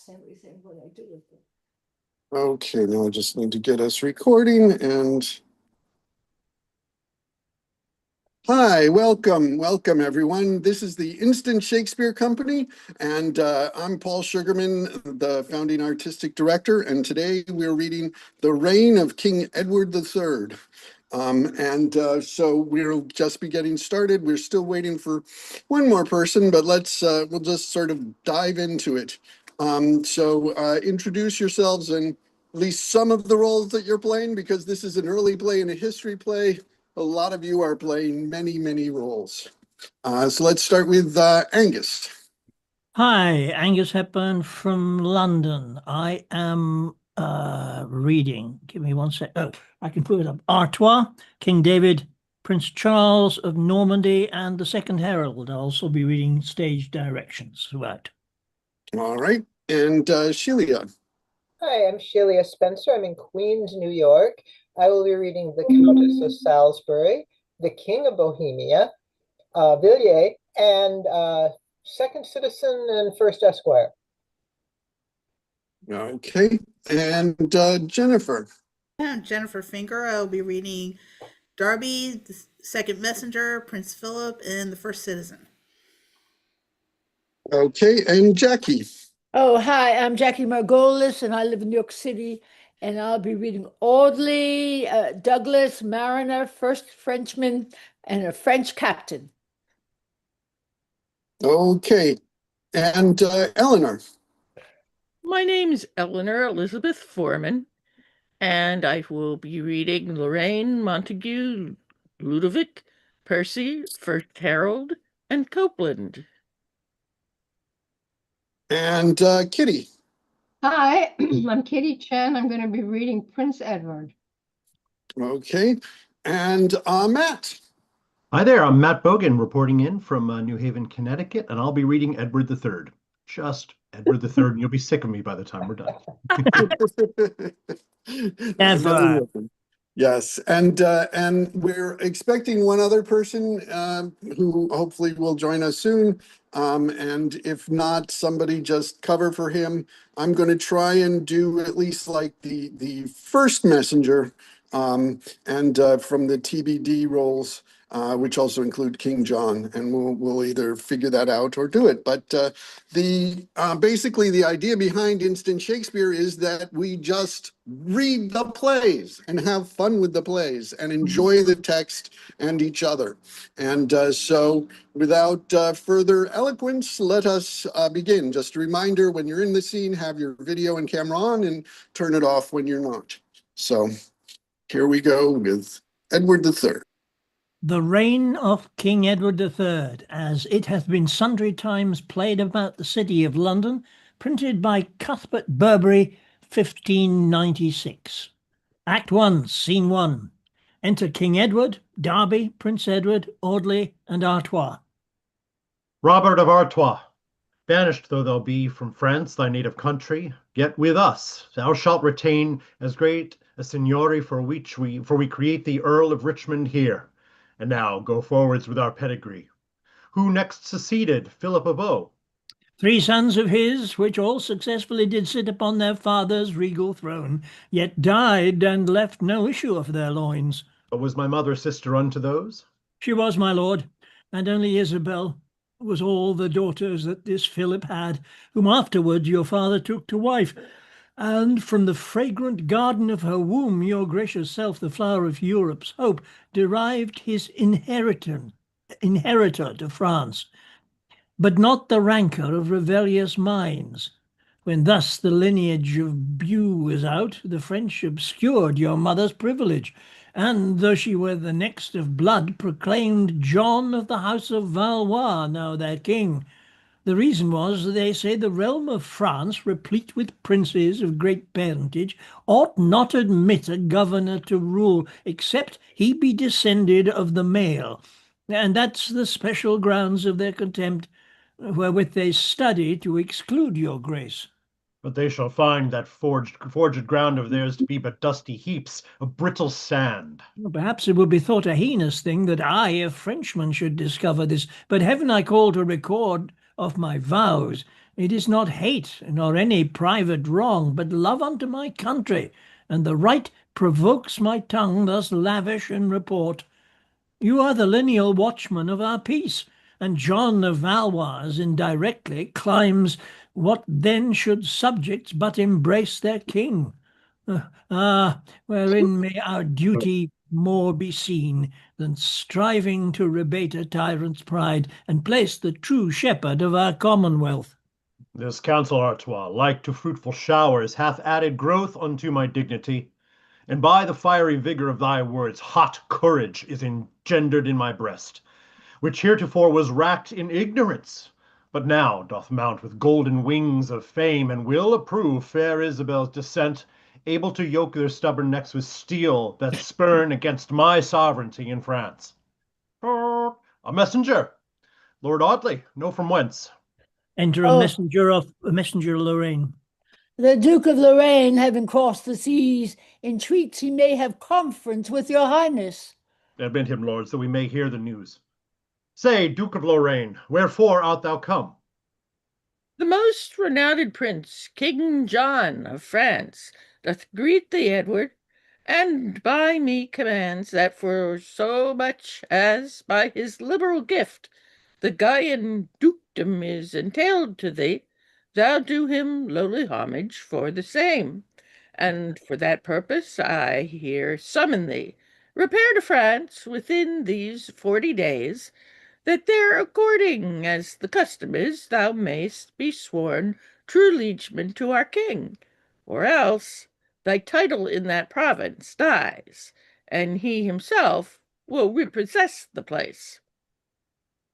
everything when I do it. Okay, now I just need to get us recording and hi, welcome everyone. This is the Instant Shakespeare Company, and I'm Paul Sugarman, the founding artistic director, and today we're reading The Reign of King Edward III. So we'll just be getting started. We're still waiting for one more person, but we'll just sort of dive into it. Introduce yourselves and at least some of the roles that you're playing, because this is an early play and a history play. A lot of you are playing many, many roles. So let's start with Angus. Hi, Angus Hepburn from London. I am reading. Give me one sec. Oh, I can put it up. Artois, King David, Prince Charles of Normandy, and the Second Herald. I'll also be reading stage directions throughout. All right. And Shelia. Hi, I'm Shelia Spencer. I'm in Queens, New York. I will be reading The Countess of Salisbury, The King of Bohemia, Villiers, and Second Citizen and First Esquire. Okay. And Jennifer. I'm Jennifer Finger. I'll be reading Darby, the Second Messenger, Prince Philip, and the First Citizen. Okay. And Jackie. Oh, hi, I'm Jackie Margolis, and I live in New York City, and I'll be reading Audley, Douglas, Mariner, First Frenchman, and a French captain. Okay. And Eleanor. My name is Eleanor Elizabeth Foreman, and I will be reading Lorraine, Montague, Ludovic, Percy, First Harold, and Copeland. And Kitty. Hi, I'm Kitty Chen. I'm going to be reading Prince Edward. Okay. And Matt. Hi there, I'm Matt Bogan reporting in from New Haven, Connecticut, and I'll be reading Edward III. Just Edward III, and you'll be sick of me by the time we're done. Ever. Yes, and we're expecting one other person who hopefully will join us soon. And if not, somebody just cover for him. I'm going to try and do at least like the first messenger, and from the TBD roles, which also include King John, and we'll either figure that out or do it. But basically the idea behind Instant Shakespeare is that we just read the plays and have fun with the plays and enjoy the text and each other. And so without further eloquence, let us begin. Just a reminder, when you're in the scene, have your video and camera on and turn it off when you're not. So here we go with Edward III. The Reign of King Edward III, as it hath been sundry times played about the city of London, printed by Cuthbert Burberry, 1596. Act 1, Scene 1. Enter King Edward, Derby, Prince Edward, Audley, and Artois. Robert of Artois, banished though thou be from France, thy native country, yet with us thou shalt retain as great a seigniory for we create thee Earl of Richmond here. And now go forwards with our pedigree. Who next succeeded Philip of O? 3 sons of his, which all successfully did sit upon their father's regal throne, yet died and left no issue of their loins. But was my mother sister unto those? She was, my lord, and only Isabel was all the daughters that this Philip had, whom afterward your father took to wife. And from the fragrant garden of her womb, your gracious self, the flower of Europe's hope, derived his inheritor to France, but not the rancour of rebellious minds. When thus the lineage of Bew was out, the French obscured your mother's privilege, and, though she were the next of blood, proclaimed John of the house of Valois now their king. The reason was, they say, the realm of France, replete with princes of great parentage, ought not admit a governor to rule, except he be descended of the male. And that's the special grounds of their contempt, wherewith they study to exclude your grace. But they shall find that forged ground of theirs to be but dusty heaps of brittle sand. Perhaps it would be thought a heinous thing that I, a Frenchman, should discover this, but heaven I call to record of my vows, It is not hate nor any private wrong, but love unto my country, and the right provokes my tongue thus lavish in report. You are the lineal watchman of our peace, and John of Valois indirectly climbs what then should subjects but embrace their king. Wherein may our duty more be seen than striving to rebate a tyrant's pride and place the true shepherd of our commonwealth. This counsel, Artois, like to fruitful showers, hath added growth unto my dignity, and by the fiery vigor of thy words hot courage is engendered in my breast, which heretofore was racked in ignorance, but now doth mount with golden wings of fame, and will approve fair Isabel's descent, able to yoke their stubborn necks with steel that spurn against my sovereignty in France. A messenger, Lord Audley, know from whence. Enter Oh. a messenger of Lorraine. The Duke of Lorraine, having crossed the seas, entreats he may have conference with your highness. Admit him, lord, so we may hear the news. Say, Duke of Lorraine, wherefore art thou come? The most renowned prince, King John of France, doth greet thee, Edward, and by me commands that for so much as by his liberal gift the Gaian dukedom is entailed to thee, thou do him lowly homage for the same. And for that purpose I here summon thee. Repair to France within these 40 days, that there, according as the custom is, thou mayst be sworn true liegeman to our king, or else thy title in that province dies, and he himself will repossess the place.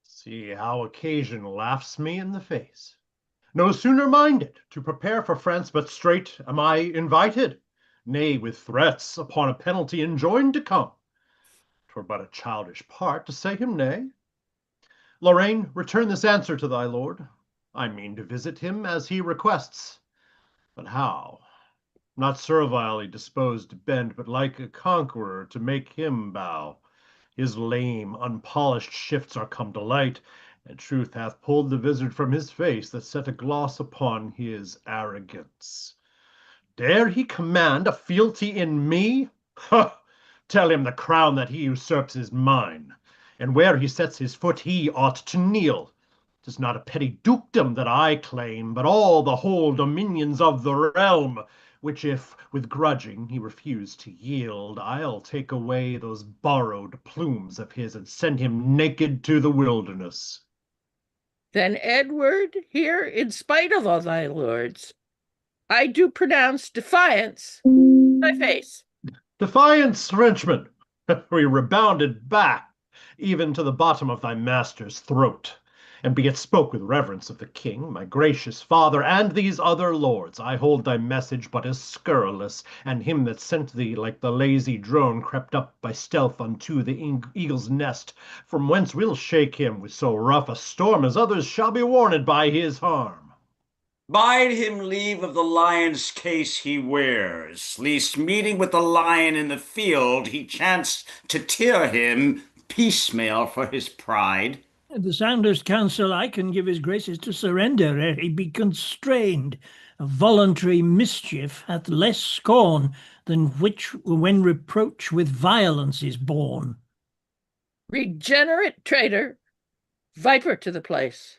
See how occasion laughs me in the face. No sooner minded to prepare for France, but straight am I invited, nay, with threats upon a penalty enjoined to come. 'Twere but a childish part to say him nay. Lorraine, return this answer to thy lord. I mean to visit him as he requests. But how? Not servilely disposed to bend, but like a conqueror to make him bow. His lame, unpolished shifts are come to light, and truth hath pulled the vizard from his face that set a gloss upon his arrogance. Dare he command a fealty in me? Ha! Tell him the crown that he usurps is mine, and where he sets his foot he ought to kneel. 'Tis not a petty dukedom that I claim, but all the whole dominions of the realm, which if with grudging he refuse to yield, I'll take away those borrowed plumes of his and send him naked to the wilderness. Then, Edward, here, in spite of all thy lords, I do pronounce defiance thy face. Defiance, Frenchman! We rebounded back even to the bottom of thy master's throat. And be it spoke with reverence of the king, my gracious father, and these other lords, I hold thy message but as scurrilous, and him that sent thee like the lazy drone crept up by stealth unto the eagle's nest, from whence we'll shake him with so rough a storm as others shall be warned by his harm. Bide him leave of the lion's case he wears, lest meeting with the lion in the field he chance to tear him piecemeal for his pride. The soundest counsel I can give his grace is to surrender ere he be constrained. A voluntary mischief hath less scorn than which when reproach with violence is borne. Regenerate traitor, viper to the place,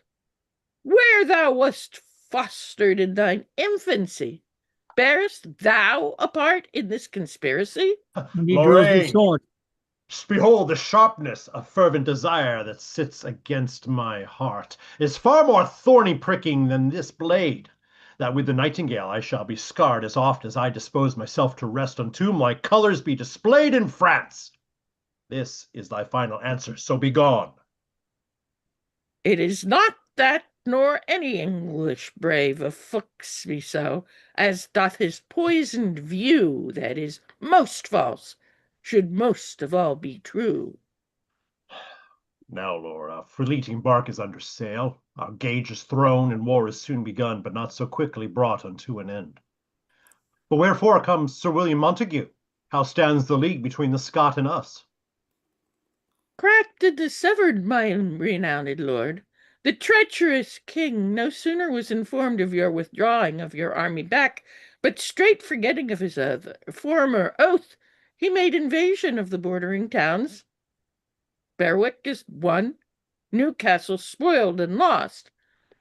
where thou wast fostered in thine infancy, bearest thou a part in this conspiracy? And he draws his Lorraine, sword. behold the sharpness of fervent desire that sits against my heart is far more thorny pricking than this blade, that with the nightingale I shall be scarred as oft as I dispose myself to rest unto my colours be displayed in France. This is thy final answer, so be gone. It is not that, nor any English brave afflicts me so, as doth his poisoned view that is most false, should most of all be true. Now, Lord, our fleeting bark is under sail, our gage is thrown, and war is soon begun, but not so quickly brought unto an end. But wherefore comes Sir William Montague? How stands the league between the Scot and us? Cracked and dissevered, my renowned lord, The treacherous king no sooner was informed of your withdrawing of your army back, but straight forgetting of his former oath, he made invasion of the bordering towns. Berwick is won, Newcastle spoiled and lost,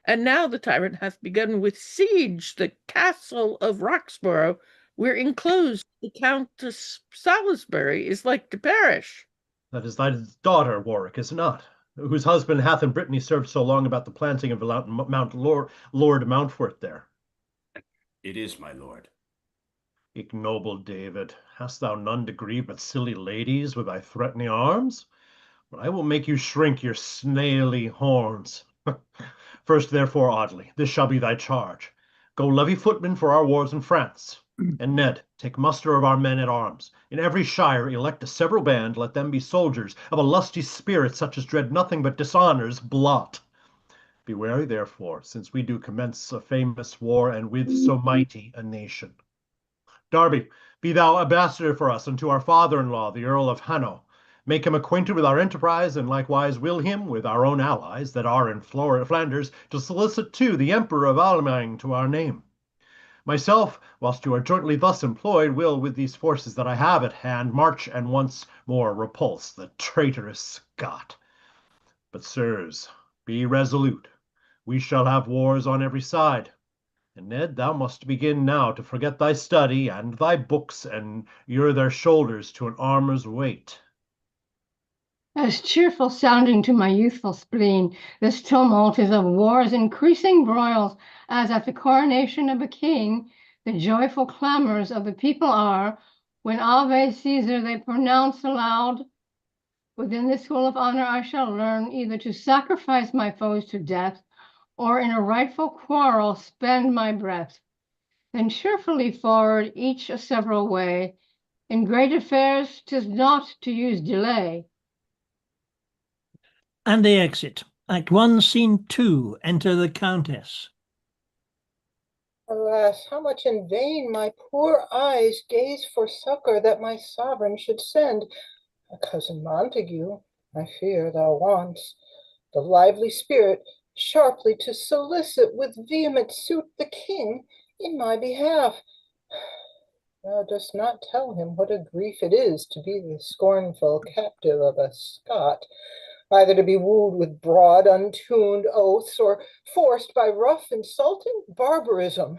and now the tyrant hath begun with siege the castle of Roxborough, where enclosed the Countess Salisbury is like to perish. That is thy daughter, Warwick, is it not? Whose husband hath in Brittany served so long about the planting of Lord Mountfort there. It is, my lord. Ignoble David, hast thou none to grieve but silly ladies with thy threatening arms? But I will make you shrink your snaily horns. First, therefore, Audley, this shall be thy charge. Go levy footmen for our wars in France. And Ned, take muster of our men at arms. In every shire elect a several band, let them be soldiers of a lusty spirit, such as dread nothing but dishonor's blot. Be wary, therefore, since we do commence a famous war, and with so mighty a nation. Darby, be thou ambassador for us unto our father-in-law, the Earl of Hanno. Make him acquainted with our enterprise, and likewise will him, with our own allies that are in Flanders, to solicit too the Emperor of Allemagne to our name. Myself, whilst you are jointly thus employed, will, with these forces that I have at hand, march and once more repulse the traitorous Scot. But, sirs, be resolute. We shall have wars on every side. And Ned, thou must begin now to forget thy study and thy books, and you're their shoulders to an armor's weight. As cheerful sounding to my youthful spleen, this tumult is of war's increasing broils, as at the coronation of a king, the joyful clamors of the people are, when Ave Caesar they pronounce aloud. Within this school of honor I shall learn either to sacrifice my foes to death, or in a rightful quarrel spend my breath. Then cheerfully forward each a several way. In great affairs 'tis not to use delay. And they exit. Act 1, Scene 2. Enter the Countess. Alas, how much in vain my poor eyes gaze for succor that my sovereign should send. Cousin Montague, I fear thou wants the lively spirit sharply to solicit with vehement suit the king in my behalf. Thou dost not tell him what a grief it is to be the scornful captive of a Scot, either to be wooed with broad, untuned oaths, or forced by rough, insulting barbarism.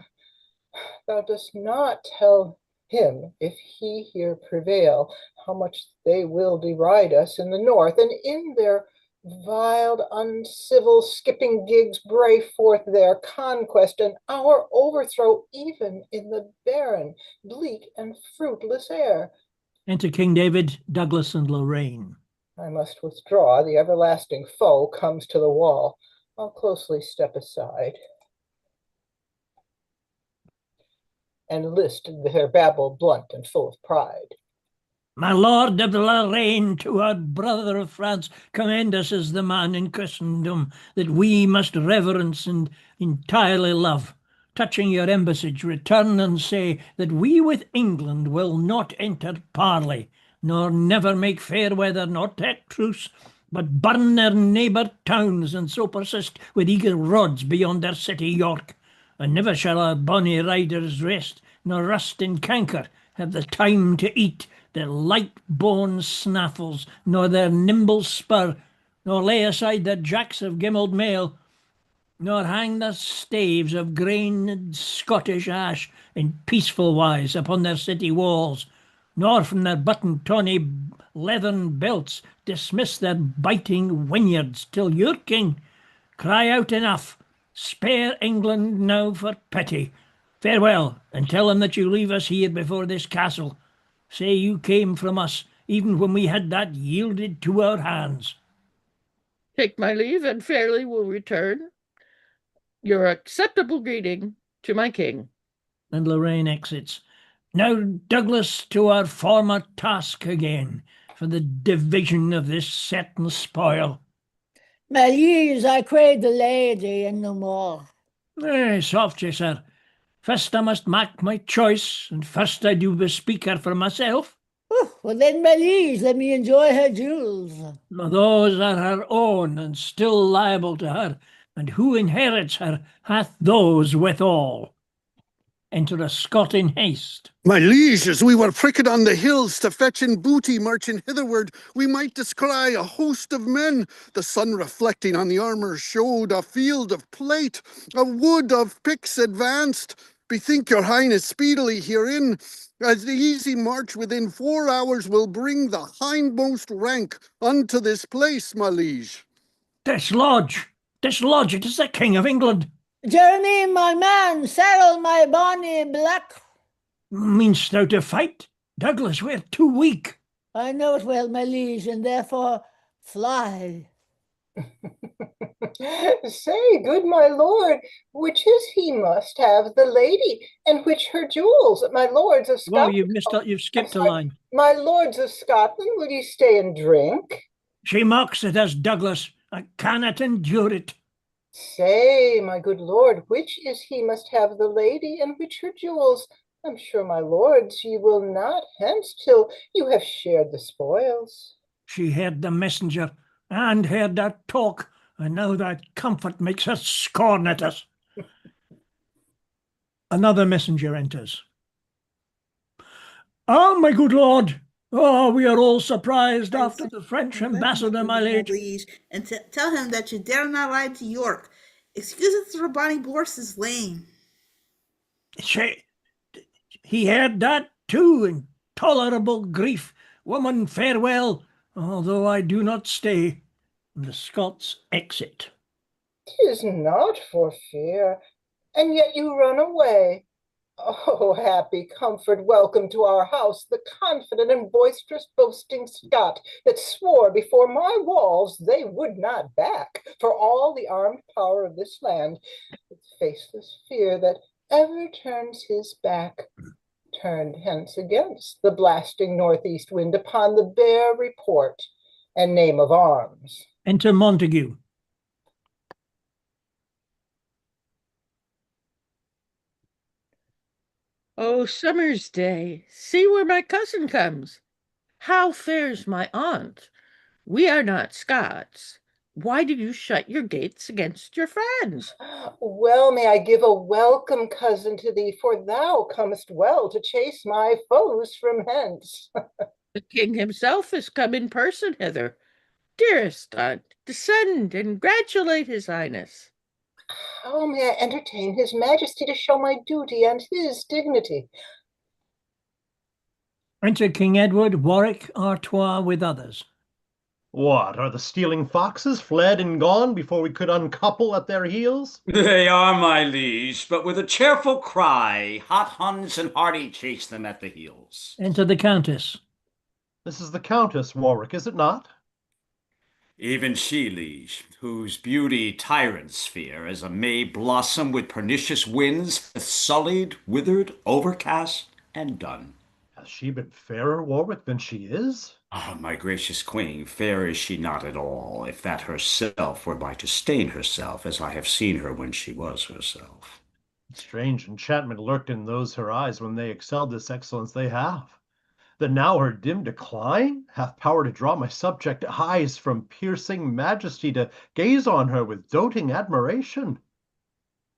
Thou dost not tell him, if he here prevail, how much they will deride us in the north, and in their vile, uncivil skipping gigs bray forth their conquest and our overthrow, even in the barren, bleak, and fruitless air. Enter King David, Douglas, and Lorraine. I must withdraw. The everlasting foe comes to the wall. I'll closely step aside and list their babble blunt and full of pride. My Lord of Lorraine, to our brother of France, commend us as the man in Christendom that we must reverence and entirely love. Touching your embassage, return and say that we with England will not enter parley, nor never make fair weather, nor take truce, but burn their neighbour towns, and so persist with eager rods beyond their city York. And never shall our bonny riders rest, nor rust in canker have the time to eat their light-bone snaffles, nor their nimble spur, nor lay aside their jacks of gimmeled mail, nor hang their staves of grained Scottish ash in peaceful wise upon their city walls, nor from their buttoned tawny leathern belts dismiss their biting whinyards till your king cry out enough, spare England now for pity. Farewell, and tell them that you leave us here before this castle. Say you came from us, even when we had that yielded to our hands. Take my leave, and fairly will return your acceptable greeting to my king. And Lorraine exits. Now, Douglas, to our former task again, for the division of this certain spoil. My liege, I crave the lady and no more. Soft ye, sir. First I must mak my choice, and first I do bespeak her for myself. Well then, my liege, let me enjoy her jewels. Those are her own, and still liable to her, and who inherits her hath those withal. Enter a Scot in haste. My liege, as we were pricked on the hills to fetch in booty marching hitherward, we might descry a host of men. The sun reflecting on the armour showed a field of plate, a wood of picks advanced. Bethink your highness speedily herein, as the easy march within 4 hours will bring the hindmost rank unto this place, my liege. Dislodge! Dislodge! It is the King of England! Jeremy, my man, saddle my bonny black. Meanst thou to fight? Douglas, we're too weak. I know it well, my liege, and therefore fly. Say, good my lord, which is he must have the lady, and which her jewels, my lords of Whoa, Scotland? you've skipped a line. My lords of Scotland, will ye stay and drink? She mocks at us, Douglas. I cannot endure it. Say, my good lord, which is he must have the lady, and which her jewels? I'm sure, my lords, ye will not hence till you have shared the spoils. She heard the messenger, and heard that talk, and now that comfort makes her scorn at us. Another messenger enters. Ah, my good lord, we are all surprised after the French ambassador, my liege. And tell him that you dare not ride to York. Excuse us for Bonnie Borse is lame. He heard that too, in tolerable grief. Woman, farewell, although I do not stay. And the Scots exit. 'Tis not for fear, and yet you run away. Oh, happy comfort, welcome to our house, the confident and boisterous boasting Scot that swore before my walls they would not back for all the armed power of this land, with faceless fear that ever turns his back, turned hence against the blasting northeast wind upon the bare report and name of arms. Enter Montague. Oh, summer's day, see where my cousin comes. How fares my aunt? We are not Scots. Why do you shut your gates against your friends? Well may I give a welcome, cousin, to thee, for thou comest well to chase my foes from hence. The king himself is come in person hither. Dearest aunt, descend and gratulate his highness. How may I entertain his majesty to show my duty and his dignity? Enter King Edward, Warwick, Artois with others. What, are the stealing foxes fled and gone before we could uncouple at their heels? They are, my liege, but with a cheerful cry, hot Huns and hardy chase them at the heels. Enter the Countess. This is the Countess, Warwick, is it not? Even she, liege, whose beauty tyrants fear, as a May blossom with pernicious winds, hath sullied, withered, overcast, and done. Has she been fairer, Warwick, than she is? Ah, my gracious queen, fair is she not at all, if that herself were by to stain herself, as I have seen her when she was herself. Strange enchantment lurked in those her eyes when they excelled this excellence they have, that now her dim decline hath power to draw my subject eyes from piercing majesty to gaze on her with doting admiration.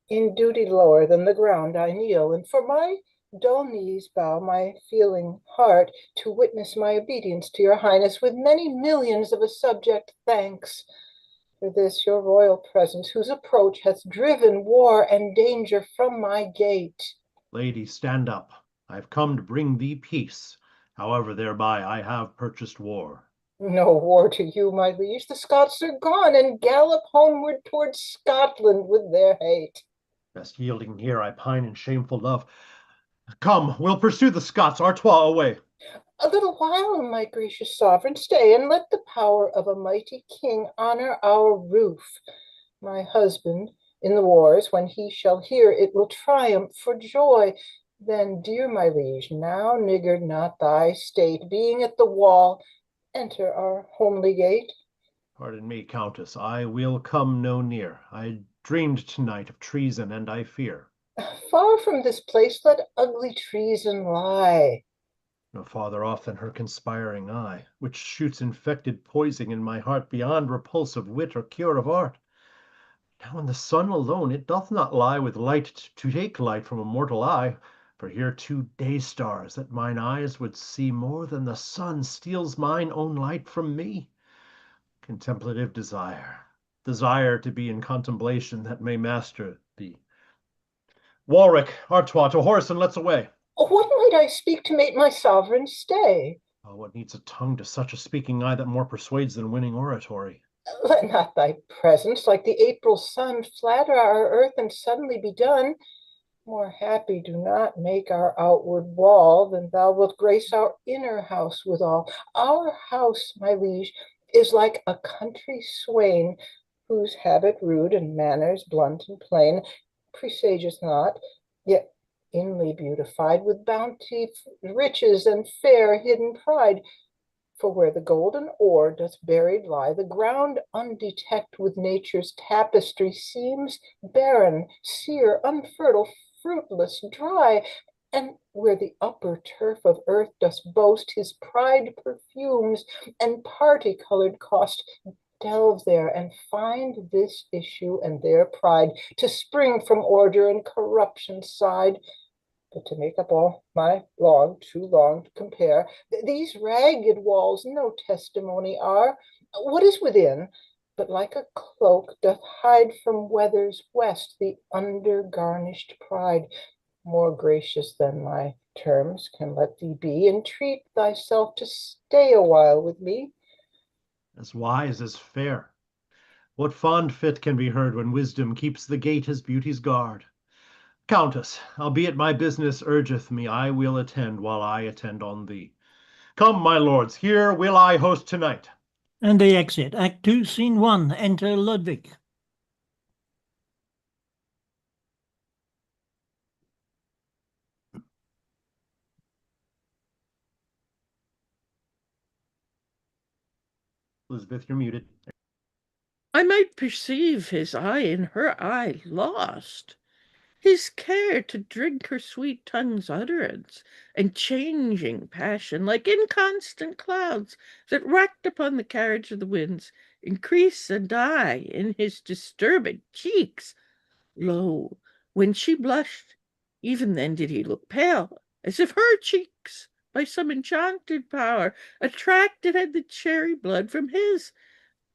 In duty lower than the ground I kneel, and for my dull knees bow my feeling heart to witness my obedience to your highness with many millions of a subject thanks for this your royal presence, whose approach hath driven war and danger from my gate. Lady, stand up. I have come to bring thee peace. However, thereby I have purchased war. No war to you, my liege. The Scots are gone and gallop homeward towards Scotland with their hate. Best yielding here, I pine in shameful love. Come, we'll pursue the Scots, Artois, away. A little while, my gracious sovereign, stay, and let the power of a mighty king honor our roof. My husband, in the wars, when he shall hear it, will triumph for joy. Then, dear my liege, now niggard not thy state, being at the wall, enter our homely gate. Pardon me, Countess, I will come no near. I dreamed tonight of treason, and I fear. Far from this place let ugly treason lie. No farther off than her conspiring eye, which shoots infected poison in my heart beyond repulse of wit or cure of art. Now in the sun alone it doth not lie with light to take light from a mortal eye, for here 2 day-stars that mine eyes would see more than the sun steals mine own light from me. Contemplative desire to be in contemplation that may master thee. Warwick, Artois, to horse and let's away. What might I speak to make my sovereign stay? Oh, what needs a tongue to such a speaking eye that more persuades than winning oratory? Let not thy presence, like the April sun, flatter our earth and suddenly be done. More happy do not make our outward wall than thou wilt grace our inner house withal. Our house, my liege, is like a country swain, whose habit rude and manners blunt and plain presageth not, yet inly beautified with bounty, riches, and fair hidden pride. For where the golden ore doth buried lie, the ground undecked with nature's tapestry seems barren, sere, unfertile, fruitless, dry. And where the upper turf of earth doth boast his pride perfumes and party-colored cost, delve there and find this issue and their pride to spring from order and corruption's side. But to make up all my too long to compare, these ragged walls no testimony are. What is within, but like a cloak doth hide from weather's west the under-garnished pride. More gracious than my terms can let thee be, entreat thyself to stay a while with me. As wise as fair. What fond fit can be heard when wisdom keeps the gate as beauty's guard? Countess, albeit my business urgeth me, I will attend while I attend on thee. Come, my lords, here will I host tonight. And they exit. Act 2, Scene 1. Enter Ludwig. Elizabeth, you're muted. I might perceive his eye in her eye lost, his care to drink her sweet tongue's utterance, and changing passion, like inconstant clouds that wracked upon the carriage of the winds, increase and die in his disturbed cheeks. Lo, when she blushed, even then did he look pale, as if her cheeks, by some enchanted power, attracted had the cherry blood from his.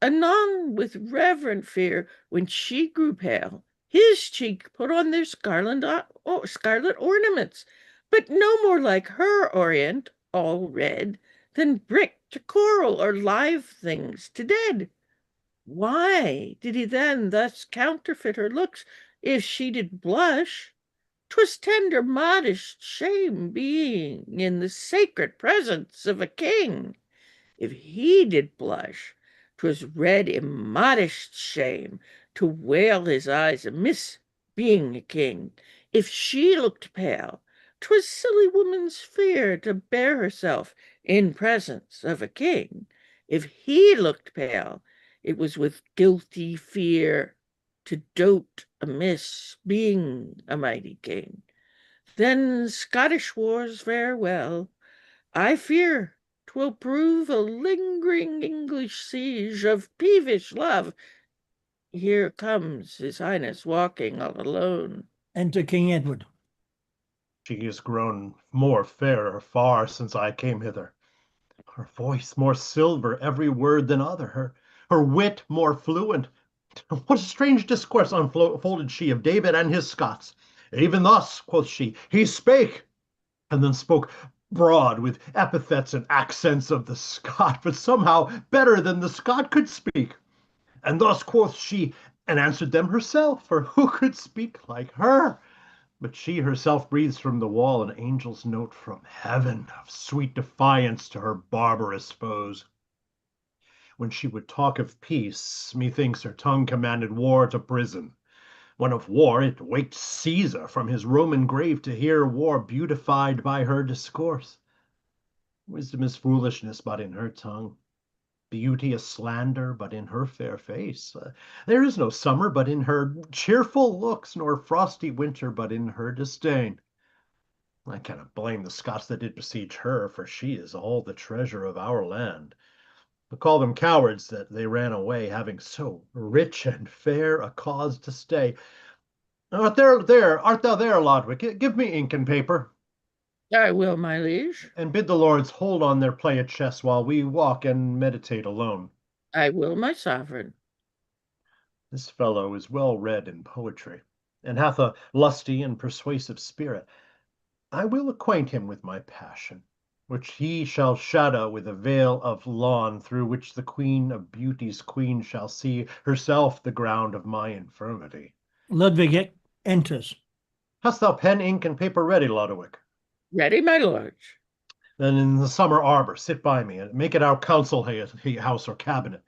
Anon, with reverent fear, when she grew pale, his cheek put on their scarlet ornaments, but no more like her orient, all red, than brick to coral or live things to dead. Why did he then thus counterfeit her looks, if she did blush? 'Twas tender modest shame, being in the sacred presence of a king. If he did blush, 'twas red immodest shame to wail his eyes amiss, being a king. If she looked pale, 'twas silly woman's fear to bear herself in presence of a king. If he looked pale, it was with guilty fear to dote amiss, being a mighty king. Then Scottish wars farewell. I fear 'twill prove a lingering English siege of peevish love. Here comes his highness walking all alone. Enter King Edward. She is grown more fairer far since I came hither. Her voice more silver every word than other, her wit more fluent. What a strange discourse unfolded she of David and his Scots. Even thus, quoth she, he spake, and then spoke broad with epithets and accents of the Scot, but somehow better than the Scot could speak. And thus quoth she, and answered them herself, for who could speak like her? But she herself breathes from the wall an angel's note from heaven of sweet defiance to her barbarous foes. When she would talk of peace, methinks her tongue commanded war to prison. When of war, it waked Caesar from his Roman grave to hear war beautified by her discourse. Wisdom is foolishness but in her tongue, beauty a slander but in her fair face. There is no summer but in her cheerful looks, nor frosty winter but in her disdain. I cannot blame the Scots that did besiege her, for she is all the treasure of our land. But call them cowards that they ran away, having so rich and fair a cause to stay. Art thou there, Lodwick? Give me ink and paper, I will, my liege. and bid the lords hold on their play at chess while we walk and meditate alone. I will, my sovereign. This fellow is well read in poetry, and hath a lusty and persuasive spirit. I will acquaint him with my passion, which he shall shadow with a veil of lawn, through which the Queen of Beauty's queen shall see herself the ground of my infirmity. Ludwig enters. Hast thou pen, ink, and paper ready, Lodowick? Ready, my lords. Then in the summer arbor sit by me, and make it our council house or cabinet.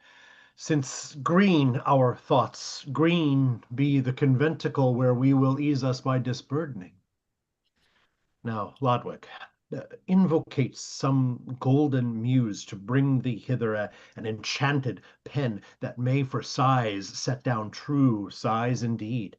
Since green our thoughts, green be the conventicle where we will ease us by disburdening. Now, Lodwick, invocate some golden muse to bring thee hither an enchanted pen that may for sighs set down true sighs indeed,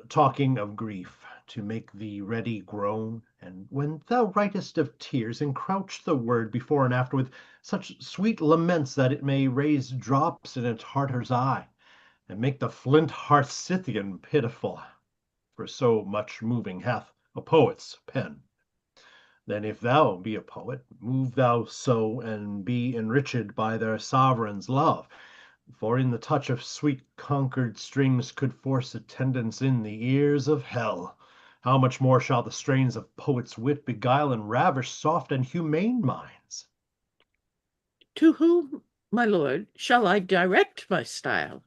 talking of grief, to make thee ready groan, and when thou writest of tears, encrouch the word before and after with such sweet laments that it may raise drops in its hearter's eye, and make the flint heart Scythian pitiful, for so much moving hath a poet's pen. Then if thou be a poet, move thou so, and be enriched by their sovereign's love. For in the touch of sweet conquered strings could force attendance in the ears of hell. How much more shall the strains of poet's wit beguile and ravish soft and humane minds? To whom, my lord, shall I direct my style?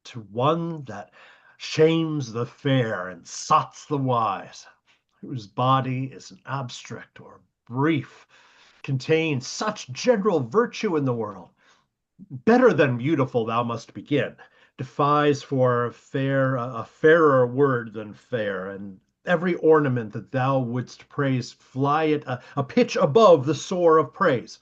To one that shames the fair and sots the wise, whose body is an abstract or brief, contains such general virtue in the world. Better than beautiful thou must begin, defies for fair a fairer word than fair, and every ornament that thou wouldst praise, fly it a pitch above the soar of praise.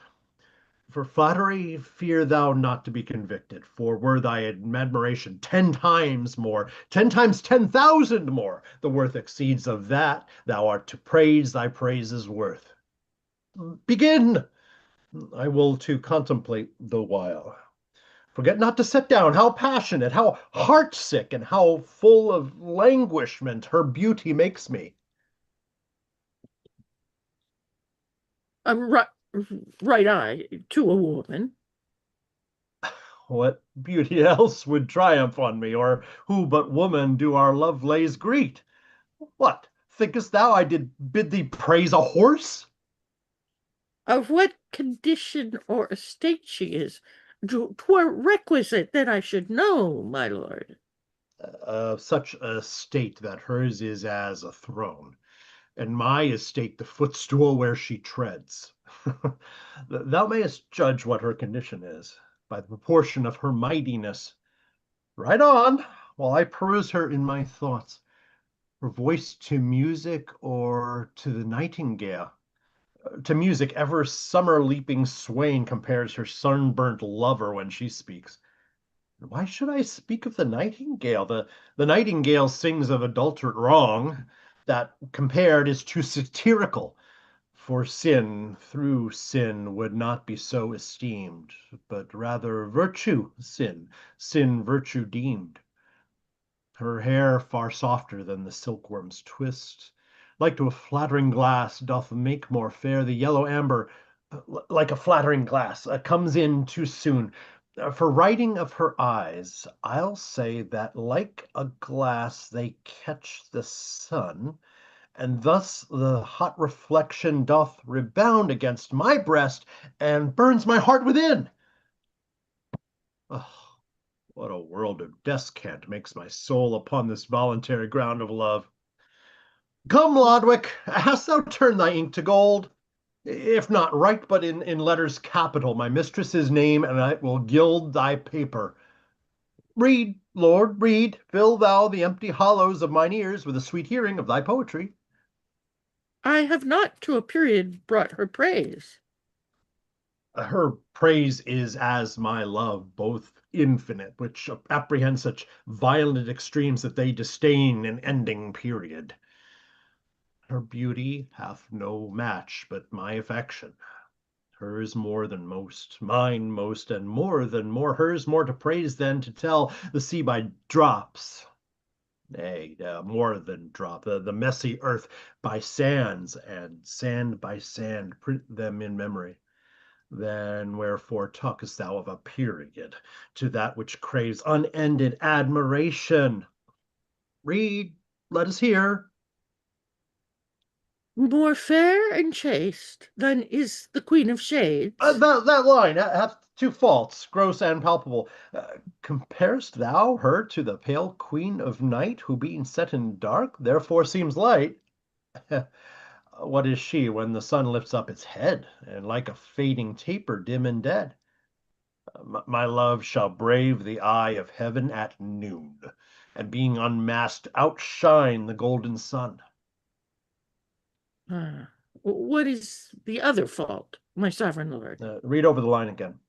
For flattery fear thou not to be convicted, for were thy admiration 10 times more, 10 times 10,000 more, the worth exceeds of that thou art to praise thy praises worth. Begin! I will to contemplate the while. Forget not to set down how passionate, how heart-sick, and how full of languishment her beauty makes me. Right, right I, to a woman. What beauty else would triumph on me, or who but woman do our love lays greet? What, thinkest thou I did bid thee praise a horse? Of what condition or estate she is, 'twere requisite that I should know, my lord. Such a state that hers is as a throne, and my estate the footstool where she treads. Thou mayest judge what her condition is by the proportion of her mightiness. Write on, while I peruse her in my thoughts. Her voice to music or to the nightingale? To music, ever summer leaping swain compares her sunburnt lover when she speaks. Why should I speak of the nightingale? The nightingale sings of adulterate wrong. That compared is too satirical. For sin through sin would not be so esteemed, but rather virtue sin, sin virtue deemed. Her hair far softer than the silkworm's twist, like to a flattering glass, doth make more fair the yellow amber, like a flattering glass, comes in too soon. For writing of her eyes, I'll say that like a glass they catch the sun, and thus the hot reflection doth rebound against my breast and burns my heart within. Oh, what a world of descant makes my soul upon this voluntary ground of love. Come, Lodwick, hast thou turned thy ink to gold? If not, write but in letters capital my mistress's name, and I will gild thy paper. Read, Lord, read, fill thou the empty hollows of mine ears with the sweet hearing of thy poetry. I have not to a period brought her praise. Her praise is as my love, both infinite, which apprehend such violent extremes that they disdain an ending period. Her beauty hath no match but my affection. Hers more than most, mine most, and more than more. Hers more to praise than to tell. The sea by drops, nay, more than drop. The messy earth by sands, and sand by sand, print them in memory. Then wherefore talkest thou of a period to that which craves unended admiration? Read, let us hear. More fair and chaste than is the Queen of Shades. That line hath two faults, gross and palpable. Comparest thou her to the pale Queen of Night, who being set in dark, therefore seems light? What is she when the sun lifts up its head, and like a fading taper, dim and dead? My love shall brave the eye of heaven at noon, and being unmasked, outshine the golden sun. What is the other fault, my sovereign lord? Read over the line again.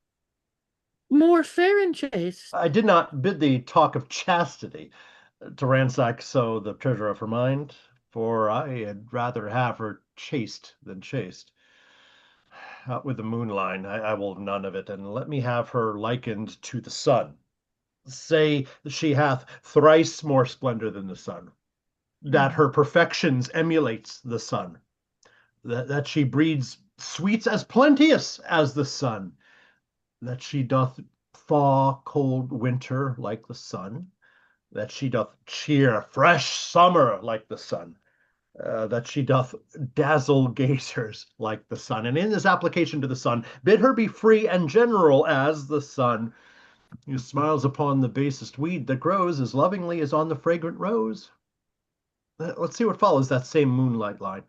More fair and chaste. I did not bid thee talk of chastity, to ransack so the treasure of her mind, for I had rather have her chaste than chaste. Out with the moonline, I will none of it, and let me have her likened to the sun. Say she hath thrice more splendor than the sun, that her perfections emulates the sun, that she breeds sweets as plenteous as the sun, that she doth thaw cold winter like the sun, that she doth cheer fresh summer like the sun, that she doth dazzle gazers like the sun. And in this application to the sun, bid her be free and general as the sun, who smiles upon the basest weed that grows as lovingly as on the fragrant rose. Let's see what follows that same moonlight line.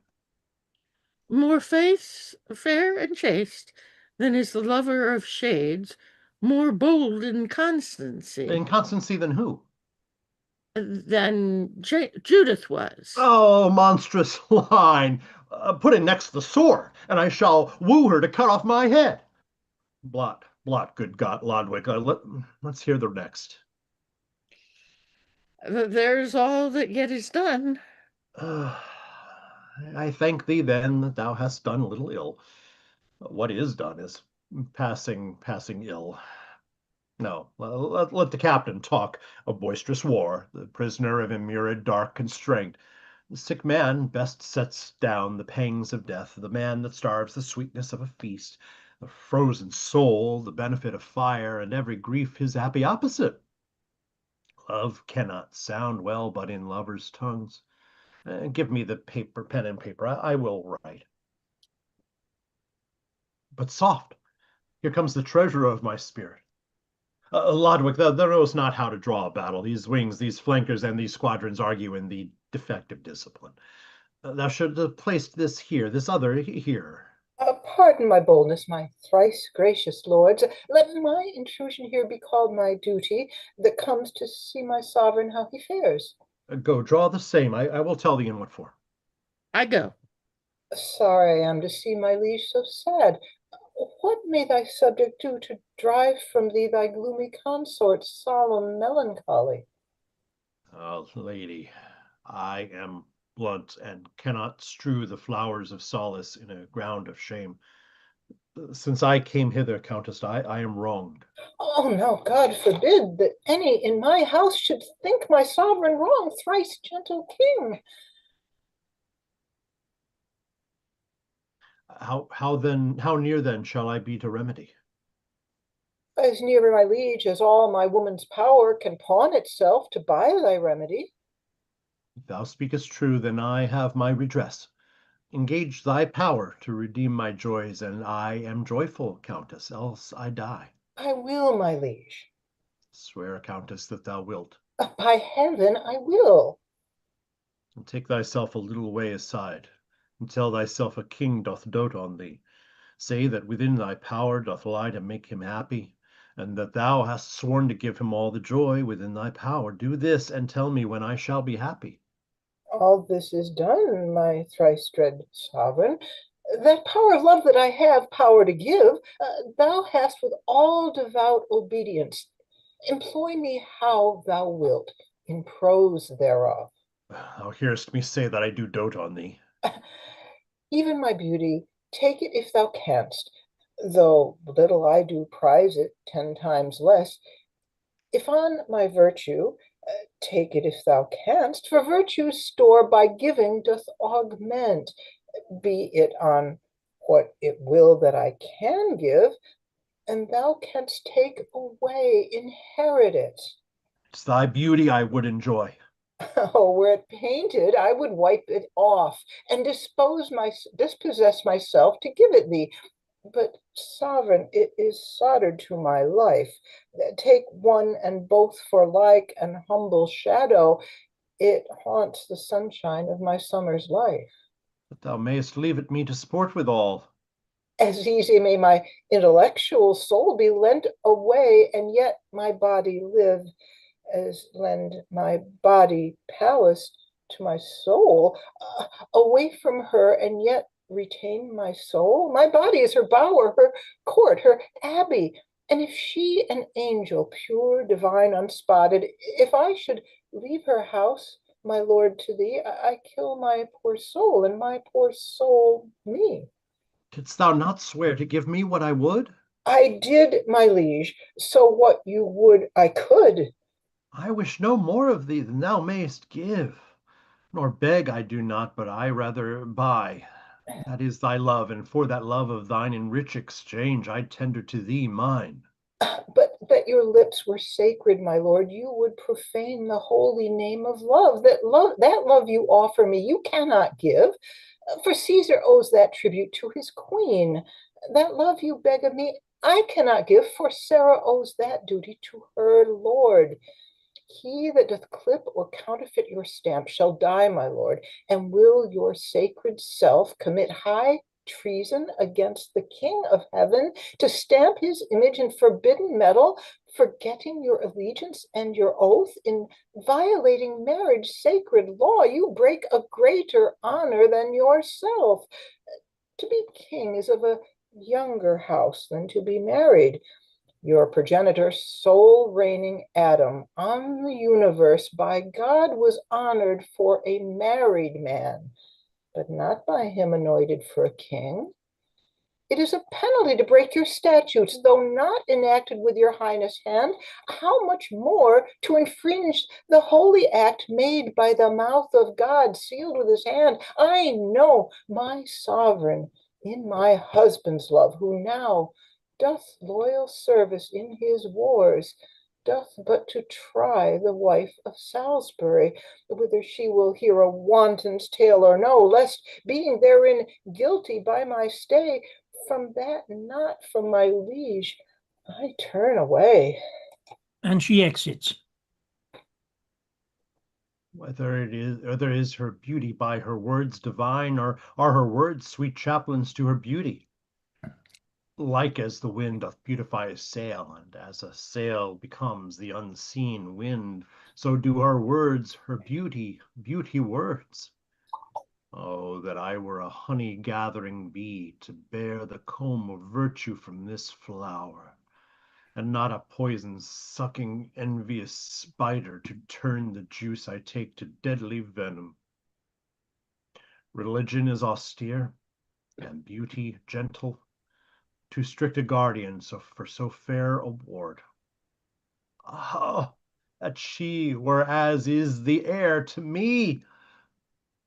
More fair and chaste than is the lover of shades, more bold in constancy. In constancy than who? Than Judith was. Oh, monstrous line! Put it next the sword, and I shall woo her to cut off my head. Blot, good God, Lodwick. Let's hear the next. There's all that yet is done. I thank thee then that thou hast done a little ill. What is done is passing ill. No, let the captain talk of boisterous war, the prisoner of immured dark constraint. The sick man best sets down the pangs of death, the man that starves the sweetness of a feast, the frozen soul, the benefit of fire, and every grief his happy opposite. Love cannot sound well but in lovers' tongues. Give me the pen and paper. I will write. But soft, here comes the treasurer of my spirit. Lodwick, thou knowest not how to draw a battle. These wings, these flankers, and these squadrons argue in the defective discipline. Thou shouldst have placed this here, this other here. Pardon my boldness, my thrice gracious lords. Let my intrusion here be called my duty, that comes to see my sovereign how he fares. Go, draw the same. I will tell thee in what for. I go. Sorry I am to see my liege so sad. What may thy subject do to drive from thee thy gloomy consort's solemn melancholy? Lady, I am blunt and cannot strew the flowers of solace in a ground of shame. Since I came hither, Countess, I am wronged. Oh, no, God forbid that any in my house should think my sovereign wrong, thrice gentle king. How near then shall I be to remedy? As near, my liege, as all my woman's power can pawn itself to buy thy remedy. If thou speakest true, then I have my redress. Engage thy power to redeem my joys, and I am joyful, Countess, else I die. I will, my liege. Swear, Countess, that thou wilt. By heaven, I will. And take thyself a little way aside, and tell thyself a king doth dote on thee. Say that within thy power doth lie to make him happy, and that thou hast sworn to give him all the joy within thy power. Do this, and tell me when I shall be happy. All this is done, my thrice dread sovereign. That power of love that I have power to give, thou hast with all devout obedience. Employ me how thou wilt, in prose thereof. Thou hearest me say that I do dote on thee. Even my beauty, take it if thou canst, though little I do prize it 10 times less. If on my virtue, take it if thou canst, for virtue's store by giving doth augment, be it on what it will that I can give, and thou canst take away, inherit it. It's thy beauty I would enjoy. Oh, were it painted, I would wipe it off and dispossess myself to give it thee. But, sovereign, it is soldered to my life. Take one and both for like an humble shadow. It haunts the sunshine of my summer's life. But thou mayst leave it me to sport withal. As easy may my intellectual soul be lent away, and yet my body live, as lend my body palace to my soul, away from her, and yet retain my soul. My body is her bower, her court, her abbey. And if she an angel, pure, divine, unspotted, if I should leave her house, my lord, to thee, I kill my poor soul, and my poor soul me. Didst thou not swear to give me what I would? I did, my liege, so what you would I could. I wish no more of thee than thou mayst give. Nor beg I do not, but I rather buy. That is thy love, and for that love of thine in rich exchange I tender to thee mine. But that your lips were sacred, my lord, you would profane the holy name of love. That love you offer me, you cannot give. For Caesar owes that tribute to his queen. That love you beg of me, I cannot give, for Sarah owes that duty to her lord. He that doth clip or counterfeit your stamp shall die, my lord. And will your sacred self commit high treason against the King of heaven to stamp his image in forbidden metal, forgetting your allegiance and your oath? In violating marriage sacred law, you break a greater honor than yourself. To be king is of a younger house than to be married. Your progenitor, sole reigning Adam on the universe, by God was honored for a married man, but not by him anointed for a king. It is a penalty to break your statutes, though not enacted with your highness' hand. How much more to infringe the holy act made by the mouth of God, sealed with his hand? I know my sovereign in my husband's love, who now doth loyal service in his wars, doth but to try the wife of Salisbury, whether she will hear a wanton's tale or no, lest being therein guilty by my stay, from that, not from my liege, I turn away. And she exits. Whether is her beauty by her words divine, or are her words sweet chaplains to her beauty? Like as the wind doth beautify a sail, and as a sail becomes the unseen wind, so do her words, her beauty words. Oh, that I were a honey-gathering bee, to bear the comb of virtue from this flower, and not a poison-sucking envious spider to turn the juice I take to deadly venom. Religion is austere, and beauty gentle, too strict a guardian for so fair a ward. Ah, that she were as is the air to me!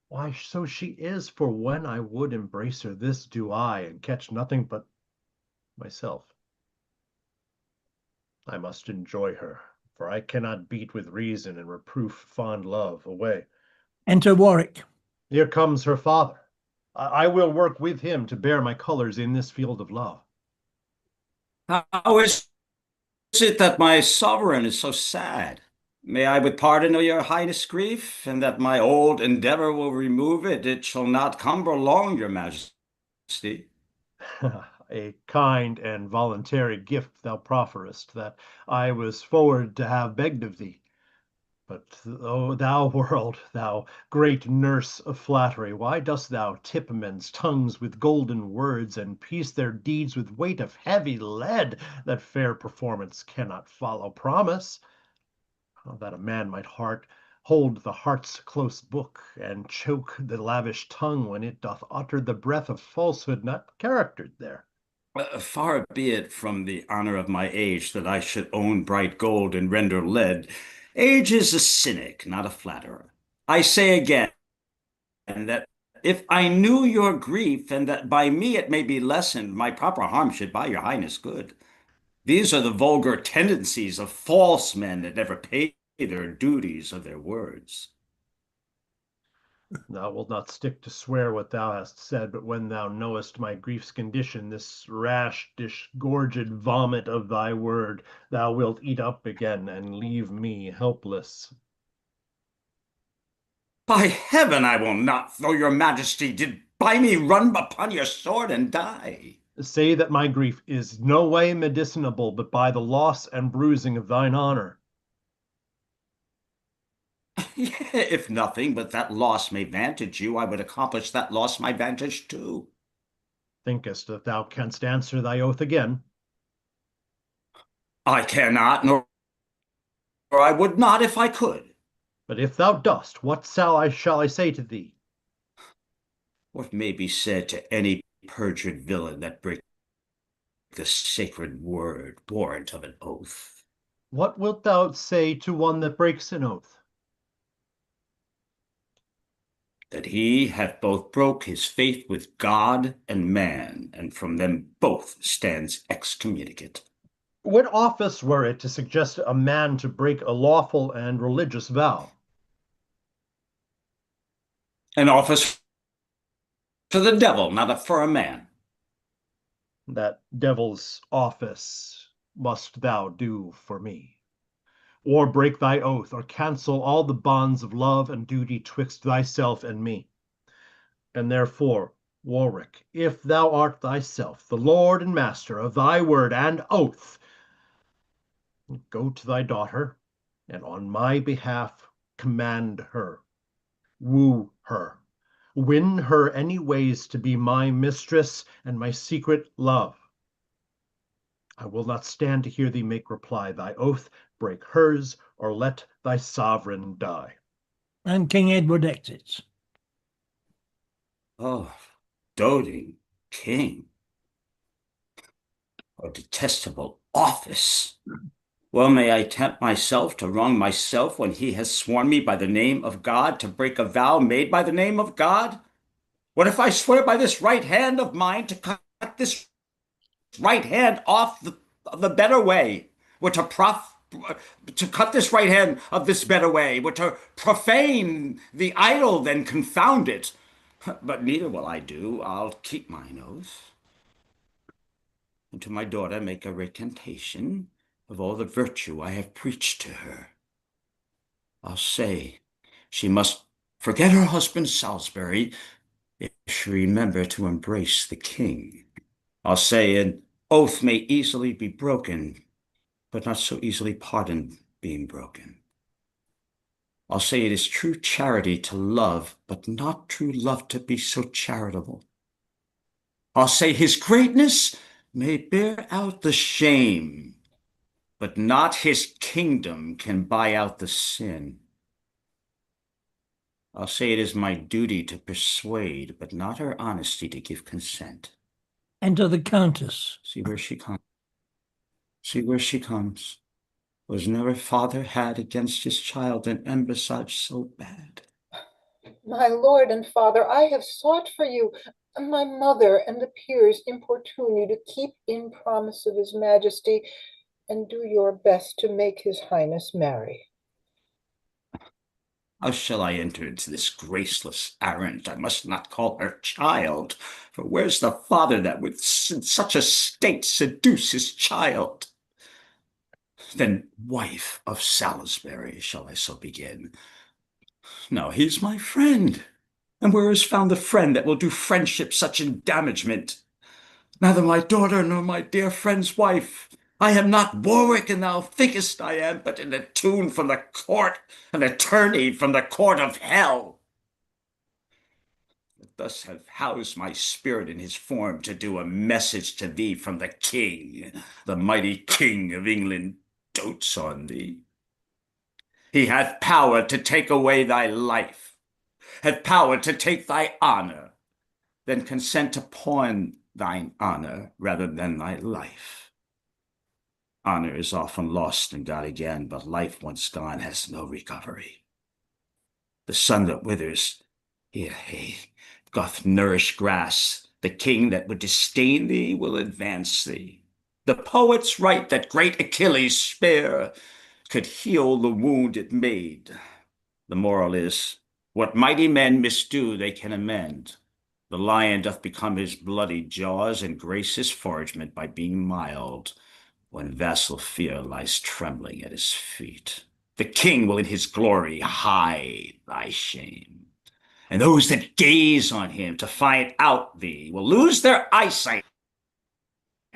Why, so she is, for when I would embrace her, this do I, and catch nothing but myself. I must enjoy her, for I cannot beat with reason and reproof fond love away. Enter Warwick. Here comes her father. I will work with him to bear my colors in this field of love. How is it that my sovereign is so sad? May I with pardon of your highness grief, and that my old endeavor will remove it, it shall not cumber long your majesty. A kind and voluntary gift thou profferest, that I was forward to have begged of thee. But, oh, thou world, thou great nurse of flattery, why dost thou tip men's tongues with golden words, and piece their deeds with weight of heavy lead, that fair performance cannot follow promise? Oh, that a man might heart hold the heart's close book, and choke the lavish tongue when it doth utter the breath of falsehood not charactered there. Far be it from the honor of my age that I should own bright gold and render lead. Age is a cynic, not a flatterer. I say again that if I knew your grief, and that by me it may be lessened, my proper harm should buy your highness good. These are the vulgar tendencies of false men that never pay their duties of their words. Thou wilt not stick to swear what thou hast said, but when thou knowest my grief's condition, this rash, disgorged vomit of thy word, thou wilt eat up again and leave me helpless. By heaven, I will not, though your majesty did by me run upon your sword and die. Say that my grief is no way medicinable, but by the loss and bruising of thine honor. If nothing but that loss may vantage you, I would accomplish that loss my vantage too. Thinkest that thou canst answer thy oath again? I cannot, nor I would not if I could. But if thou dost, what shall I say to thee? What may be said to any perjured villain that breaks the sacred word, warrant of an oath? What wilt thou say to one that breaks an oath? That he hath both broke his faith with God and man, and from them both stands excommunicate. What office were it to suggest a man to break a lawful and religious vow? An office for the devil, not for a man. That devil's office must thou do for me. Or break thy oath, or cancel all the bonds of love and duty twixt thyself and me. And therefore, Warwick, if thou art thyself the lord and master of thy word and oath, go to thy daughter, and on my behalf command her, woo her, win her any ways to be my mistress and my secret love. I will not stand to hear thee make reply. Thy oath break hers, or let thy sovereign die. And King Edward exits. Oh, doting king. A detestable office. Well, may I tempt myself to wrong myself when he has sworn me by the name of God to break a vow made by the name of God? What if I swear by this right hand of mine to cut this right hand off the better way? Were to cut this right hand of this better way, were to profane the idol, then confound it. But neither will I do. I'll keep mine oath. And to my daughter make a recantation of all the virtue I have preached to her. I'll say she must forget her husband Salisbury if she remember to embrace the king. I'll say an oath may easily be broken, but not so easily pardoned being broken. I'll say it is true charity to love, but not true love to be so charitable. I'll say his greatness may bear out the shame, but not his kingdom can buy out the sin. I'll say it is my duty to persuade, but not her honesty to give consent. Enter the Countess. See where she comes. See where she comes. Was never father had against his child an embassage so bad. My lord and father, I have sought for you. My mother and the peers importune you to keep in promise of his majesty and do your best to make his highness marry. How shall I enter into this graceless errand? I must not call her child, for where's the father that would in such a state seduce his child? Then wife of Salisbury, shall I so begin? No, he's my friend. And where is found the friend that will do friendship such endamagement? Neither my daughter nor my dear friend's wife. I am not Warwick, and thou thinkest I am, but an attune from the court, an attorney from the court of hell. That thus have housed my spirit in his form to do a message to thee from the king. The mighty king of England dotes on thee. He hath power to take away thy life, hath power to take thy honor, then consent to pawn thine honor rather than thy life. Honor is often lost and got again, but life once gone has no recovery. The sun that withers, yea, doth nourish grass. The king that would disdain thee will advance thee. The poets write that great Achilles' spear could heal the wound it made. The moral is, what mighty men misdo they can amend. The lion doth become his bloody jaws, and grace his foragement by being mild, when vassal fear lies trembling at his feet. The king will in his glory hide thy shame, and those that gaze on him to find out thee will lose their eyesight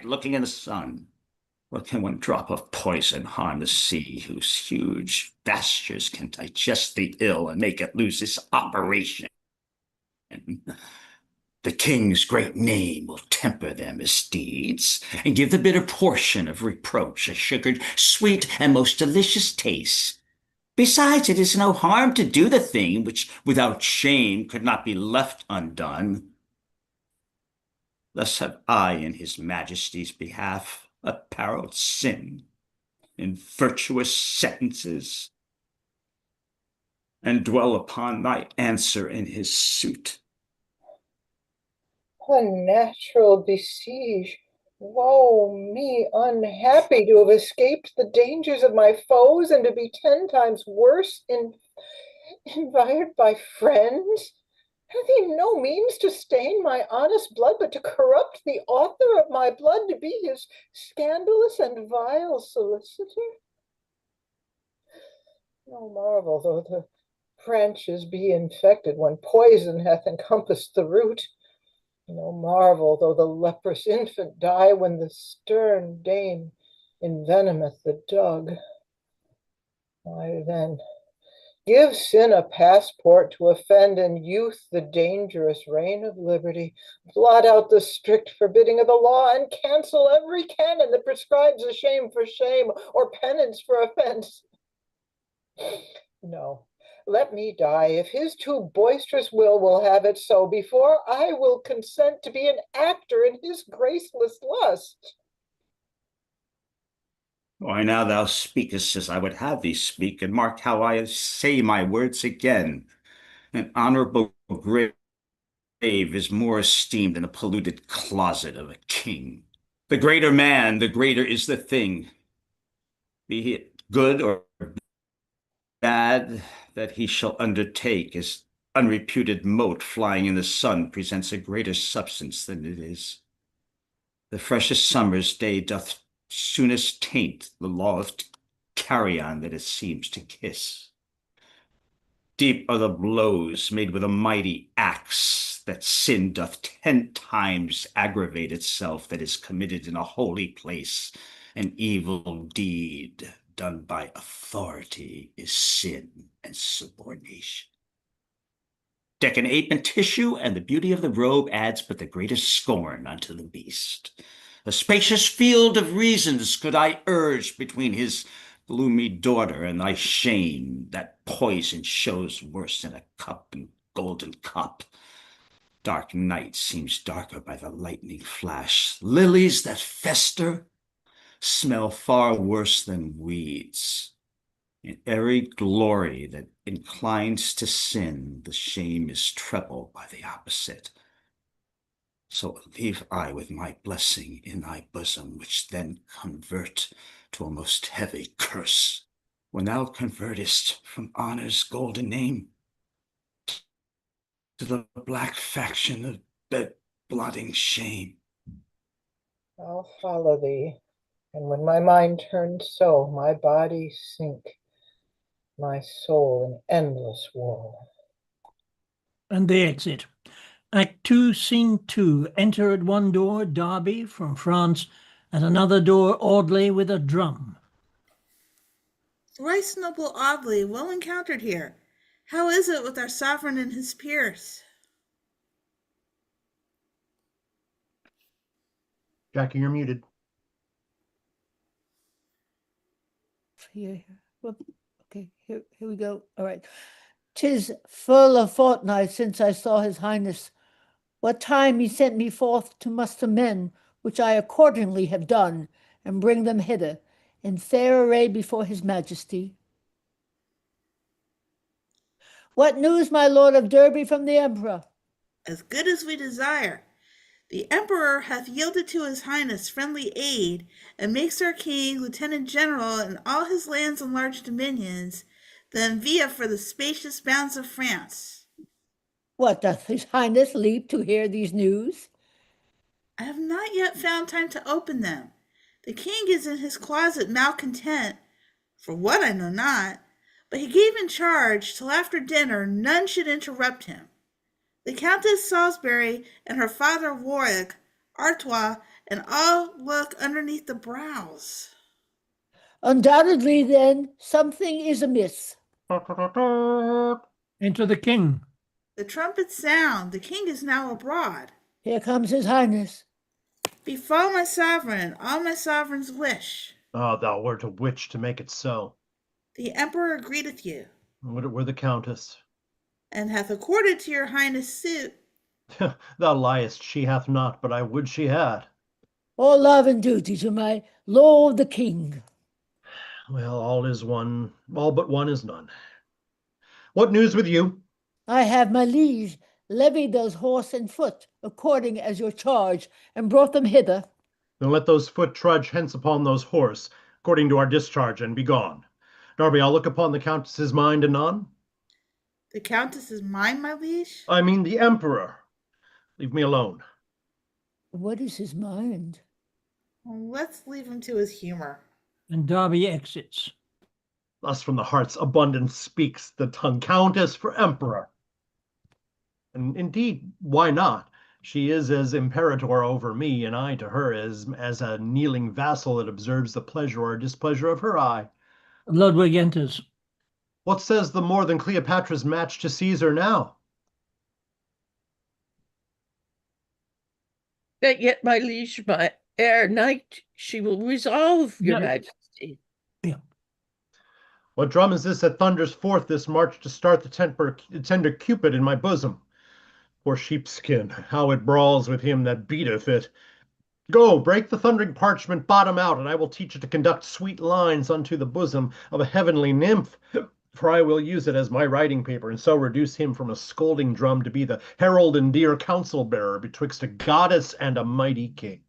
looking in the sun. What can one drop of poison harm the sea, whose huge pastures can digest the ill and make it lose its operation? The king's great name will temper their misdeeds, and give the bitter portion of reproach a sugared, sweet, and most delicious taste. Besides, it is no harm to do the thing which without shame could not be left undone. Thus have I in his majesty's behalf apparelled sin in virtuous sentences, and dwell upon thy answer in his suit. Unnatural besiege, woe me, unhappy to have escaped the dangers of my foes, and to be 10 times worse environed by friends. Hath he no means to stain my honest blood, but to corrupt the author of my blood, to be his scandalous and vile solicitor? No marvel, though the branches be infected, when poison hath encompassed the root. No marvel, though the leprous infant die, when the stern dame envenometh the dug. Why then, give sin a passport to offend, and youth the dangerous reign of liberty. Blot out the strict forbidding of the law, and cancel every canon that prescribes a shame for shame, or penance for offense. No, let me die, if his too boisterous will have it so, before I will consent to be an actor in his graceless lust. Why, now thou speakest as I would have thee speak, and mark how I say my words again. An honorable grave is more esteemed than a polluted closet of a king. The greater man, the greater is the thing. Be it good or bad that he shall undertake, as unreputed mote flying in the sun presents a greater substance than it is. The freshest summer's day doth soonest taint the law of carrion that it seems to kiss. Deep are the blows made with a mighty axe, that sin doth 10 times aggravate itself that is committed in a holy place. An evil deed done by authority is sin and subordination. Deck an ape in tissue, and the beauty of the robe adds but the greatest scorn unto the beast. A spacious field of reasons could I urge between his gloomy daughter and thy shame. That poison shows worse than a cup and golden cup. Dark night seems darker by the lightning flash. Lilies that fester smell far worse than weeds. In every glory that inclines to sin, the shame is trebled by the opposite. So leave I with my blessing in thy bosom, which then convert to a most heavy curse, when thou convertest from honor's golden name to the black faction of bed-blotting shame. I'll follow thee, and when my mind turns so, my body sink, my soul in endless woe. And they exit. Act 2, Scene 2. Enter at one door Derby from France, at another door Audley with a drum. Thrice noble Audley, well encountered here. How is it with our sovereign and his peers? Jackie, you're muted. Yeah. Well, Okay, here we go. All right. 'Tis full a fortnight since I saw his highness. What time he sent me forth to muster men, which I accordingly have done, and bring them hither, in fair array before his majesty. What news, my lord of Derby, from the emperor? As good as we desire. The emperor hath yielded to his highness friendly aid, and makes our king lieutenant general in all his lands and large dominions, the envia for the spacious bounds of France. What doth his highness leap to hear these news? I have not yet found time to open them. The king is in his closet malcontent, for what I know not, but he gave in charge till after dinner none should interrupt him. The Countess Salisbury and her father Warwick, Artois, and all look underneath the brows. Undoubtedly, then, something is amiss. Enter the king. The trumpets sound. The king is now abroad. Here comes his highness. Befall my sovereign, all my sovereign's wish. Ah, thou wert a witch to make it so. The emperor greeteth you, Would it were the countess. and hath accorded to your highness' suit. Thou liest, she hath not, but I would she had. All love and duty to my lord the king. Well, all is one, all but one is none. What news with you? I have, my liege, levied those horse and foot, according as your charge, and brought them hither. Then let those foot trudge hence upon those horse, according to our discharge, and be gone. Darby, I'll look upon the countess's mind anon. The countess is mine, my liege? I mean the emperor. Leave me alone. What is his mind? Well, let's leave him to his humor. And Darby exits. Thus from the heart's abundance speaks the tongue. Countess for emperor. And indeed, why not? She is as imperator over me, and I to her as a kneeling vassal that observes the pleasure or displeasure of her eye. Ludwig enters. What says the more than Cleopatra's match to Caesar now? That yet, my liege, my ere night, she will resolve, your No. majesty. What drum is this that thunders forth this march to start the tender Cupid in my bosom? Poor sheepskin, how it brawls with him that beateth it. Go, break the thundering parchment bottom out, and I will teach it to conduct sweet lines unto the bosom of a heavenly nymph. For I will use it as my writing paper, and so reduce him from a scolding drum to be the herald and dear counsel bearer betwixt a goddess and a mighty king.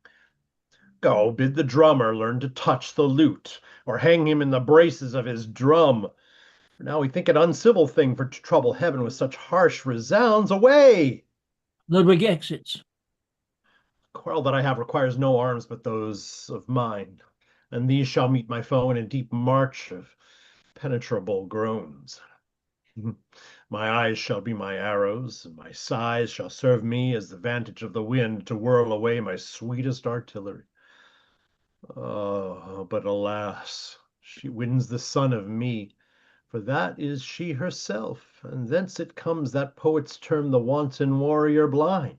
Go, bid the drummer learn to touch the lute, or hang him in the braces of his drum. For now we think it uncivil thing for to trouble heaven with such harsh resounds. Away! Ludwig exits. The quarrel that I have requires no arms but those of mine, and these shall meet my foe in a deep march of penetrable groans. My eyes shall be my arrows, and my sighs shall serve me as the vantage of the wind to whirl away my sweetest artillery. Oh, but alas, she wins the son of me, for that is she herself, and thence it comes that poets term the wanton warrior blind.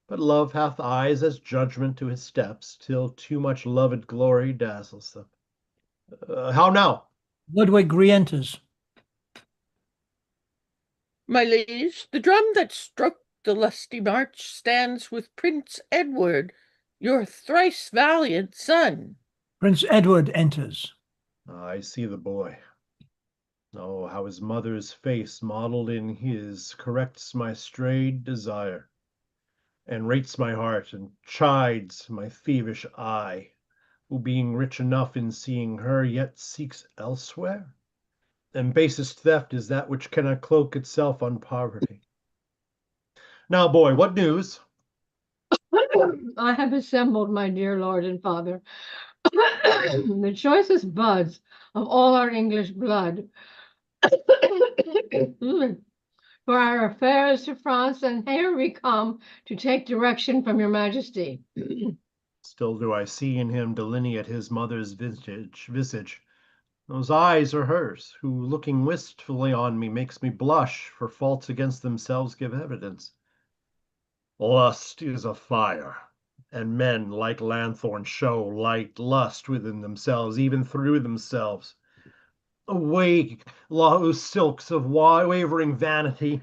But love hath eyes as judgment to his steps, till too much loved glory dazzles them. How now? Ludwig re-enters. My liege, the drum that struck the lusty march stands with Prince Edward, your thrice valiant son. Prince Edward enters. I see the boy. Oh, how his mother's face modeled in his corrects my strayed desire, and rates my heart and chides my thievish eye, who being rich enough in seeing her, yet seeks elsewhere. And basest theft is that which cannot cloak itself on poverty. Now, boy, what news? I have assembled, my dear lord and father, the choicest buds of all our English blood for our affairs to France, and here we come to take direction from your majesty. Still do I see in him delineate his mother's visage. Those eyes are hers, who, looking wistfully on me, makes me blush, for faults against themselves give evidence. Lust is a fire, and men, like lanthorns, show light lust within themselves, even through themselves. Awake, loose silks of wavering vanity.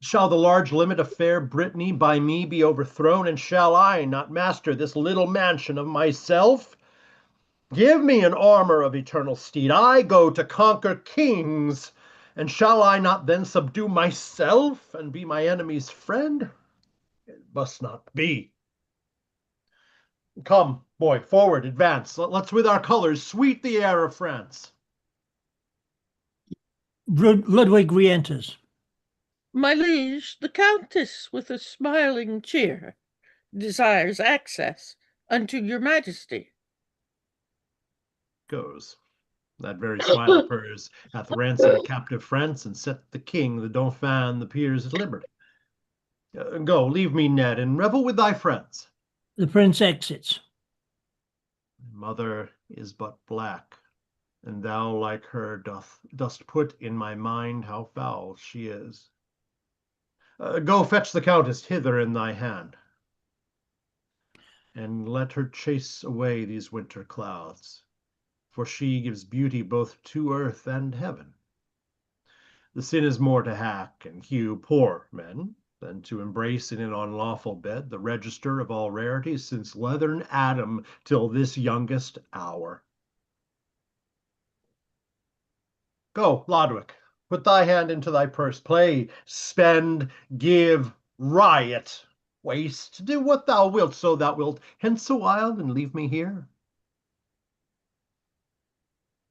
Shall the large limit of fair Brittany by me be overthrown, and shall I not master this little mansion of myself? Give me an armor of eternal steed. I go to conquer kings, and shall I not then subdue myself and be my enemy's friend? It must not be. Come, boy, forward, advance. Let's with our colors sweet the air of France. Ludwig re-enters. My liege, the countess, with a smiling cheer, desires access unto your majesty. Goes. That very smile of hers hath ransomed captive France and set the king, the dauphin, the peers at liberty. Go, leave me, Ned, and revel with thy friends. The prince exits. Mother is but black, and thou like her dost put in my mind how foul she is. Go fetch the countess hither in thy hand, and let her chase away these winter clouds, for she gives beauty both to earth and heaven. The sin is more to hack and hew poor men than to embrace in an unlawful bed the register of all rarities since leathern Adam till this youngest hour. Go, Lodwick, put thy hand into thy purse, play, spend, give, riot, waste, do what thou wilt, so thou wilt hence a while and leave me here.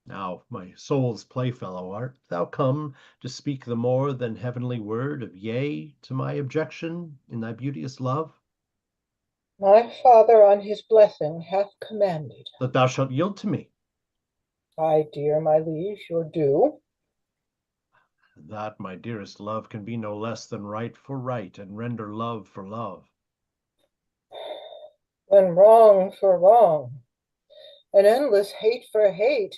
Now, my soul's playfellow, art thou come to speak the more than heavenly word of yea to my objection in thy beauteous love? My father on his blessing hath commanded. That thou shalt yield to me. I, dear my liege, your due. That, my dearest love, can be no less than right for right, and render love for love. When wrong for wrong, an endless hate for hate.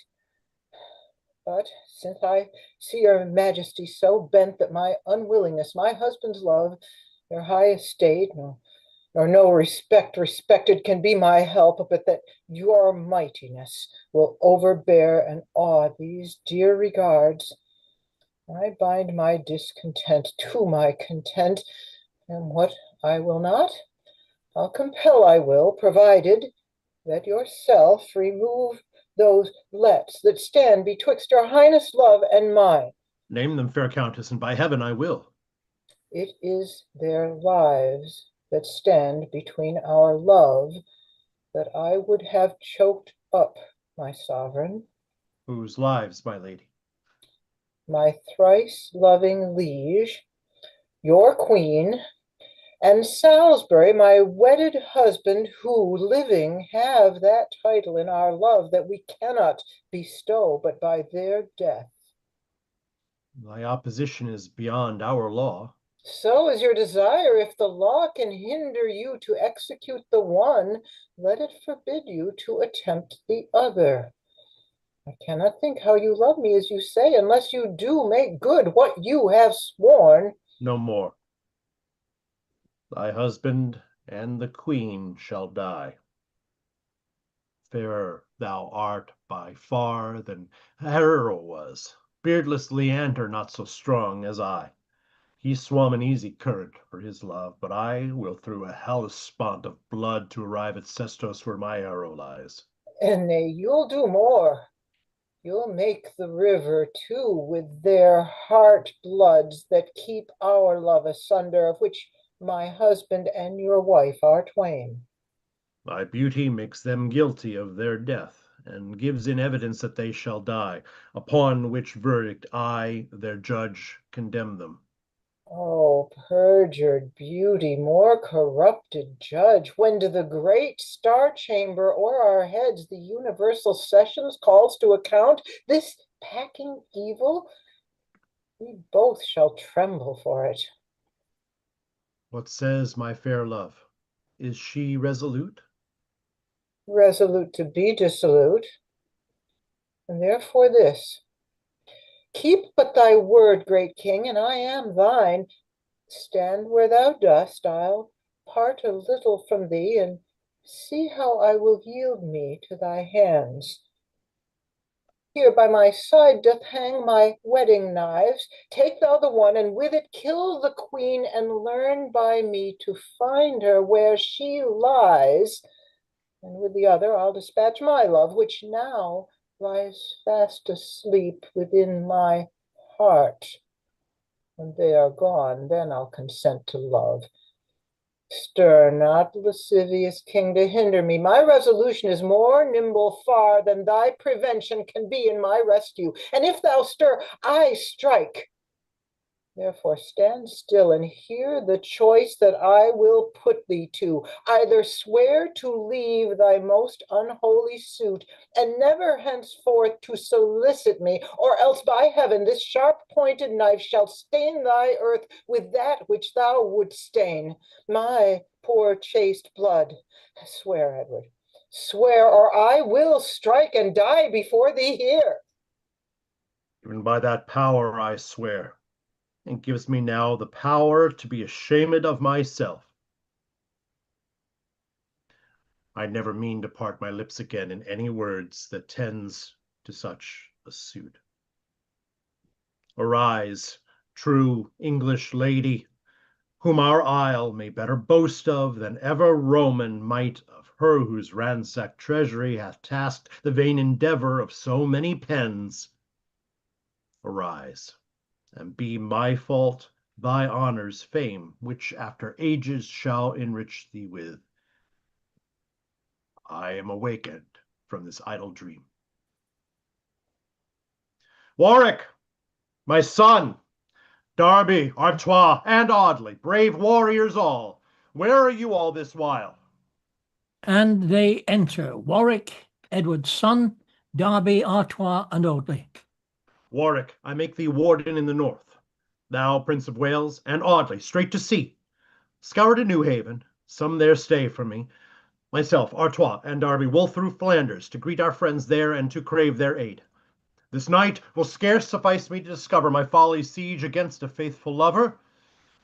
But since I see your majesty so bent that my unwillingness, my husband's love, your high estate, nor no respect respected can be my help, but that your mightiness will overbear and awe these dear regards, I bind my discontent to my content, and what I will not, I'll compel I will, provided that yourself remove those lets that stand betwixt your highness love and mine. Name them, fair countess, and by heaven I will. It is their lives that stand between our love that I would have choked up, my sovereign. Whose lives, my lady? My thrice loving liege, your queen, and Salisbury, my wedded husband, who, living, have that title in our love that we cannot bestow but by their death. Thy opposition is beyond our law. So is your desire. If the law can hinder you to execute the one, let it forbid you to attempt the other. I cannot think how you love me as you say, unless you do make good what you have sworn. No more. Thy husband and the queen shall die. Fairer thou art by far than Hero was, beardless Leander not so strong as I. He swam an easy current for his love, but I will through a Hellespont of blood to arrive at Sestos where my arrow lies. And nay, you'll do more. You'll make the river too with their heart bloods that keep our love asunder, of which my husband and your wife are twain. Thy beauty makes them guilty of their death, and gives in evidence that they shall die, upon which verdict I, their judge, condemn them. Oh, perjured beauty, more corrupted judge, when to the great star chamber o'er our heads the universal sessions calls to account this packing evil, we both shall tremble for it. What says my fair love? Is she resolute? Resolute to be dissolute, and therefore this. Keep but thy word, great king, and I am thine. Stand where thou dost, I'll part a little from thee, and see how I will yield me to thy hands. Here by my side doth hang my wedding knives. Take thou the one, and with it kill the queen, and learn by me to find her where she lies. And with the other I'll dispatch my love, which now lies fast asleep within my heart. When they are gone, then I'll consent to love. Stir not, lascivious king, to hinder me. My resolution is more nimble far than thy prevention can be in my rescue. And if thou stir, I strike. Therefore stand still and hear the choice that I will put thee to. Either swear to leave thy most unholy suit, and never henceforth to solicit me, or else by heaven this sharp-pointed knife shall stain thy earth with that which thou wouldst stain, my poor chaste blood. Swear, Edward, swear, or I will strike and die before thee here. Even by that power I swear, and gives me now the power to be ashamed of myself. I never mean to part my lips again in any words that tends to such a suit. Arise, true English lady, whom our isle may better boast of than ever Roman might of her whose ransacked treasury hath tasked the vain endeavor of so many pens. Arise, and be my fault thy honor's fame, which after ages shall enrich thee with. I am awakened from this idle dream. Warwick, my son, Darby, Artois, and Audley, brave warriors all, where are you all this while? And they enter Warwick, Edward's son, Darby, Artois, and Audley. Warwick, I make thee warden in the north. Thou, Prince of Wales, and Audley, straight to sea. Scour to New Haven, some there stay from me. Myself, Artois, and Darby will through Flanders to greet our friends there and to crave their aid. This night will scarce suffice me to discover my folly's siege against a faithful lover,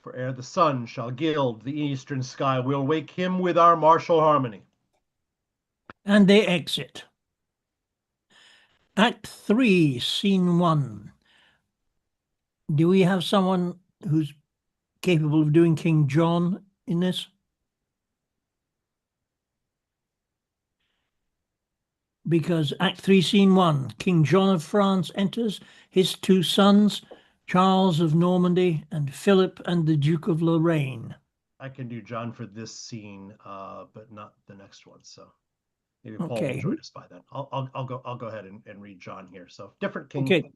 for ere the sun shall gild the eastern sky, we'll wake him with our martial harmony. And they exit. Act 3, Scene 1. Do we have someone who's capable of doing King John in this? Because Act 3, Scene 1, King John of France enters, his two sons, Charles of Normandy and Philip and the Duke of Lorraine. I can do John for this scene, but not the next one. So maybe Paul Okay. will join us by then. I'll go ahead and read John here. So different king. Okay.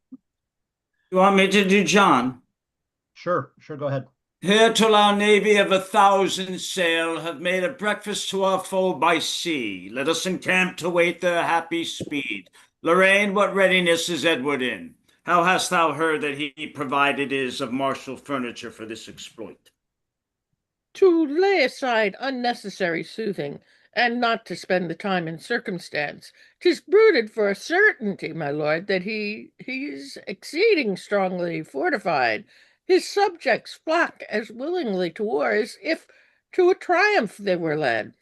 You want me to do John? Sure, go ahead. Here till our navy of 1,000 sail have made a breakfast to our foe by sea. Let us encamp to wait their happy speed. Lorraine, what readiness is Edward in? How hast thou heard that he provided is of martial furniture for this exploit? To lay aside unnecessary soothing, and not to spend the time in circumstance, 'tis bruited for a certainty, my lord, that he's exceeding strongly fortified. His subjects flock as willingly to war as if to a triumph they were led.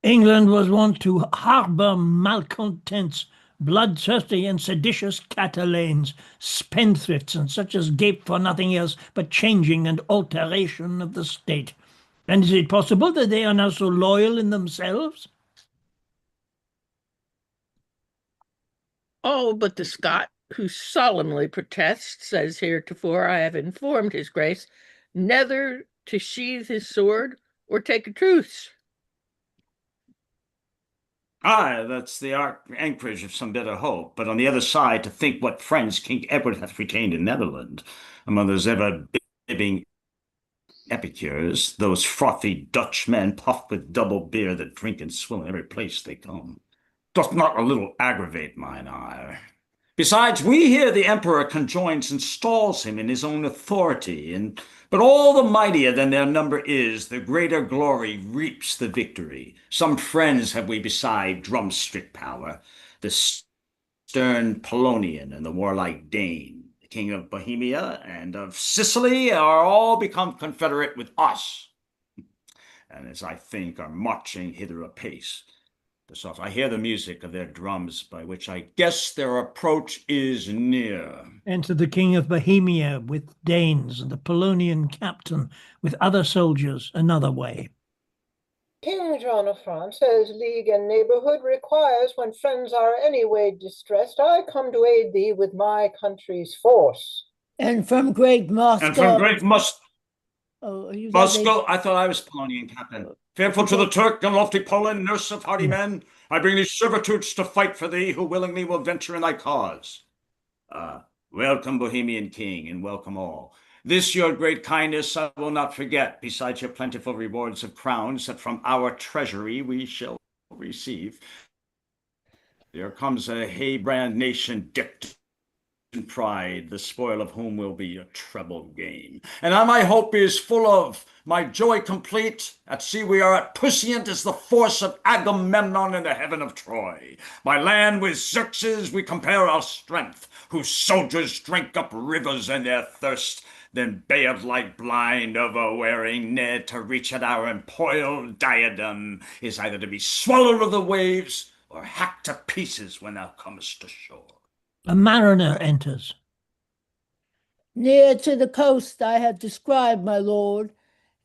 England was wont to harbour malcontents, bloodthirsty and seditious Catalans, spendthrifts, and such as gape for nothing else but changing and alteration of the state. And is it possible that they are now so loyal in themselves? Oh, but the Scot, who solemnly protests, as heretofore I have informed his grace, neither to sheathe his sword or take a truce. Aye, that's the anchorage of some better hope. But on the other side, to think what friends King Edward hath retained in Netherland, among those ever bibbing epicures, those frothy Dutch men puffed with double beer that drink and swill in every place they come, doth not a little aggravate mine ire. Besides, we hear the emperor conjoins and stalls him in his own authority, but all the mightier than their number is, the greater glory reaps the victory. Some friends have we beside drumstick power, the stern Polonian and the warlike Dane. The king of Bohemia and of Sicily are all become confederate with us, and as I think are marching hither apace. I hear the music of their drums, by which I guess their approach is near. Enter the King of Bohemia with Danes, and the Polonian captain with other soldiers another way. King John of France, as league and neighborhood requires, when friends are any way distressed, I come to aid thee with my country's force. And from great Moscow. And from great Oh, are you that Moscow, I thought I was Polonian captain. Fearful to the Turk and lofty Poland, nurse of hardy men, I bring thee servitudes to fight for thee, who willingly will venture in thy cause. Welcome, Bohemian king, and welcome all. This your great kindness I will not forget, besides your plentiful rewards of crowns that from our treasury we shall receive. There comes a hay-brand nation decked in pride, the spoil of whom will be a treble gain. And my hope is full of, my joy complete. At sea we are at puissant as the force of Agamemnon in the heaven of Troy. By land with Xerxes we compare our strength, whose soldiers drink up rivers in their thirst, then bayed like blind, overwearing Ned to reach at our empoiled diadem is either to be swallowed of the waves or hacked to pieces when thou comest ashore. A mariner enters. Near to the coast I have described, my lord,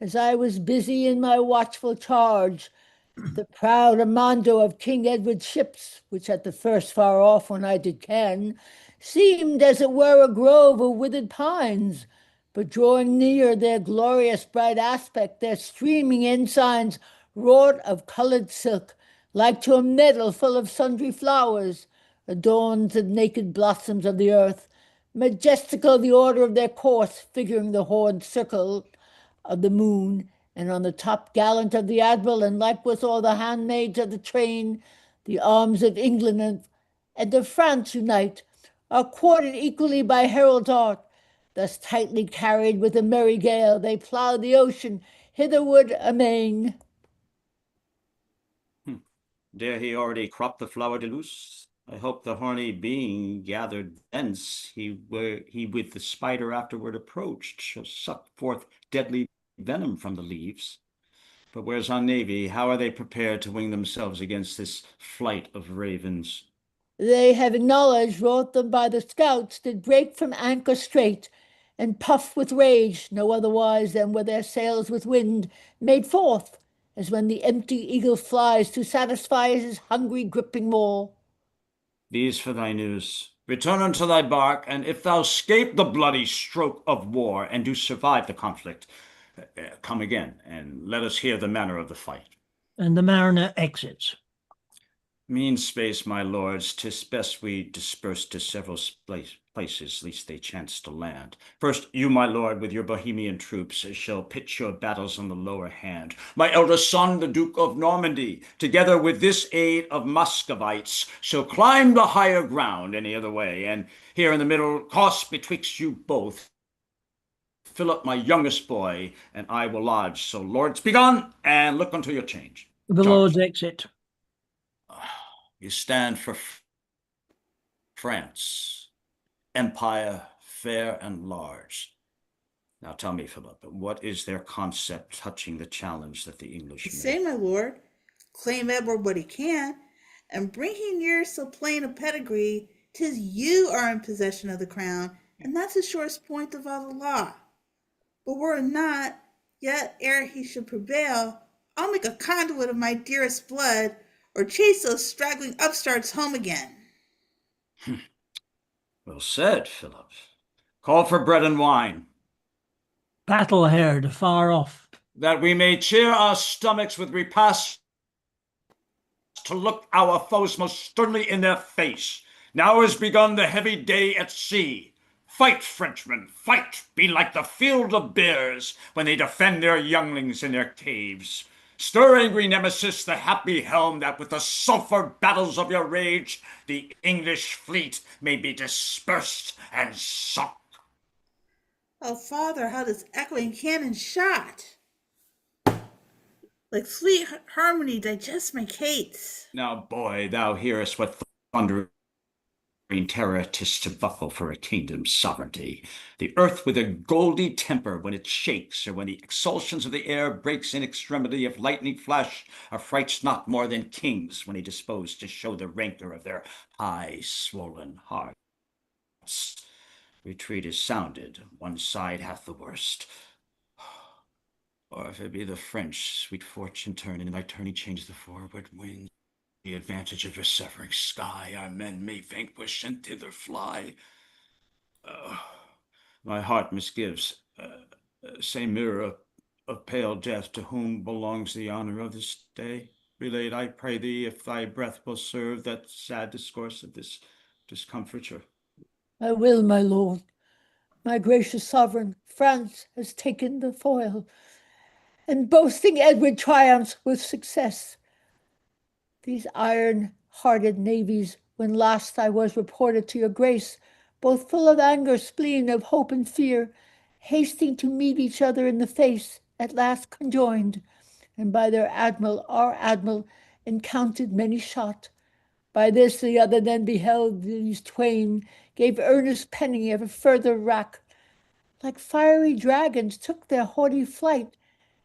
as I was busy in my watchful charge, the proud Armando of King Edward's ships, which at the first far off when I did ken, seemed as it were a grove of withered pines, but drawing near their glorious bright aspect, their streaming ensigns wrought of coloured silk, like to a meadow full of sundry flowers, adorned the naked blossoms of the earth, majestical the order of their course, figuring the horned circle of the moon, and on the top gallant of the admiral, and like with all the handmaids of the train, the arms of England and of France unite, are quartered equally by herald's art. Thus tightly carried with a merry gale, they plough the ocean hitherward amain. Dare he already crop the flower de luce? I hope the horny being gathered thence, he with the spider afterward approached, shall suck forth deadly venom from the leaves. But where's our navy? How are they prepared to wing themselves against this flight of ravens? They have acknowledged, wrote them by the scouts, did break from anchor straight, and puff with rage, no otherwise than with their sails with wind made forth, as when the empty eagle flies to satisfy his hungry gripping maw. These for thy news. Return unto thy bark, and if thou scape the bloody stroke of war, and do survive the conflict, come again, and let us hear the manner of the fight. And the mariner exits. Mean space, my lords, 'tis best we disperse to several places, lest they chance to land. First, you, my lord, with your Bohemian troops, shall pitch your battles on the lower hand. My elder son, the Duke of Normandy, together with this aid of Muscovites, shall climb the higher ground any other way, and here in the middle, cross betwixt you both. Philip, my youngest boy, and I will lodge. So, lords, begone, and look unto your change. The lords exit. You stand for France, empire fair and large. Now tell me, Philip, what is their concept touching the challenge that the English make? Say, my lord, claim Edward what he can, and bring he near so plain a pedigree, 'tis you are in possession of the crown, and that's the shortest point of all the law. But were it not, yet ere he should prevail, I'll make a conduit of my dearest blood, or chase those straggling upstarts home again. Well said, Philip. Call for bread and wine. Battle heard far off. That we may cheer our stomachs with repasts to look our foes most sternly in their face. Now has begun the heavy day at sea. Fight, Frenchmen, fight! Be like the field of bears when they defend their younglings in their caves. Stir, angry nemesis, the happy helm, that with the sulphur battles of your rage, the English fleet may be dispersed and sunk. Oh, father, how this echoing cannon shot! Like sweet harmony digests my cates. Now, boy, thou hearest what thunder terror 'tis to buckle for a kingdom's sovereignty. The earth with a goldy temper when it shakes, or when the exulsions of the air breaks in extremity of lightning flash, affrights not more than kings when he disposed to show the rancor of their high swollen hearts. Retreat is sounded, one side hath the worst. Or if it be the French, sweet fortune turn, and by turning change the forward wind. The advantage of a severing sky, our men may vanquish and thither fly. My heart misgives. Say, mirror of pale death, to whom belongs the honor of this day? Relate, I pray thee, if thy breath will serve that sad discourse of this discomfiture. I will, my lord. My gracious sovereign, France has taken the foil, and boasting Edward triumphs with success. These iron-hearted navies, when last I was reported to your grace, both full of anger, spleen, of hope and fear, hasting to meet each other in the face, at last conjoined, and by their admiral, our admiral, encountered many shot. By this the other then beheld these twain, gave earnest penning of a further wrack, like fiery dragons took their haughty flight,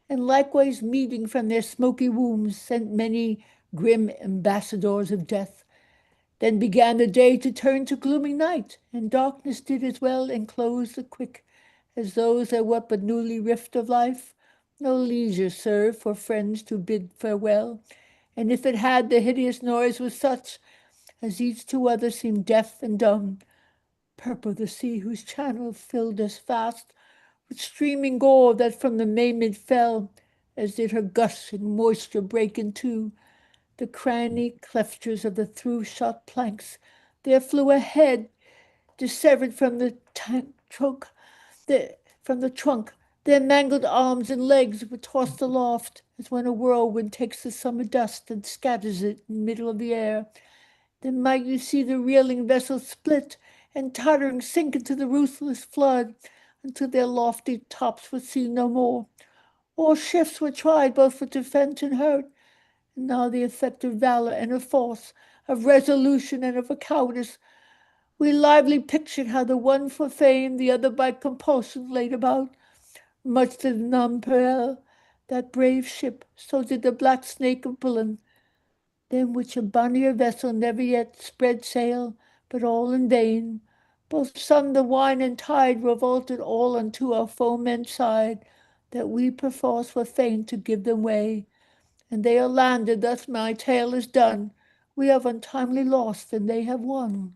and likewise meeting from their smoky wombs sent many grim ambassadors of death. Then began the day to turn to gloomy night, and darkness did as well enclose the quick as those that were but newly rift of life. No leisure served for friends to bid farewell, and if it had, the hideous noise was such as each to other seemed deaf and dumb. Purple the sea whose channel filled us fast with streaming gore that from the maimid fell, as did her gush and moisture break in two. The cranny cleftures of the through-shot planks, there flew a head, dissevered from the trunk. Their mangled arms and legs were tossed aloft, as when a whirlwind takes the summer dust and scatters it in the middle of the air. Then might you see the reeling vessel split, and tottering sink into the ruthless flood, until their lofty tops were seen no more. All shifts were tried both for defense and hurt, and now the effect of valor and of force, of resolution and of a cowardice, we lively pictured how the one for fame, the other by compulsion laid about. Much did Nonpareil, that brave ship, so did the black snake of Bullen, than which a bonnier vessel never yet spread sail, but all in vain. Both sun, the wine, and tide revolted all unto our foemen's side, that we perforce were fain to give them way. And they are landed, thus my tale is done. We have untimely lost, and they have won.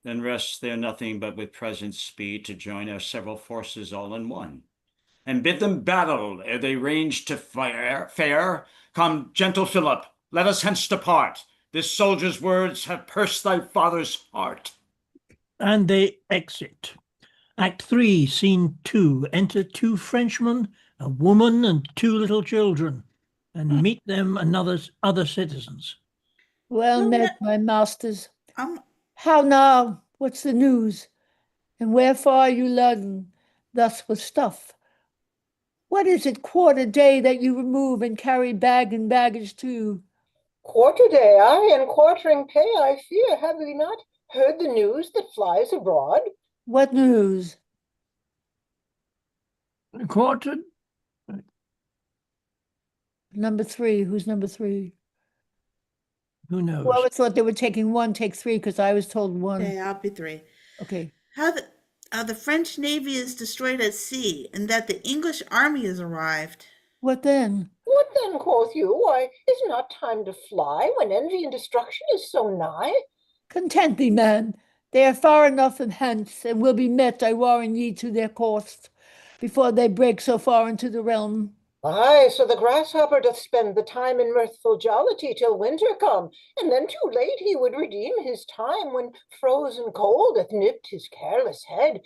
Then rests there nothing but with present speed to join our several forces all in one, and bid them battle ere they range to fare. Come, gentle Philip, let us hence depart. This soldier's words have pierced thy father's heart. And they exit. Act 3, Scene 2. Enter two Frenchmen, a woman, and two little children, and meet them other citizens. Well Well met, met. my masters. Um, How now? What's the news? And wherefore are you laden thus with stuff? What is it, quarter day, that you remove and carry bag and baggage too? Quarter day, aye, and quartering pay, I fear. Have we not heard the news that flies abroad? What news? Quartered? Number 3. Who's number 3? Who knows? Well, I thought they were taking 1, take 3, because I was told 1. okay, I'll be 3. Okay. How the French navy is destroyed at sea, and that the English army has arrived. What then? What then, quoth you? Why, is not time to fly when envy and destruction is so nigh? Content thee, man. They are far enough from hence, and will be met, I warrant ye, to their cost, before they break so far into the realm. Aye, so the grasshopper doth spend the time in mirthful jollity till winter come, and then too late he would redeem his time when frozen cold hath nipped his careless head.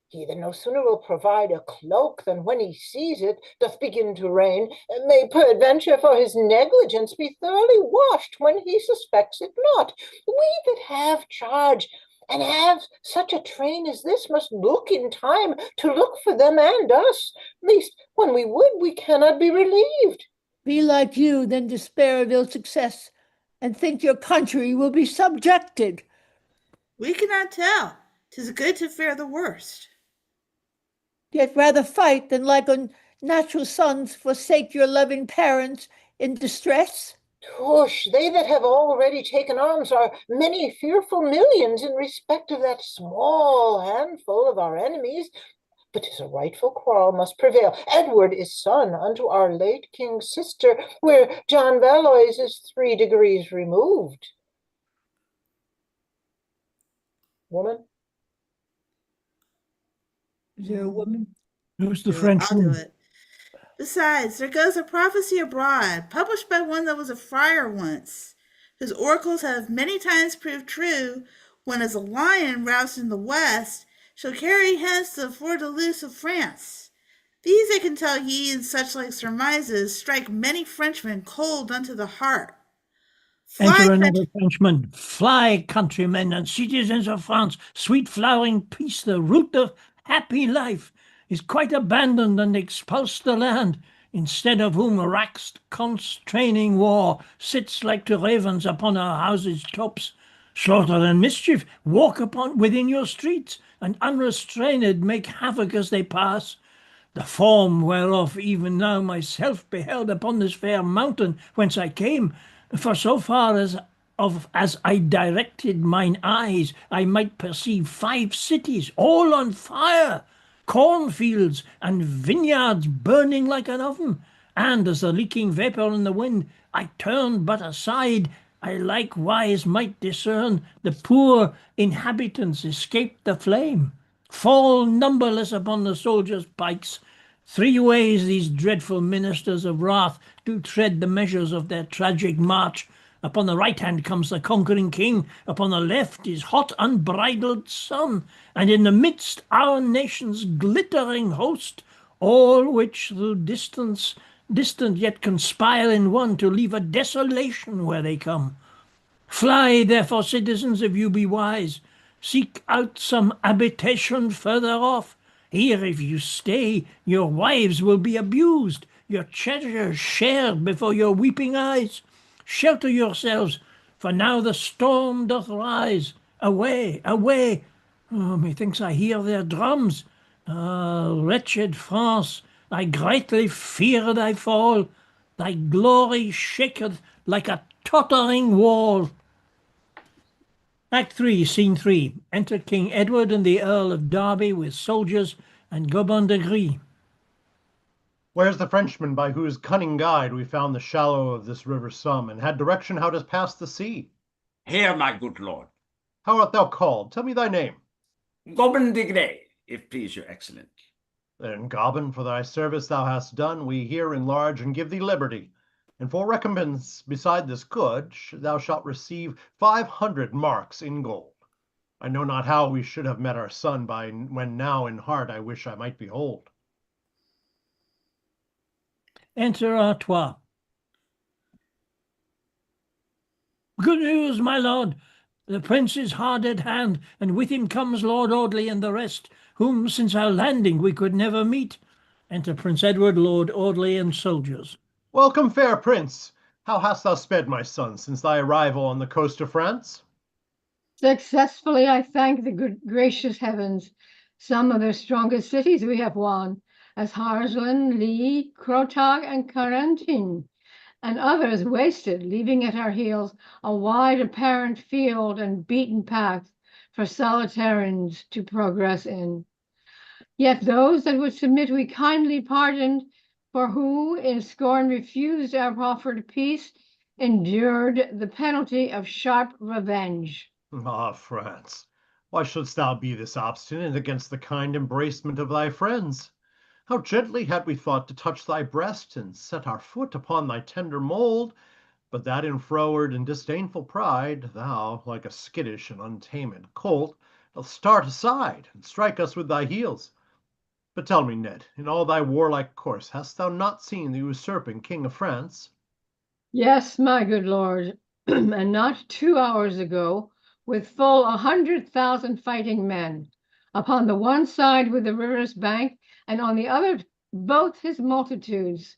He that no sooner will provide a cloak than when he sees it doth begin to rain, may peradventure for his negligence be thoroughly washed when he suspects it not. We that have charge and have such a train as this must look in time to look for them and us. Least when we would, we cannot be relieved. Be like you, then despair of ill success. and think your country will be subjected. We cannot tell. 'Tis good to fear the worst. Yet rather fight than like unnatural sons forsake your loving parents in distress. Tush, they that have already taken arms are many fearful millions in respect of that small handful of our enemies. But 'tis a rightful quarrel must prevail. Edward is son unto our late king's sister, where John Valois is 3 degrees removed. Mm. Woman? Is there a woman? Who's the I'll do Frenchman? it. Besides, there goes a prophecy abroad, published by one that was a friar once, whose oracles have many times proved true, when as a lion roused in the west shall carry hence the fleur-de-lis of France. These I can tell ye, and such like surmises strike many Frenchmen cold unto the heart. Fly, Enter French. another Frenchman. Fly, countrymen and citizens of France. Sweet flowering peace, the root of happy life, is quite abandoned and expulsed the land, instead of whom racked constraining war sits like to ravens upon our houses' tops. Slaughter and mischief walk upon within your streets, and unrestrained make havoc as they pass. The form whereof even now myself beheld upon this fair mountain whence I came, for so far as I directed mine eyes, I might perceive 5 cities, all on fire, cornfields and vineyards burning like an oven. And as the leaking vapour in the wind, I turned but aside, I likewise might discern the poor inhabitants escape the flame, fall numberless upon the soldiers' pikes. 3 ways these dreadful ministers of wrath do tread the measures of their tragic march. Upon the right hand comes the conquering king, upon the left his hot unbridled son, and in the midst our nation's glittering host, all which through distant yet conspire in one to leave a desolation where they come. Fly, therefore, citizens, if you be wise. Seek out some habitation further off. Here, if you stay, your wives will be abused, your treasures shared before your weeping eyes. Shelter yourselves, for now the storm doth rise. Away, away! Oh, methinks I hear their drums. Ah, wretched France, I greatly fear thy fall. Thy glory shaketh like a tottering wall. Act 3, Scene 3. Enter King Edward and the Earl of Derby with soldiers and Gobin de Gris. Where's the Frenchman by whose cunning guide we found the shallow of this river Somme, and had direction how to pass the sea? Here, my good lord. How art thou called? Tell me thy name. Gobin de Gris, if please your excellence. Then, Gobin, for thy service thou hast done, we here enlarge and give thee liberty. And for recompense beside this good, thou shalt receive 500 marks in gold. I know not how we should have met our son, when now in heart I wish I might behold. Enter Artois. Good news, my lord. The prince is hard at hand, and with him comes Lord Audley and the rest, whom since our landing we could never meet. Enter Prince Edward, Lord Audley, and soldiers. Welcome, fair prince. How hast thou sped, my son, since thy arrival on the coast of France? Successfully, I thank the good gracious heavens. Some of their strongest cities we have won, as Hargelin, Lee, Crotag, and Carentin, and others wasted, leaving at our heels a wide apparent field and beaten paths for solitarians to progress in. Yet those that would submit we kindly pardoned, for who in scorn refused our proffered peace, endured the penalty of sharp revenge. Ah, France, why shouldst thou be this obstinate against the kind embracement of thy friends? How gently had we thought to touch thy breast and set our foot upon thy tender mould, but that in froward and disdainful pride, thou, like a skittish and untamed colt, doth start aside and strike us with thy heels. But tell me, Ned, in all thy warlike course, hast thou not seen the usurping King of France? Yes, my good lord, and not 2 hours ago, with full 100,000 fighting men. Upon the one side with the river's bank, and on the other both his multitudes.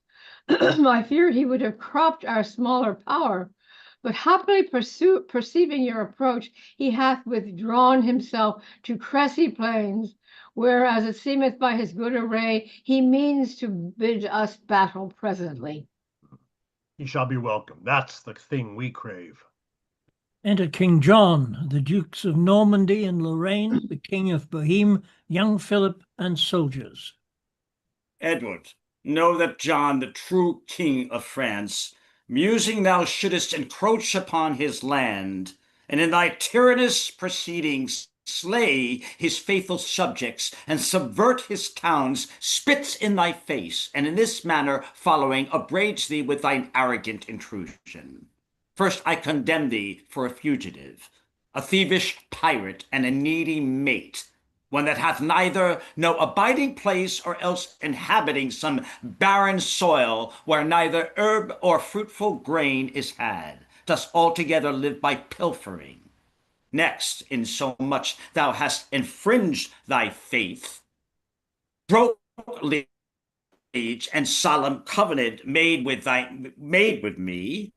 I fear he would have cropped our smaller power, But happily perceiving your approach, he hath withdrawn himself to Cressy plains, where, as it seemeth by his good array, he means to bid us battle presently. He shall be welcome. That's the thing we crave. Enter King John, the Dukes of Normandy and Lorraine, the King of Boheme, young Philip, and soldiers. Edward, know that John, the true king of France, musing thou shouldest encroach upon his land, and in thy tyrannous proceedings slay his faithful subjects, and subvert his towns, spits in thy face, and in this manner following upbraids thee with thine arrogant intrusion. First I condemn thee for a fugitive, a thievish pirate, and a needy mate, one that hath neither no abiding place, or else inhabiting some barren soil where neither herb or fruitful grain is had, dost altogether live by pilfering. Next, in so much thou hast infringed thy faith, broke liege and solemn covenant made with me,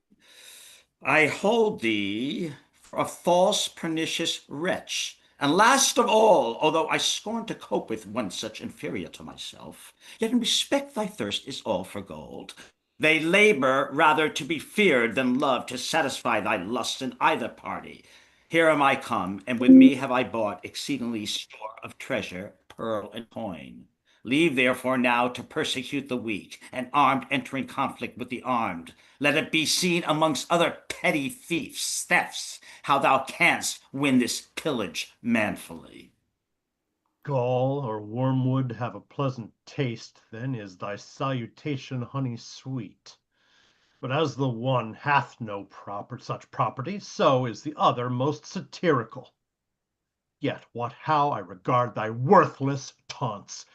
I hold thee for a false, pernicious wretch. And last of all, although I scorn to cope with one such inferior to myself, yet in respect thy thirst is all for gold. They labor rather to be feared than loved to satisfy thy lust in either party. Here am I come, and with me have I bought exceedingly store of treasure, pearl, and coin. Leave therefore now to persecute the weak, and armed entering conflict with the armed. Let it be seen amongst other petty thefts, how thou canst win this pillage manfully. Gall or wormwood have a pleasant taste, then is thy salutation honey sweet. But as the one hath no such property, so is the other most satirical. Yet how I regard thy worthless taunts!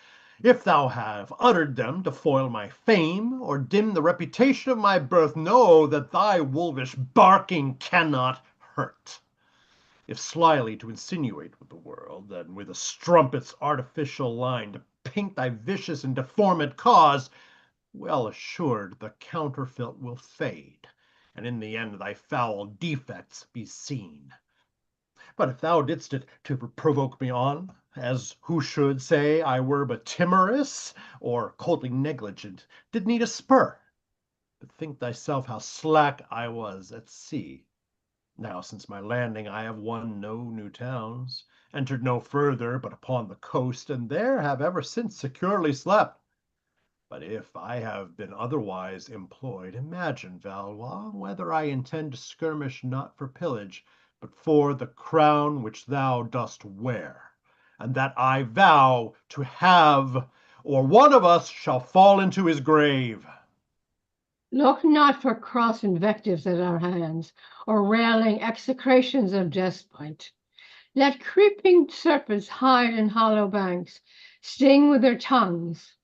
If thou have uttered them to foil my fame, or dim the reputation of my birth, know that thy wolvish barking cannot hurt. If slyly to insinuate with the world, then with a strumpet's artificial line to paint thy vicious and deformed cause, well assured the counterfeit will fade, and in the end thy foul defects be seen. But if thou didst it to provoke me on, as who should say I were but timorous, or coldly negligent, did need a spur, but think thyself how slack I was at sea. Now since my landing I have won no new towns, entered no further but upon the coast, and there have ever since securely slept. But if I have been otherwise employed, imagine, Valois, whether I intend to skirmish not for pillage, but for the crown which thou dost wear, and that I vow to have, or one of us shall fall into his grave. Look not for cross invectives at our hands, or railing execrations of despite. Let creeping serpents hide in hollow banks, sting with their tongues.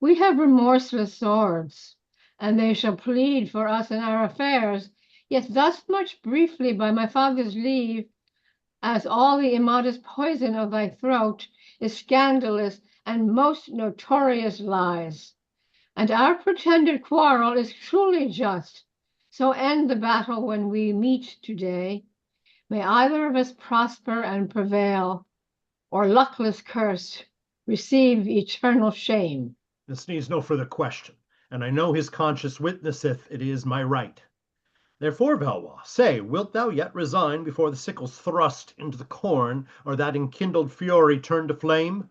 We have remorseless swords, and they shall plead for us in our affairs. Yet thus much briefly by my father's leave, as all the immodest poison of thy throat is scandalous and most notorious lies. And our pretended quarrel is truly just. So end the battle when we meet today. May either of us prosper and prevail, or luckless curse, receive eternal shame. This needs no further question, and I know his conscience witnesseth it is my right. Therefore, Valois, say, wilt thou yet resign before the sickle's thrust into the corn, or that enkindled fury turn to flame?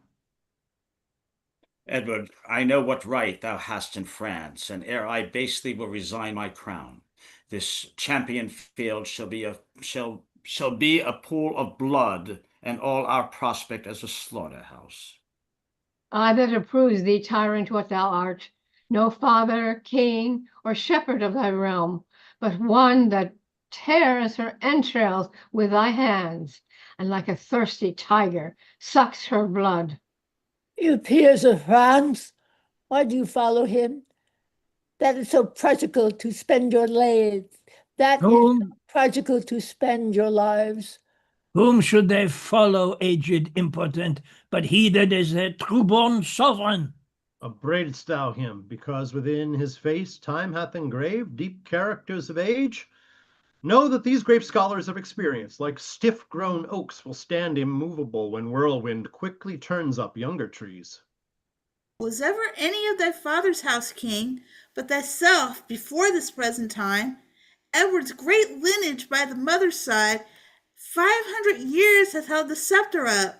Edward, I know what right thou hast in France, and ere I basely will resign my crown, this champion field shall be a pool of blood, and all our prospect as a slaughterhouse. I that approves thee, tyrant what thou art, no father, king, or shepherd of thy realm, but one that tears her entrails with thy hands, and like a thirsty tiger sucks her blood. You peers of France, why do you follow him? That is so practical to spend your lives. That is so practical to spend your lives. Whom should they follow, aged impotent, but he that is their true-born sovereign? Upbraidest thou him, because within his face time hath engraved deep characters of age? Know that these great scholars of experience, like stiff-grown oaks, will stand immovable when whirlwind quickly turns up younger trees. Was ever any of thy father's house king, but thyself before this present time? Edward's great lineage by the mother's side, 500 years hath held the sceptre up.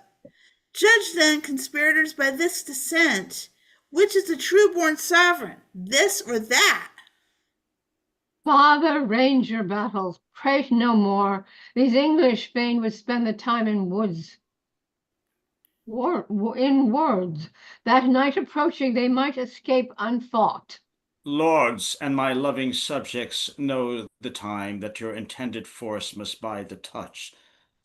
Judge then, conspirators, by this descent, which is the true-born sovereign, this or that? Father, range your battles, prate no more. These English fain would spend the time in woods, in words, that night approaching they might escape unfought. Lords and my loving subjects know the time that your intended force must bide the touch.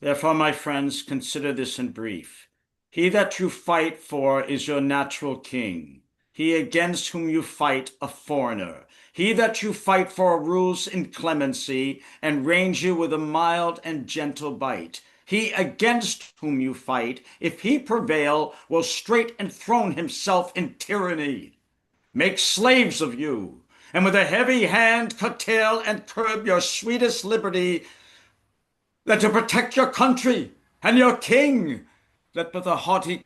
Therefore, my friends, consider this in brief. He that you fight for is your natural king. He against whom you fight, a foreigner. He that you fight for rules in clemency, and reigns you with a mild and gentle bite. He against whom you fight, if he prevail, will straight enthrone himself in tyranny, make slaves of you, and with a heavy hand curtail and curb your sweetest liberty, that to protect your country and your king, let but the haughty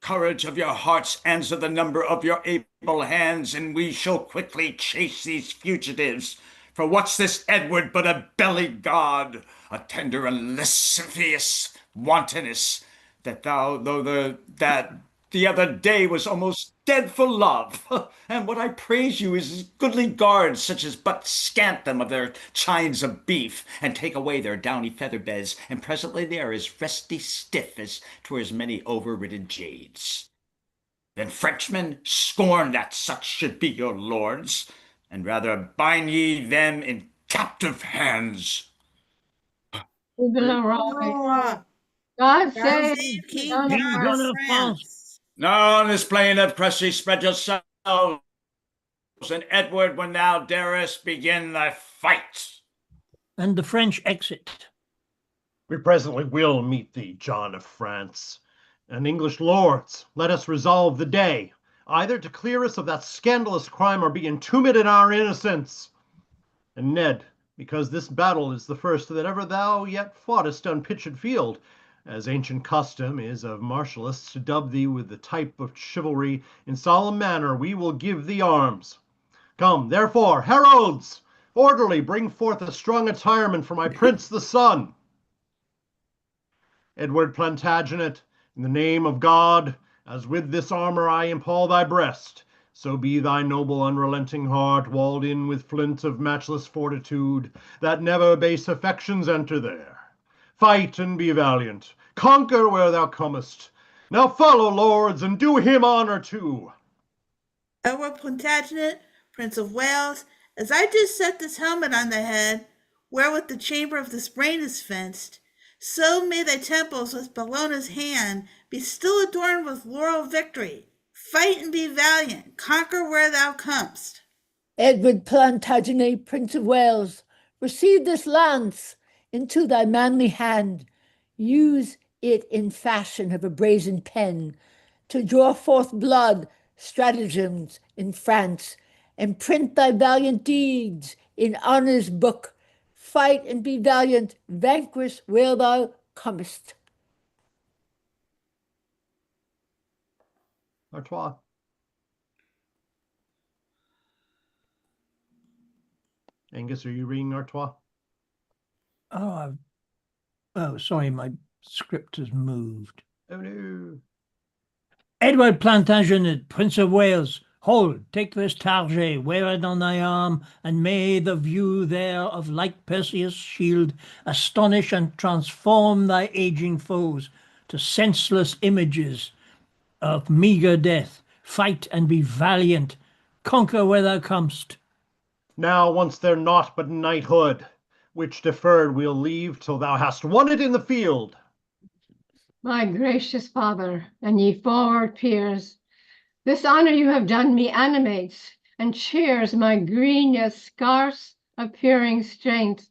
courage of your hearts answer the number of your able hands, and we shall quickly chase these fugitives. For what's this Edward but a belly god, a tender and lascivious wantoness, that the other day was almost dead for love. And what I praise you is goodly guards, such as but scant them of their chines of beef, and take away their downy feather beds, and presently they are as resty stiff as 'twere as many overridden jades. Then Frenchmen scorn that such should be your lords, and rather bind ye them in captive hands. Leroy, God God save save King John of King John France. of John of France. France. Now on this plain of Cressy spread yourselves, and Edward, when thou darest, begin thy fight. And the French exit. We presently will meet thee, John of France. And English lords, let us resolve the day, either to clear us of that scandalous crime or be entombed in our innocence. And Ned, because this battle is the first that ever thou yet foughtest on pitched field, as ancient custom is of martialists to dub thee with the type of chivalry, in solemn manner we will give thee arms. Come, therefore, heralds, orderly, bring forth a strong attirement for my prince the sun. Edward Plantagenet, in the name of God, as with this armor I impall thy breast, so be thy noble unrelenting heart walled in with flint of matchless fortitude, that never base affections enter there. Fight and be valiant, conquer where thou comest. Now follow, lords, and do him honor too. Edward Plantagenet, Prince of Wales, as I do set this helmet on thy head, wherewith the chamber of this brain is fenced, so may thy temples with Bellona's hand be still adorned with laurel victory. Fight and be valiant, conquer where thou comest. Edward Plantagenet, Prince of Wales, receive this lance into thy manly hand. Use it in fashion of a brazen pen to draw forth blood, stratagems in France, and print thy valiant deeds in honor's book. Fight and be valiant, vanquish where thou comest. Artois. Angus, are you reading Artois? Oh, sorry, my script has moved. Oh no. Edward Plantagenet, Prince of Wales, hold, take this target, wear it on thy arm, and may the view there of like Perseus' shield astonish and transform thy aging foes to senseless images of meagre death. Fight and be valiant, conquer where thou comest. Now wants there naught but knighthood, which deferred we'll leave till thou hast won it in the field. My gracious father, and ye forward peers, this honor you have done me animates and cheers my green yet scarce appearing strength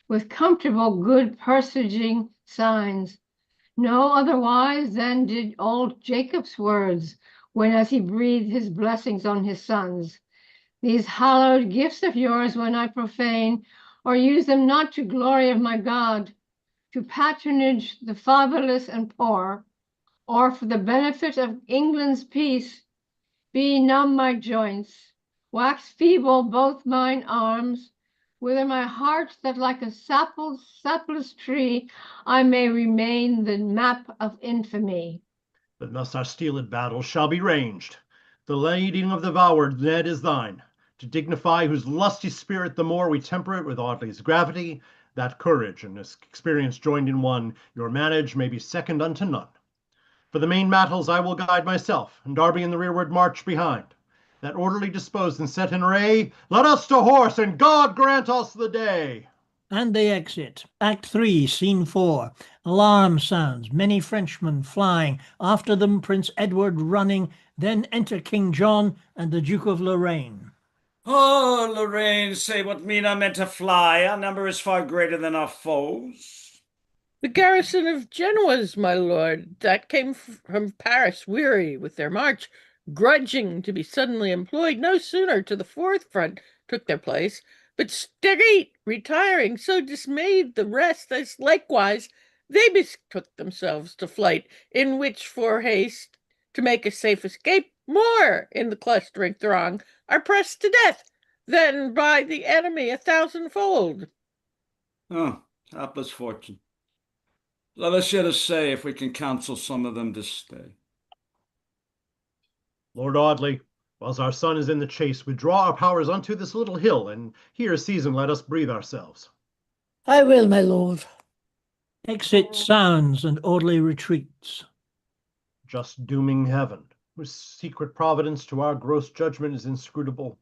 with comfortable good presaging signs. No otherwise than did old Jacob's words when as he breathed his blessings on his sons. These hallowed gifts of yours when I profane or use them not to glory of my God, to patronage the fatherless and poor, or for the benefit of England's peace. Be numb my joints, wax feeble both mine arms, wither my heart, that like a sapless tree I may remain the map of infamy. But thus our steeled battles shall be ranged. The leading of the vaward, Ned, is thine, to dignify whose lusty spirit the more we temper it with Audley's gravity, that courage and experience joined in one, your manage may be second unto none. For the main battles I will guide myself, and Darby in the rearward march behind. That orderly disposed and set in array, let us to horse, and God grant us the day. And they exit. Act 3, Scene 4. Alarm sounds, many Frenchmen flying, after them Prince Edward running, then enter King John and the Duke of Lorraine. Oh, Lorraine, say what mean I meant to fly. Our number is far greater than our foes. The garrison of Genoa's, my lord, that came from Paris, weary with their march, grudging to be suddenly employed, no sooner to the forefront took their place, but straight retiring, so dismayed the rest as likewise they betook themselves to flight, in which for haste to make a safe escape, more in the clustering throng are pressed to death than by the enemy 1,000-fold. Oh, hapless fortune. Let us yet essay if we can counsel some of them to stay. Lord Audley, whilst our son is in the chase, withdraw our powers unto this little hill, and here a season let us breathe ourselves. I will, my lord. Exit sounds and Audley retreats. Just dooming heaven, whose secret providence to our gross judgment is inscrutable.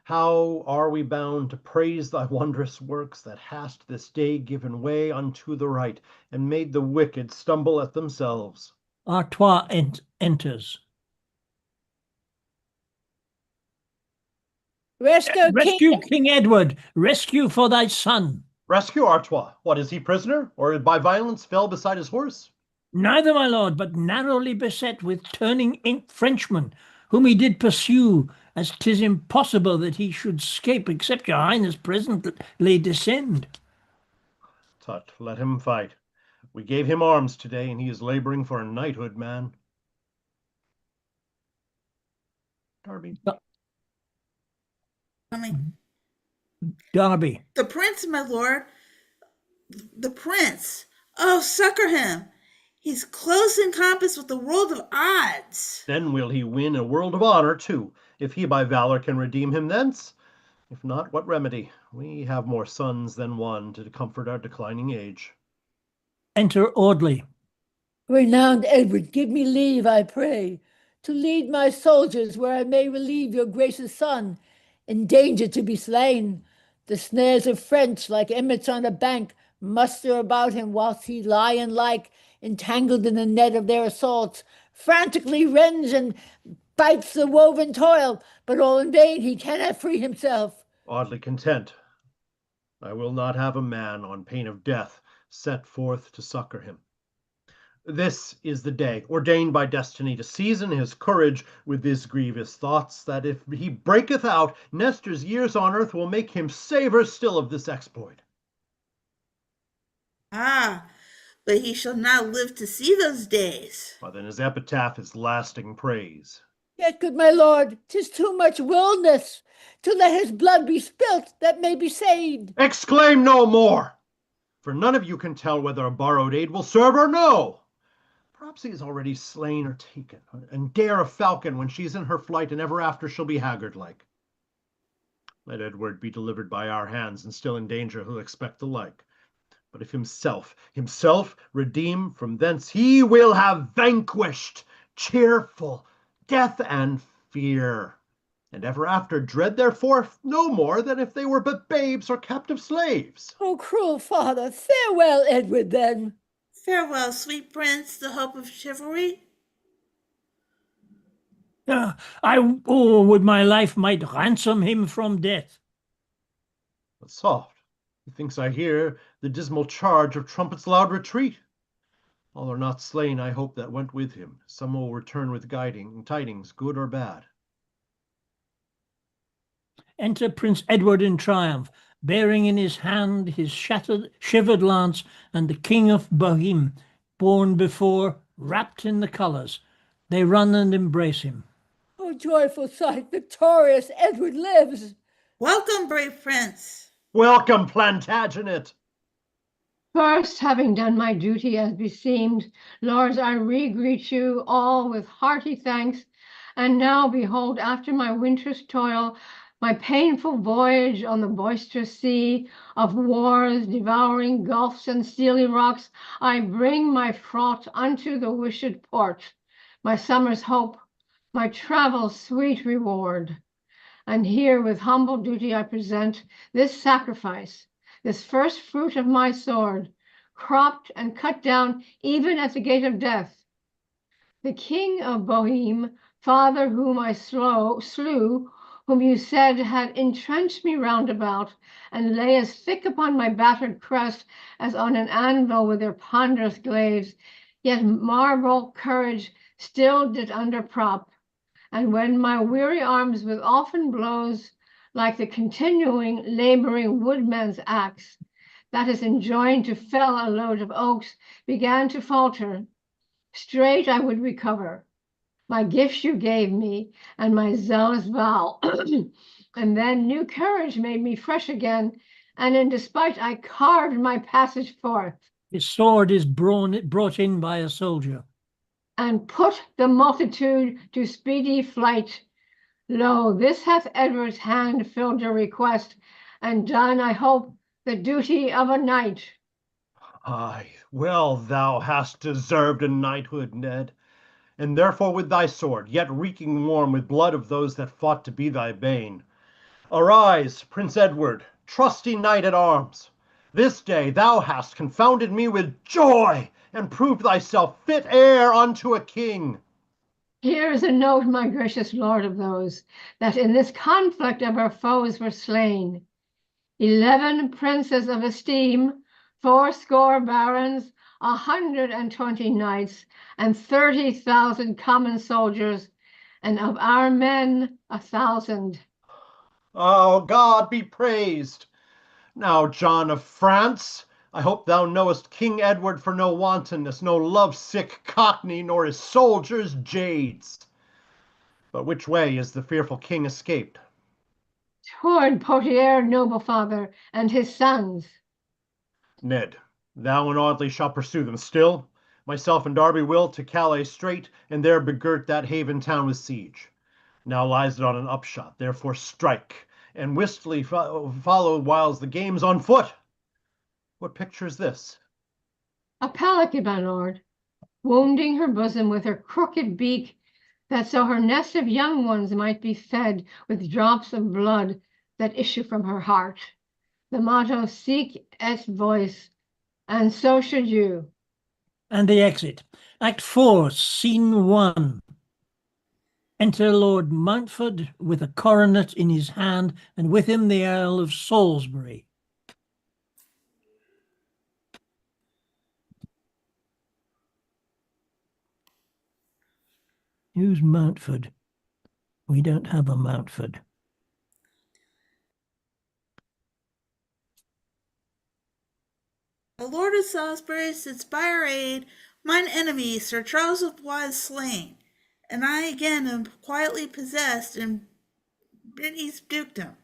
How are we bound to praise thy wondrous works, that hast this day given way unto the right, and made the wicked stumble at themselves? Artois enters. Rescue King Edward! Rescue for thy son! Rescue Artois. What, is he prisoner, or by violence fell beside his horse? Neither, my lord, but narrowly beset with turning Frenchmen, whom he did pursue, as 'tis impossible that he should scape, except your highness presently descend. Tut, let him fight. We gave him arms today, and he is laboring for a knighthood, man. Darby. Coming. Darby. The prince, my lord. The prince. Oh, succor him. He's close encompassed with a world of odds. Then will he win a world of honor, too, if he by valor can redeem him thence. If not, what remedy? We have more sons than one to comfort our declining age. Enter Audley. Renowned Edward, give me leave, I pray, to lead my soldiers where I may relieve your gracious son, in danger to be slain. The snares of French, like emmets on a bank, muster about him whilst he lion-like, entangled in the net of their assaults, frantically rends and bites the woven toil, but all in vain, he cannot free himself. Oddly content. I will not have a man, on pain of death, set forth to succor him. This is the day, ordained by destiny, to season his courage with these grievous thoughts, that if he breaketh out, Nestor's years on earth will make him savour still of this exploit. Ah, but he shall not live to see those days. But then his epitaph is lasting praise. Yet, good my lord, 'tis too much willingness to let his blood be spilt that may be saved. Exclaim no more, for none of you can tell whether a borrowed aid will serve or no. Perhaps he is already slain or taken, and dare a falcon when she's in her flight, and ever after she'll be haggard-like. Let Edward be delivered by our hands, and still in danger he'll expect the like. But if himself redeem from thence, he will have vanquished, cheerful, death and fear, and ever after dread therefore no more than if they were but babes or captive slaves. Oh, cruel father, farewell, Edward, then. Farewell, sweet prince, the hope of chivalry. I would my life might ransom him from death. But soft, methinks I hear the dismal charge of trumpets' loud retreat. All are not slain, I hope, that went with him. Some will return with tidings, good or bad. Enter Prince Edward in triumph. bearing in his hand his shivered lance, and the King of Boheme, borne before, wrapped in the colours. They run and embrace him. Oh, joyful sight! Victorious Edward lives! Welcome, brave prince. Welcome, Plantagenet. First, having done my duty as beseemed, lords, I re-greet you all with hearty thanks. And now, behold, after my winter's toil, my painful voyage on the boisterous sea of wars, devouring gulfs and steely rocks, I bring my fraught unto the wished port, my summer's hope, my travel's sweet reward. And here with humble duty I present this sacrifice, this first fruit of my sword, cropped and cut down even at the gate of death. The King of Boheme, father whom I slew, whom you said had entrenched me round about, and lay as thick upon my battered crest as on an anvil with their ponderous glaives, yet marble courage still did underprop. And when my weary arms with often blows, like the continuing laboring woodman's axe, that is enjoined to fell a load of oaks, began to falter, straight I would recover my gifts you gave me and my zealous vow. And then new courage made me fresh again, and in despite I carved my passage forth. His sword is brought in by a soldier. And put the multitude to speedy flight. Lo, this hath Edward's hand filled your request, and done, I hope, the duty of a knight. Aye, well thou hast deserved a knighthood, Ned, and therefore with thy sword, yet reeking warm with blood of those that fought to be thy bane. Arise, Prince Edward, trusty knight at arms. This day thou hast confounded me with joy, and proved thyself fit heir unto a king. Here is a note, my gracious lord, of those that in this conflict of our foes were slain. 11 princes of esteem, 80 barons, 120 knights, and 30,000 common soldiers, and of our men 1,000. Oh, God be praised. Now, John of France, I hope thou knowest King Edward for no wantonness, no love-sick cockney, nor his soldiers jades. But which way is the fearful king escaped? Toward Poitiers, noble father, and his sons. Ned, thou and Audley shall pursue them still. Myself and Darby will to Calais straight, and there begirt that haven town with siege. Now lies it on an upshot, therefore strike, and wistfully follow whiles the game's on foot. What picture is this? A pelican, my lord, wounding her bosom with her crooked beak, that so her nest of young ones might be fed with drops of blood that issue from her heart. The motto, sic et voice, and so should you. And the exit. Act 4, Scene 1. Enter Lord Mountford with a coronet in his hand, and with him the Earl of Salisbury. Who's Mountford? We don't have a Mountford. The Lord of Salisbury sits by our aid, mine enemy, Sir Charles of Blois, is slain, and I again am quietly possessed in Brittany's dukedom.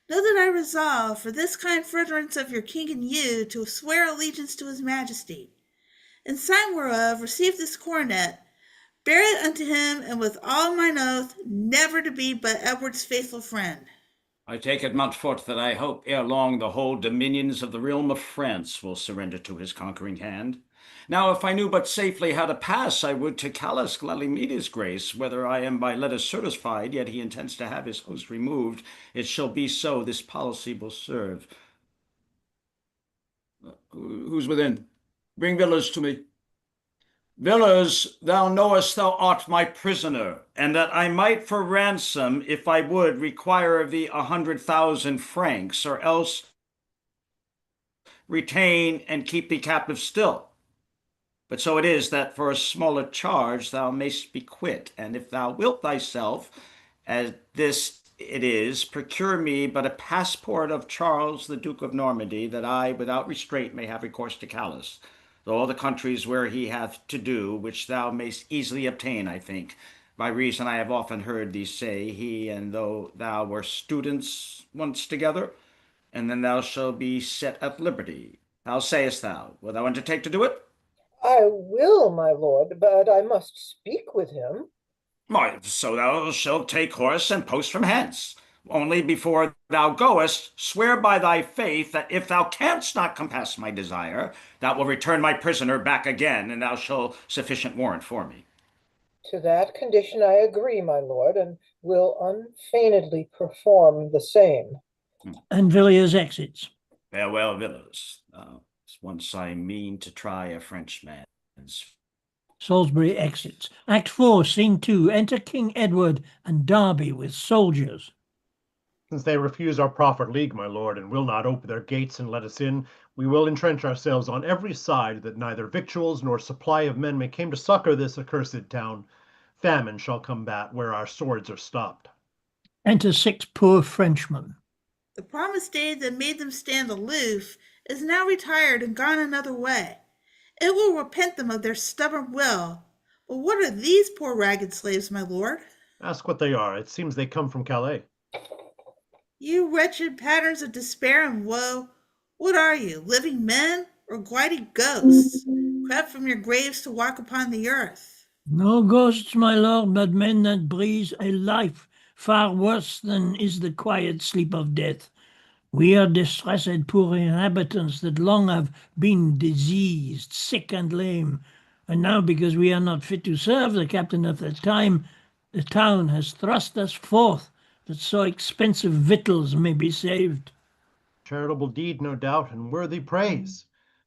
Know that I resolve, for this kind furtherance of your king and you, to swear allegiance to his majesty. In sign whereof, receive this coronet, bear it unto him, and with all mine oath, never to be but Edward's faithful friend. I take it, Montfort, that I hope ere long the whole dominions of the realm of France will surrender to his conquering hand. Now, if I knew but safely how to pass, I would to Calais gladly meet his grace. Whether I am by letters certified, yet he intends to have his host removed, it shall be so, this policy will serve. Who's within? Bring Villiers to me. Villiers, thou knowest thou art my prisoner, and that I might for ransom, if I would, require of thee 100,000 francs, or else retain and keep thee captive still. But so it is that for a smaller charge thou mayst be quit, and if thou wilt thyself, as this it is, procure me but a passport of Charles the Duke of Normandy, that I without restraint may have recourse to Callus, though all the countries where he hath to do, which thou mayst easily obtain, I think, by reason I have often heard thee say, he and thou were students once together, and then thou shalt be set at liberty. How sayest thou? Wilt thou undertake to do it? I will, my lord, but I must speak with him. Why, so thou shalt take horse and post from hence. Only before thou goest, swear by thy faith that if thou canst not compass my desire, thou wilt return my prisoner back again, and thou shalt sufficient warrant for me. To that condition I agree, my lord, and will unfeignedly perform the same. And Villiers exits. Farewell, Villas. Once I mean to try a Frenchman's. Salisbury exits. Act 4, Scene 2. Enter King Edward and Derby with soldiers. Since they refuse our proffered league, my lord, and will not open their gates and let us in, we will entrench ourselves on every side, that neither victuals nor supply of men may come to succor this accursed town. Famine shall combat where our swords are stopped. Enter 6 poor Frenchmen. The promised aid that made them stand aloof is now retired and gone another way. It will repent them of their stubborn will. But what are these poor ragged slaves, my lord? Ask what they are. It seems they come from Calais. You wretched patterns of despair and woe, what are you, living men or gliding ghosts, crept from your graves to walk upon the earth? No ghosts, my lord, but men that breathe a life far worse than is the quiet sleep of death. We are distressed poor inhabitants that long have been diseased, sick and lame, and now because we are not fit to serve the captain of the time, the town has thrust us forth, that so expensive victuals may be saved. Charitable deed, no doubt, and worthy praise.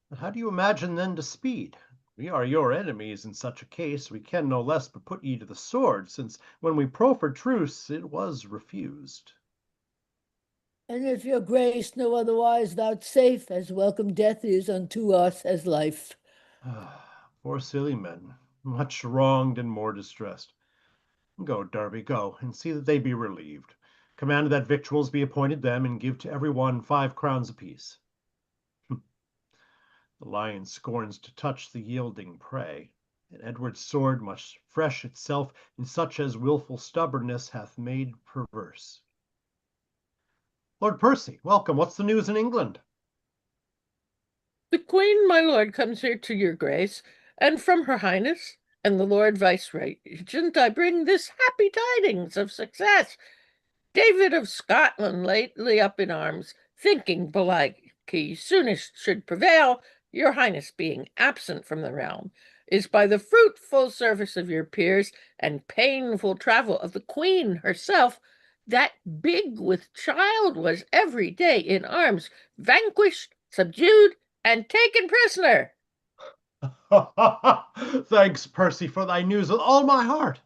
But how do you imagine then to speed? We are your enemies in such a case. We can no less but put ye to the sword, since when we proffered truce, it was refused. And if your grace know otherwise, thou'rt safe, as welcome death is unto us as life. Poor silly men, much wronged and more distressed. Go, Derby, go, and see that they be relieved. Command that victuals be appointed them, and give to every one 5 crowns apiece. The lion scorns to touch the yielding prey, and Edward's sword must fresh itself in such as wilful stubbornness hath made perverse. Lord Percy, welcome. What's the news in England? The Queen, my lord, comes here to your grace, and from her highness and the Lord Viceregent I bring this happy tidings of success. David of Scotland, lately up in arms, thinking belike he soonest should prevail, your highness being absent from the realm, is by the fruitful service of your peers and painful travel of the Queen herself, that big with child was every day in arms, vanquished, subdued, and taken prisoner. Thanks, Percy, for thy news with all my heart.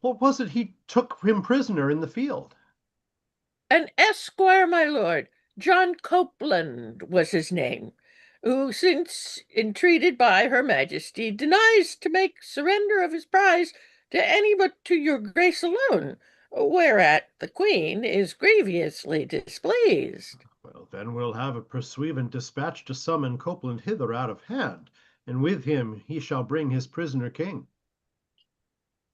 What was it he took him prisoner in the field? An esquire, my lord, John Copeland was his name, who, since entreated by her majesty, denies to make surrender of his prize to any but to your grace alone, whereat the queen is grievously displeased. Well, then we'll have a pursuivant dispatched to summon Copeland hither out of hand, and with him he shall bring his prisoner king.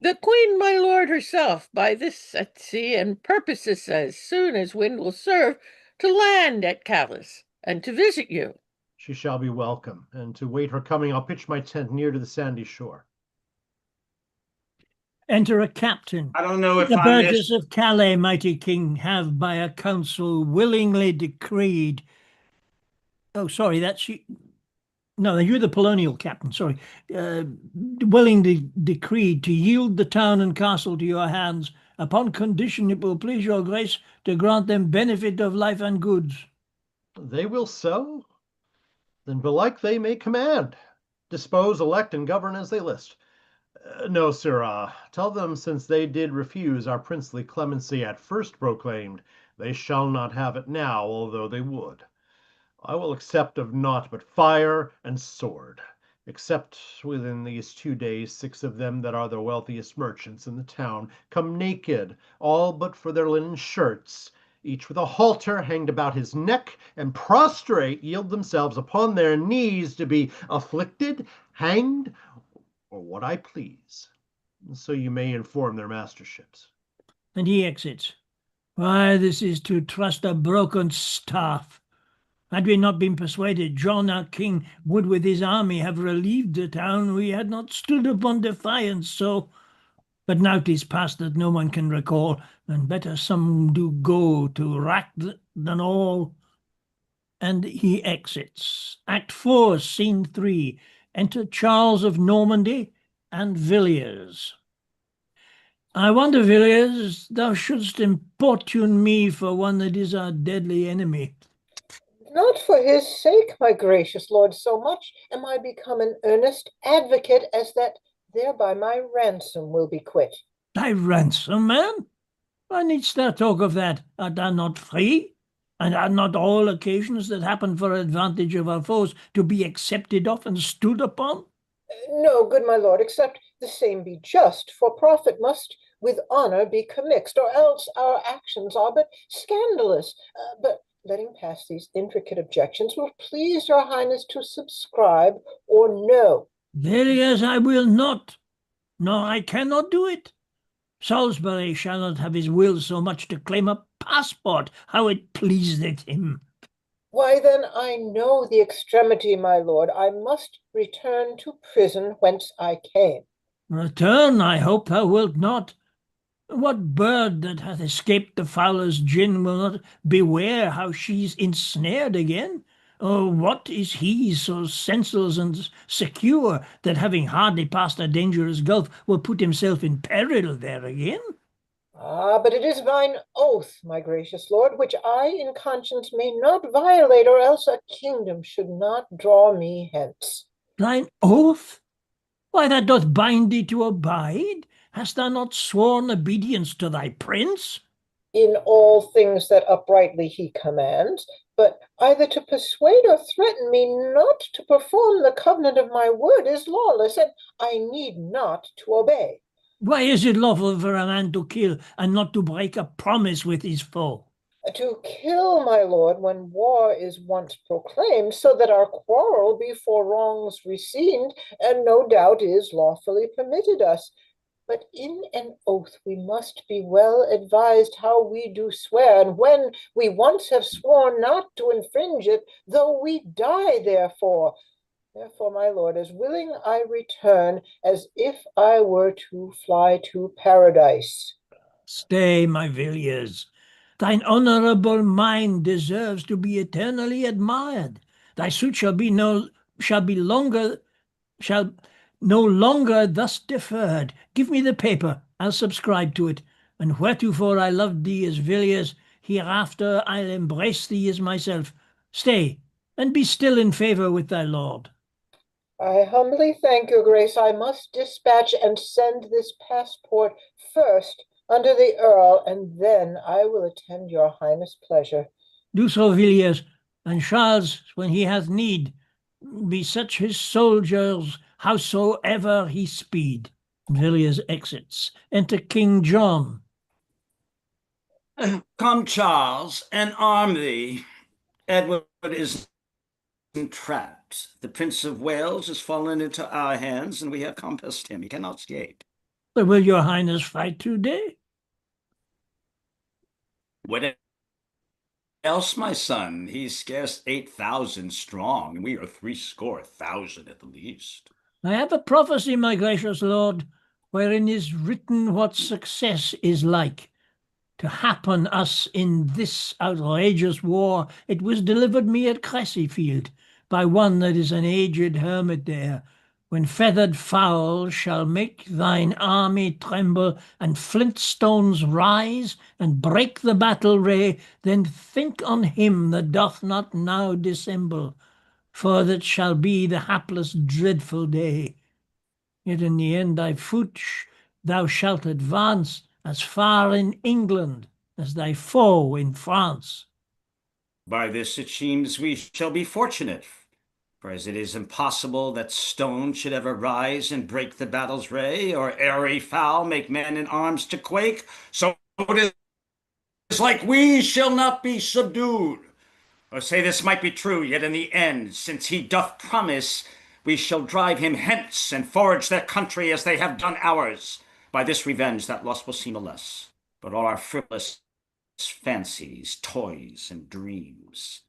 The queen, my lord, herself, by this at sea, and purposes as soon as wind will serve, to land at Callus, and to visit you. She shall be welcome, and to wait her coming I'll pitch my tent near to the sandy shore. Enter a captain. I don't know if The I burgess missed. of Calais, mighty king, have by a council willingly decreed. Oh, sorry, that's you. No, you're the colonial captain, sorry. Willingly decreed to yield the town and castle to your hands, upon condition it will please your grace to grant them benefit of life and goods. They will so? Then belike they may command, dispose, elect, and govern as they list. No, sirrah, tell them since they did refuse our princely clemency at first proclaimed, they shall not have it now, although they would. I will accept of naught but fire and sword, except within these 2 days, 6 of them that are the wealthiest merchants in the town come naked, all but for their linen shirts, each with a halter hanged about his neck, and prostrate yield themselves upon their knees to be afflicted, hanged, or what I please. So you may inform their masterships. And he exits. Why, this is to trust a broken staff. Had we not been persuaded John our king would with his army have relieved the town, we had not stood upon defiance so. But now 'tis past that no one can recall, and better some do go to rack than all. And he exits. Act 4, Scene 3. Enter Charles of Normandy and Villiers. I wonder, Villiers, thou shouldst importune me for one that is our deadly enemy. Not for his sake, my gracious lord, so much am I become an earnest advocate as that thereby my ransom will be quit. Thy ransom, man? Why needst thou talk of that? Art thou not free? And are not all occasions that happen for advantage of our foes to be accepted of and stood upon? No, good my lord, except the same be just, for profit must with honor be commixed, or else our actions are but scandalous. But letting pass these intricate objections, will please your highness to subscribe or no? Villiers, I will not, nor I cannot do it. Salisbury shall not have his will so much to claim a passport, how it pleaseth him. Why then I know the extremity, my lord. I must return to prison whence I came. Return, I hope thou wilt not. What bird that hath escaped the fowler's gin will not beware how she's ensnared again? Or what is he so senseless and secure that having hardly passed a dangerous gulf will put himself in peril there again? Ah, but it is mine oath, my gracious lord, which I in conscience may not violate, or else a kingdom should not draw me hence. Thine oath? Why, that doth bind thee to abide. Hast thou not sworn obedience to thy prince? In all things that uprightly he commands, but either to persuade or threaten me not to perform the covenant of my word is lawless, and I need not to obey. Why is it lawful for a man to kill and not to break a promise with his foe? To kill, my lord, when war is once proclaimed, so that our quarrel be for wrongs reseened, and no doubt is lawfully permitted us. But in an oath we must be well advised how we do swear, and when we once have sworn not to infringe it, though we die therefore. Therefore, my lord, as willing I return as if I were to fly to paradise. Stay, my Villiers. Thine honourable mind deserves to be eternally admired. Thy suit shall no longer thus deferred. Give me the paper, I'll subscribe to it, and wheretofore I loved thee as Villiers, hereafter I'll embrace thee as myself. Stay, and be still in favour with thy lord. I humbly thank your grace. I must dispatch and send this passport first unto the earl, and then I will attend your highness' pleasure. Do so, Villiers, and Charles, when he hath need, be such his soldiers howsoever he speed. Villiers exits. Enter King John. Come, Charles, and arm thee. Edward is entrapped. The Prince of Wales has fallen into our hands, and we have compassed him. He cannot escape. But will your highness fight today? What else, my son? He's scarce 8,000 strong, and we are 70,000 at the least. I have a prophecy, my gracious lord, wherein is written what success is like. To happen us in this outrageous war, it was delivered me at Cressyfield by one that is an aged hermit there. When feathered fowl shall make thine army tremble, and flint stones rise, and break the battle ray, then think on him that doth not now dissemble, for that shall be the hapless dreadful day. Yet in the end thy foot thou shalt advance as far in England as thy foe in France. By this it seems we shall be fortunate, For as it is impossible that stone should ever rise and break the battle's ray, or airy fowl make men in arms to quake, so it is like we shall not be subdued. Or say this might be true, yet in the end, since he doth promise, we shall drive him hence and forage their country as they have done ours. By this revenge that loss will seem a less, but all our frivolous fancies, toys, and dreams.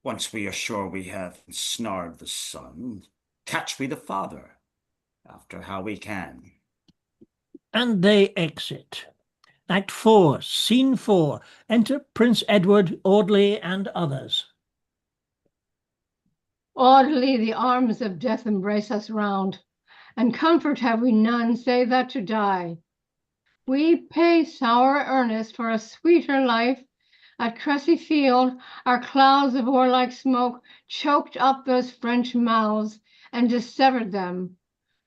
Once we are sure we have ensnared the son, catch we the father, after how we can. And they exit. Act 4, Scene 4. Enter Prince Edward, Audley, and others. Audley, the arms of death embrace us round, and comfort have we none save that to die. We pay sour earnest for a sweeter life. At Cressy Field, our clouds of warlike smoke choked up those French mouths and dissevered them.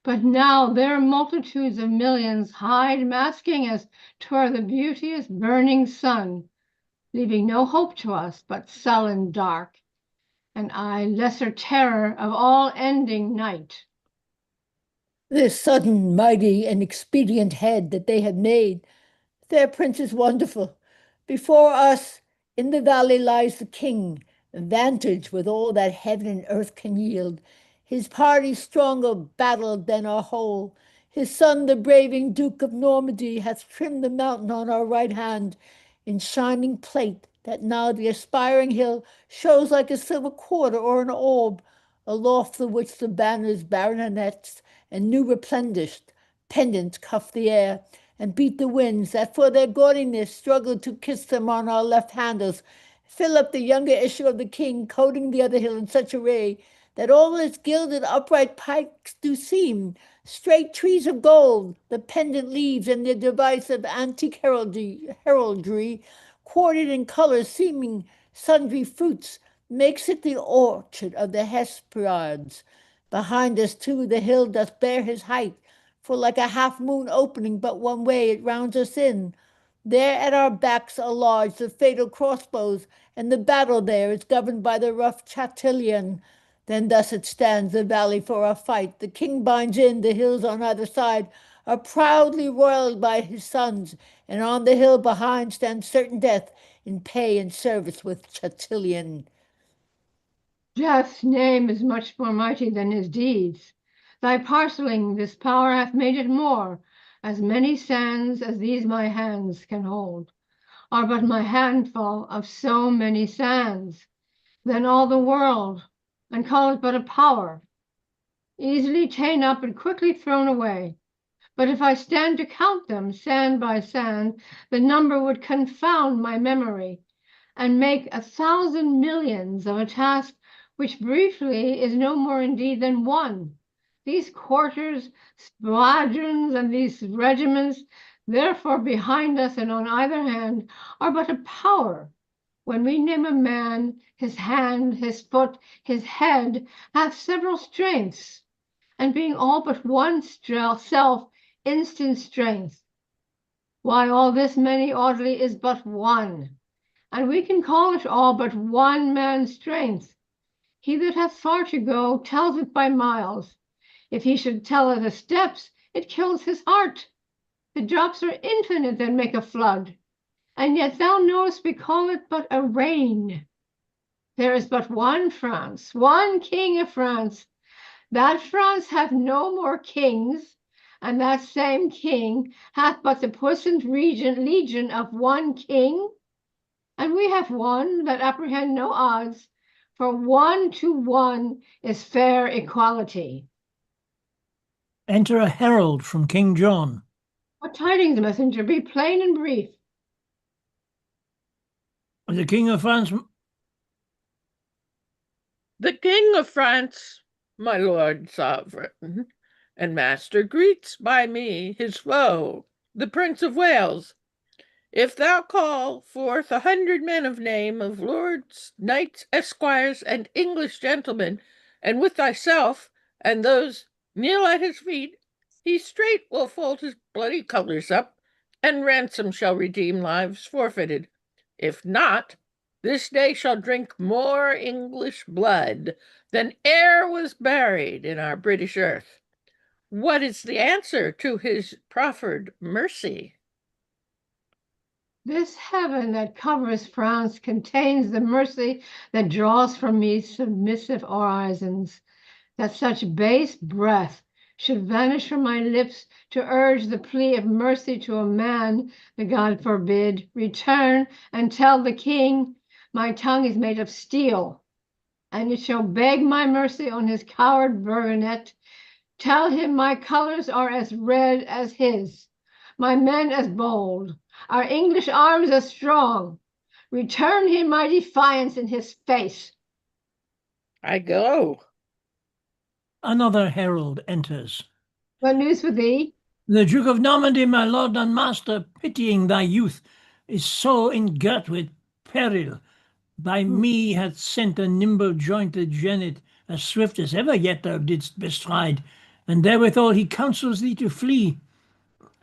But now their multitudes of millions hide, masking as 'twere the beauteous burning sun, leaving no hope to us but sullen dark, and I lesser terror of all ending night. This sudden, mighty, and expedient head that they had made, their prince is wonderful. Before us in the valley lies the king, vantage with all that heaven and earth can yield. His party stronger battled than our whole. His son, the braving Duke of Normandy, hath trimmed the mountain on our right hand in shining plate, that now the aspiring hill shows like a silver quarter or an orb, aloft the which the banners, baronets, and new replenished pendants cuff the air and beat the winds that for their gaudiness struggle to kiss them on our left handles. Philip, the younger issue of the king, coating the other hill in such array that all its gilded upright pikes do seem straight trees of gold, the pendant leaves and their device of antique heraldry, quartered in colors seeming sundry fruits, makes it the orchard of the Hesperides. Behind us, too, the hill doth bear his height, for like a half-moon opening but one way it rounds us in. There at our backs are lodged the fatal crossbows, and the battle there is governed by the rough Chatillon. Then thus it stands, the valley for our fight. The king binds in, the hills on either side are proudly royal by his sons, and on the hill behind stands certain death in pay and service with Chatillon. Death's name is much more mighty than his deeds. Thy parceling this power hath made it more, as many sands as these my hands can hold are but my handful of so many sands. Then all the world, and call it but a power, easily ta'en up and quickly thrown away. But if I stand to count them sand by sand, the number would confound my memory, and make 1,000 millions of a task which briefly is no more indeed than one. These quarters, squadrons, and these regiments, therefore behind us and on either hand, are but a power. When we name a man, his hand, his foot, his head have several strengths, and being all but one self, instant strength. Why, all this many Audley is but one, and we can call it all but one man's strength. He that hath far to go tells it by miles. If he should tell it a steps, it kills his heart. The drops are infinite that make a flood, and yet thou knowest we call it but a rain. There is but one France, one king of France. That France hath no more kings, and that same king hath but the puissant legion of one king. And we have one that apprehend no odds, for 1 to 1 is fair equality. Enter a herald from King John. What tidings, messenger? Be plain and brief. The King of France. The King of France, my lord sovereign, and master, greets by me his foe, the Prince of Wales. If thou call forth 100 men of name, of lords, knights, esquires, and English gentlemen, and with thyself and those kneel at his feet, he straight will fold his bloody colours up, and ransom shall redeem lives forfeited. If not, This day shall drink more English blood than e'er was buried in our British earth. What is the answer to his proffered mercy? This heaven that covers France contains the mercy that draws from me submissive orisons, that such base breath should vanish from my lips to urge the plea of mercy to a man, the God forbid, return and tell the king, my tongue is made of steel, and it shall beg my mercy on his coward burgonet. Tell him my colors are as red as his, my men as bold, our English arms as strong. Return him my defiance in his face. I go. Another herald enters. What news for thee? The Duke of Normandy, my lord and master, pitying thy youth, is so ingirt with peril. By me hath sent a nimble jointed jennet, as swift as ever yet thou didst bestride, and therewithal he counsels thee to flee,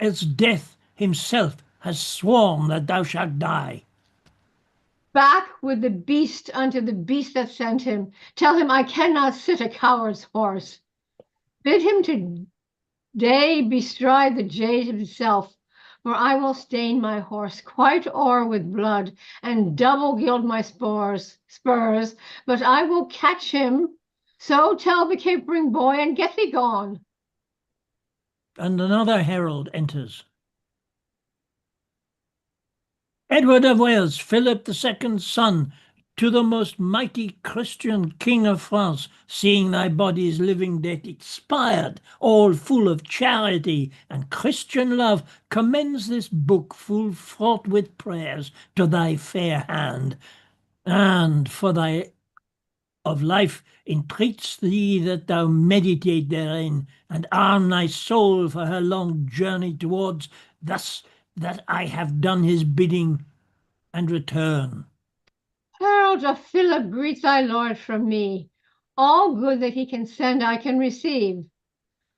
else death himself has sworn that thou shalt die. Back with the beast unto the beast that sent him. Tell him I cannot sit a coward's horse. Bid him to day bestride the jade himself, for I will stain my horse quite o'er with blood, and double gild my spurs, but I will catch him. So tell the capering boy, and get thee gone. And another herald enters. Edward of Wales, Philip II's son, to the most mighty Christian King of France, seeing thy body's living death expired, all full of charity and Christian love, commends this book full fraught with prayers to thy fair hand, and for thy of life entreats thee that thou meditate therein, and arm thy soul for her long journey towards, thus that I have done his bidding and return. Herald of Philip greets thy lord from me. All good that he can send I can receive.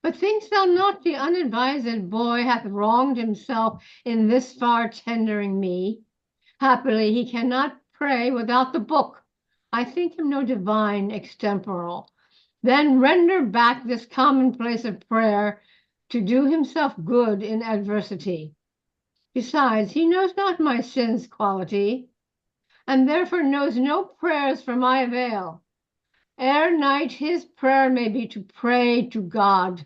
But thinkst thou not the unadvised boy hath wronged himself in this far tendering me? Happily he cannot pray without the book. I think him no divine extemporal. Then render back this commonplace of prayer to do himself good in adversity. Besides, he knows not my sin's quality, and therefore knows no prayers for my avail. Ere night his prayer may be to pray to God,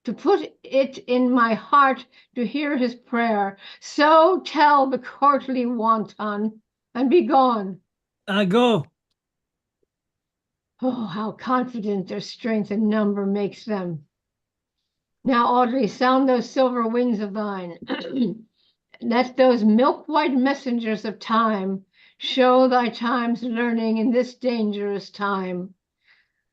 to put it in my heart to hear his prayer. So tell the courtly wanton, and be gone. I go. Oh, how confident their strength and number makes them. Now, Audley, sound those silver wings of thine. Let those milk-white messengers of time show thy time's learning in this dangerous time.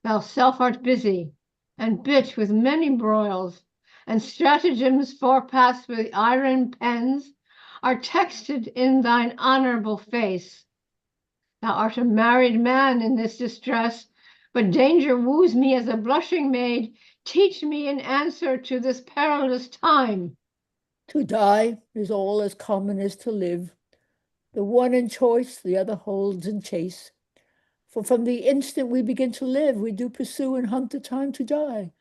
Thou self art busy, and bit with many broils, and stratagems forepassed with iron pens are texted in thine honorable face. Thou art a married man in this distress, but danger woos me as a blushing maid. Teach me an answer to this perilous time. To die is all as common as to live. The one in choice, the other holds in chase. For from the instant we begin to live, we do pursue and hunt the time to die.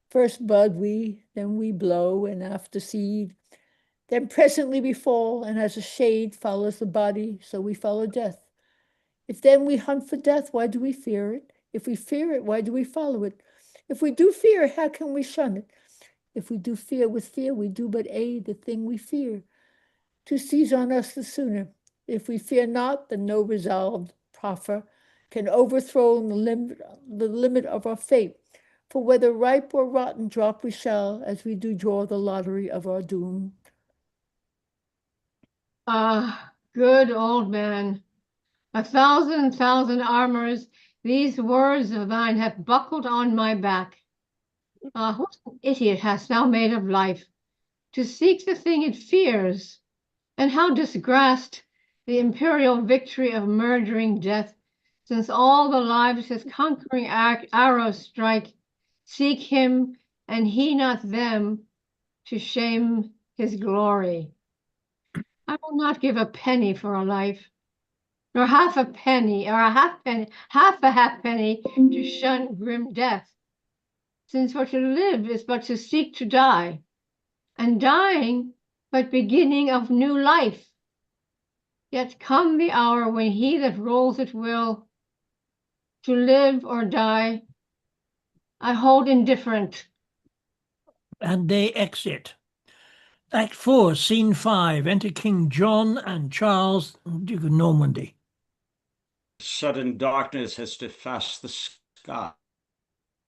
First bud we, then we blow, and after seed. Then presently we fall, and as a shade follows the body, so we follow death. If then we hunt for death, why do we fear it? If we fear it, why do we follow it? If we do fear, how can we shun it? If we do fear with fear, we do but aid the thing we fear to seize on us the sooner. If we fear not, then no resolved proffer can overthrow the limit of our fate. For whether ripe or rotten drop we shall, as we do draw the lottery of our doom. Ah, good old man, 1,000 armors these words of thine have buckled on my back. Ah, what an idiot hast thou made of life, to seek the thing it fears, and how disgraced the imperial victory of murdering death, since all the lives his conquering arrows strike, seek him, and he not them, to shame his glory. I will not give a penny for a life. nor half a penny, or a halfpenny to shun grim death. Since for to live is but to seek to die, and dying but beginning of new life. Yet come the hour when he that rolls it will, to live or die, I hold indifferent. And they exit. Act 4, Scene 5. Enter King John and Charles, Duke of Normandy. Sudden darkness has defaced the sky.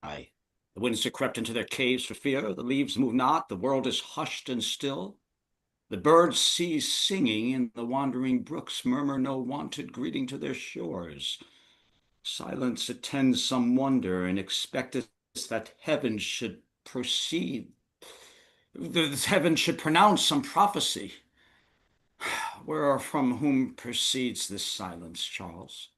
The winds have crept into their caves for fear. The leaves move not. The world is hushed and still. The birds cease singing, and the wandering brooks murmur no wonted greeting to their shores. Silence attends some wonder, and expecteth that heaven should proceed, that heaven should pronounce some prophecy. Where or from whom proceeds this silence, Charles?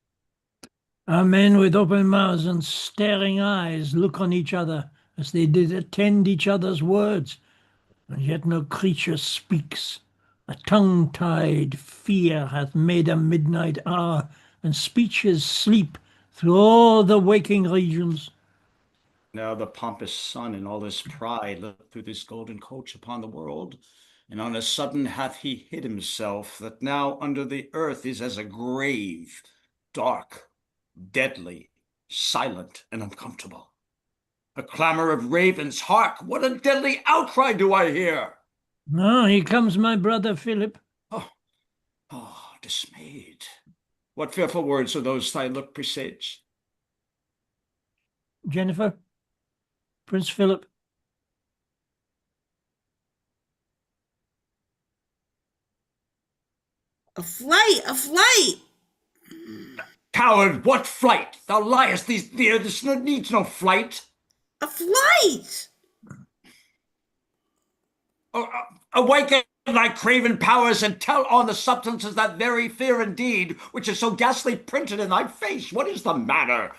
Our men with open mouths and staring eyes look on each other as they did attend each other's words, and yet no creature speaks. A tongue-tied fear hath made a midnight hour, and speeches sleep through all the waking regions. Now the pompous sun in all his pride looked through this golden coach upon the world, and on a sudden hath he hid himself, that now under the earth is as a grave, dark, deadly, silent, and uncomfortable. A clamor of ravens, hark, what a deadly outcry do I hear! Ah, here comes my brother Philip. Oh, dismayed. What fearful words are those thy look presage? Jennifer, Prince Philip. A flight, a flight! Coward, what flight? Thou liest, this needs no flight. A flight! Awaken thy craven powers and tell on the substances that very fear indeed, which is so ghastly printed in thy face. What is the matter?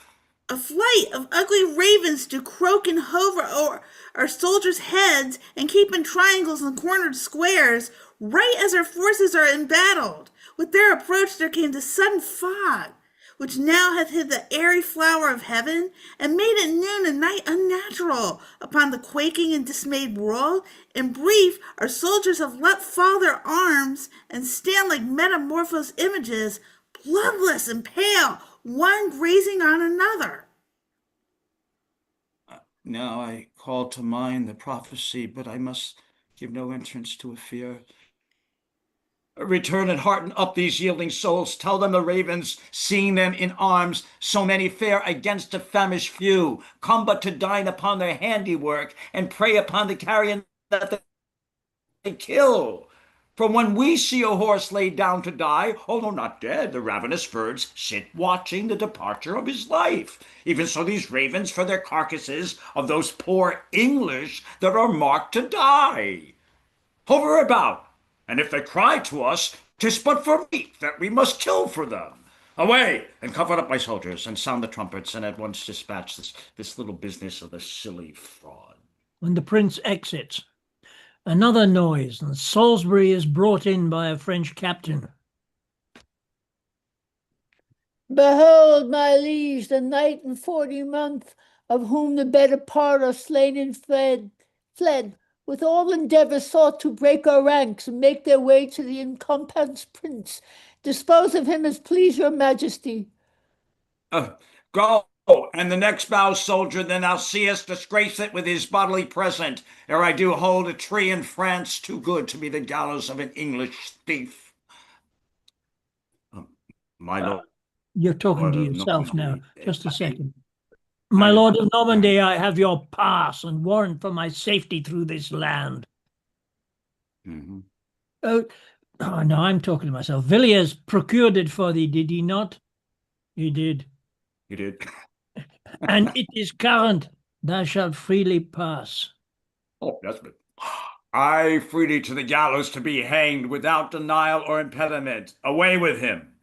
A flight of ugly ravens do croak and hover o'er our soldiers' heads and keep in triangles and cornered squares, right as our forces are embattled. With their approach there came the sudden fog, which now hath hid the airy flower of heaven, and made it noon and night unnatural upon the quaking and dismayed world. In brief, our soldiers have let fall their arms, and stand like metamorphosed images, bloodless and pale, one grazing on another. Now I call to mind the prophecy, but I must give no entrance to a fear. Return and hearten up these yielding souls. Tell them the ravens, seeing them in arms, so many fare against a famished few, come but to dine upon their handiwork, and prey upon the carrion that they kill. For when we see a horse laid down to die, although not dead, the ravenous birds sit watching the departure of his life. Even so these ravens for their carcasses of those poor English that are marked to die. Hover about, and if they cry to us, 'tis but for meat that we must kill for them. Away, and comfort up my soldiers, and sound the trumpets, and at once dispatch this little business of the silly fraud. When the prince exits, another noise, and Salisbury is brought in by a French captain. Behold, my liege, the knight in 40 months, of whom the better part are slain and fled, with all endeavor sought to break our ranks and make their way to the encompassed prince. Dispose of him as please your majesty. Go, and the next bow soldier, then thou seest disgrace it with his bodily present, ere I do hold a tree in France too good to be the gallows of an English thief. My lord. You're talking Lord to of yourself now. Normandy. Just a second. My lord of Normandy, I have your pass and warrant for my safety through this land. Mm-hmm. Oh, no, I'm talking to myself. Villiers procured it for thee, did he not? He did. You did. And it is current. Thou shalt freely pass. Oh, that's good. I free thee to the gallows to be hanged without denial or impediment. Away with him.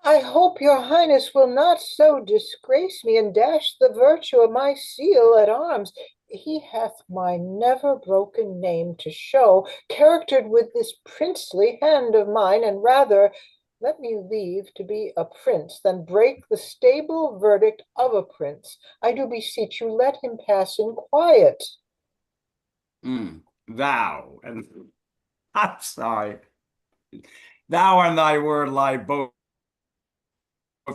I hope your highness will not so disgrace me and dash the virtue of my seal at arms. He hath my never broken name to show, charactered with this princely hand of mine, and rather Let me leave to be a prince, than break the stable verdict of a prince. I do beseech you, let him pass in quiet. Thou, and I'm sorry, thou and thy word lie both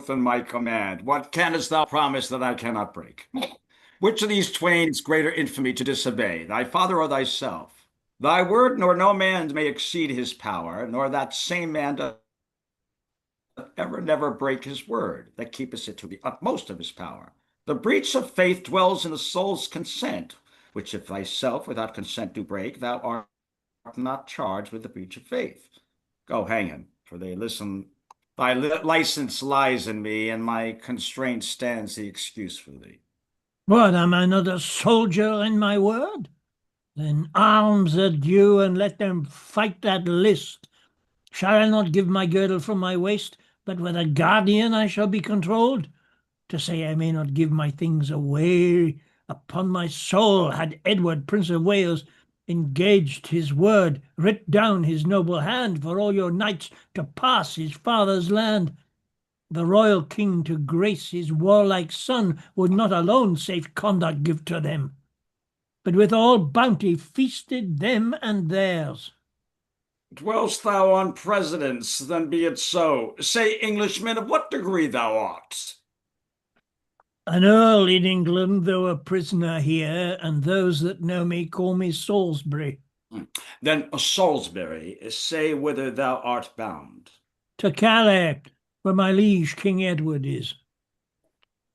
in my command. What canst thou promise that I cannot break? Which of these twain is greater infamy to disobey, thy father or thyself? Thy word, nor no man may exceed his power, nor that same man doth ever never break his word, that keepeth it to the utmost of his power. The breach of faith dwells in the soul's consent, which if thyself without consent do break, thou art not charged with the breach of faith. Go hang him, for they listen. Thy license lies in me, and my constraint stands the excuse for thee. What, am I not a soldier in my word? Then arms adieu, and let them fight that list. Shall I not give my girdle from my waist, but with a guardian I shall be controlled? To say I may not give my things away, upon my soul, had Edward, Prince of Wales, engaged his word, writ down his noble hand for all your knights to pass his father's land, the royal king to grace his warlike son would not alone safe conduct give to them, but with all bounty feasted them and theirs. Dwell'st thou on precedence, then be it so. Say, Englishman, of what degree thou art? An earl in England, though a prisoner here, and those that know me call me Salisbury. Then, Salisbury, say whither thou art bound. To Calais, where my liege King Edward is.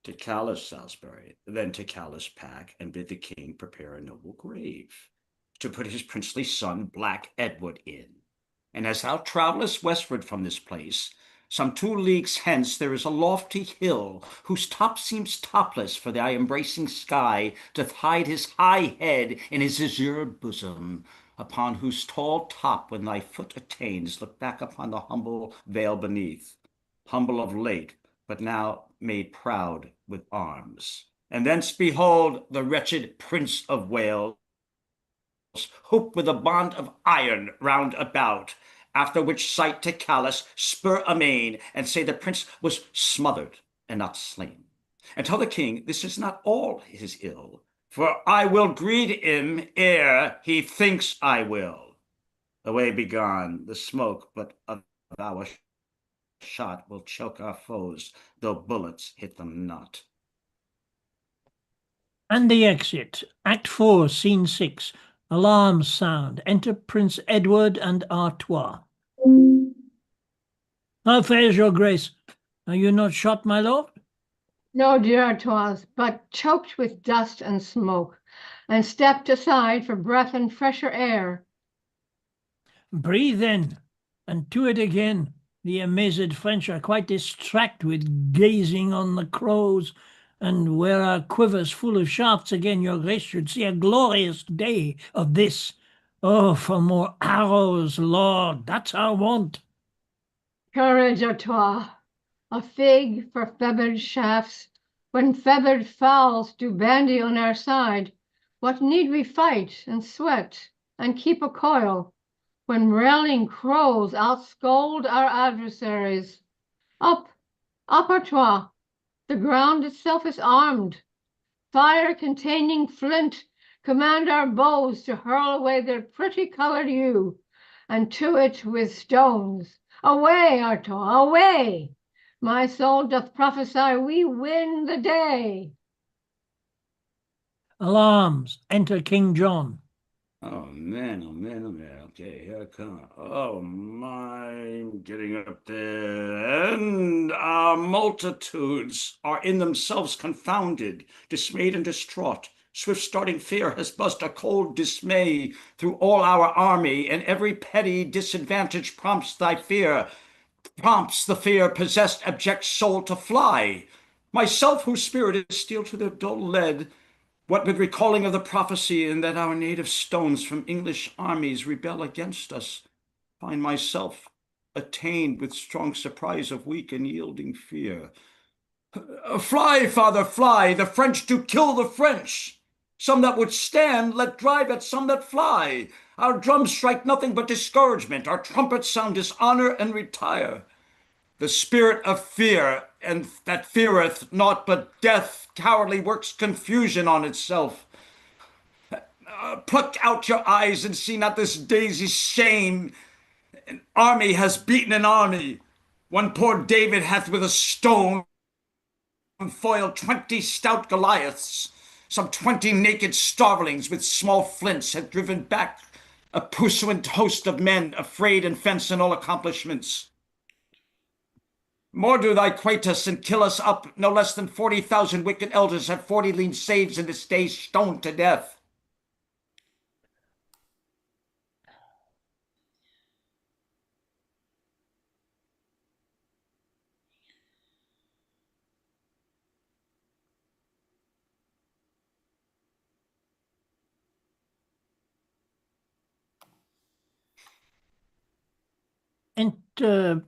To Calais, Salisbury, then to Calais pack, and bid the king prepare a noble grave, to put his princely son, Black Edward, in. And as thou travellest westward from this place, some 2 leagues hence there is a lofty hill, whose top seems topless, for thy embracing sky doth hide his high head in his azured bosom, upon whose tall top, when thy foot attains, look back upon the humble vale beneath, humble of late, but now made proud with arms. And thence behold the wretched Prince of Wales, hooped with a bond of iron round about, after which sight to Calais spur amain, and say the prince was smothered and not slain. And tell the king this is not all his ill, for I will greet him ere he thinks I will. Away begone, the smoke but of our shot will choke our foes, though bullets hit them not. And the exit. Act 4, Scene 6. Alarms sound. Enter Prince Edward and Artois. How fares your grace? Are you not shot, my lord? No, dear Artois, but choked with dust and smoke, and stepped aside for breath and fresher air. Breathe then, and to it again. The amazed French are quite distract with gazing on the crows, and where our quivers full of shafts again your grace should see a glorious day of this. Oh, for more arrows, Lord, that's our want. Courage, Artois, a fig for feathered shafts. When feathered fowls do bandy on our side, what need we fight and sweat and keep a coil, when railing crows outscold our adversaries? Up, up, Artois, the ground itself is armed. Fire-containing flint command our bows to hurl away their pretty-colored hue, and to it with stones. Away, Artois, away! My soul doth prophesy we win the day. Alarms. Enter King John. Oh man, oh man, oh man. Okay, here I come. Oh my, getting up there. And our multitudes are in themselves confounded, dismayed and distraught. Swift starting fear has buzzed a cold dismay through all our army, and every petty disadvantage prompts thy fear, prompts the fear possessed abject soul to fly. Myself, whose spirit is steel to the dull lead, what with recalling of the prophecy, and that our native stones from English armies rebel against us, find myself attained with strong surprise of weak and yielding fear. Fly, father, fly! The French do kill the French. Some that would stand, let drive at some that fly. Our drums strike nothing but discouragement. Our trumpets sound dishonor and retire. The spirit of fear, and that feareth naught but death, cowardly works confusion on itself. Pluck out your eyes and see not this day's shame. An army has beaten an army. One poor David hath with a stone foiled 20 stout Goliaths. Some 20 naked starvelings with small flints have driven back a pursuant host of men, afraid and fenced in all accomplishments. More do thy quait us and kill us up. No less than 40,000 wicked elders have 40 lean saves in this day stoned to death. Enter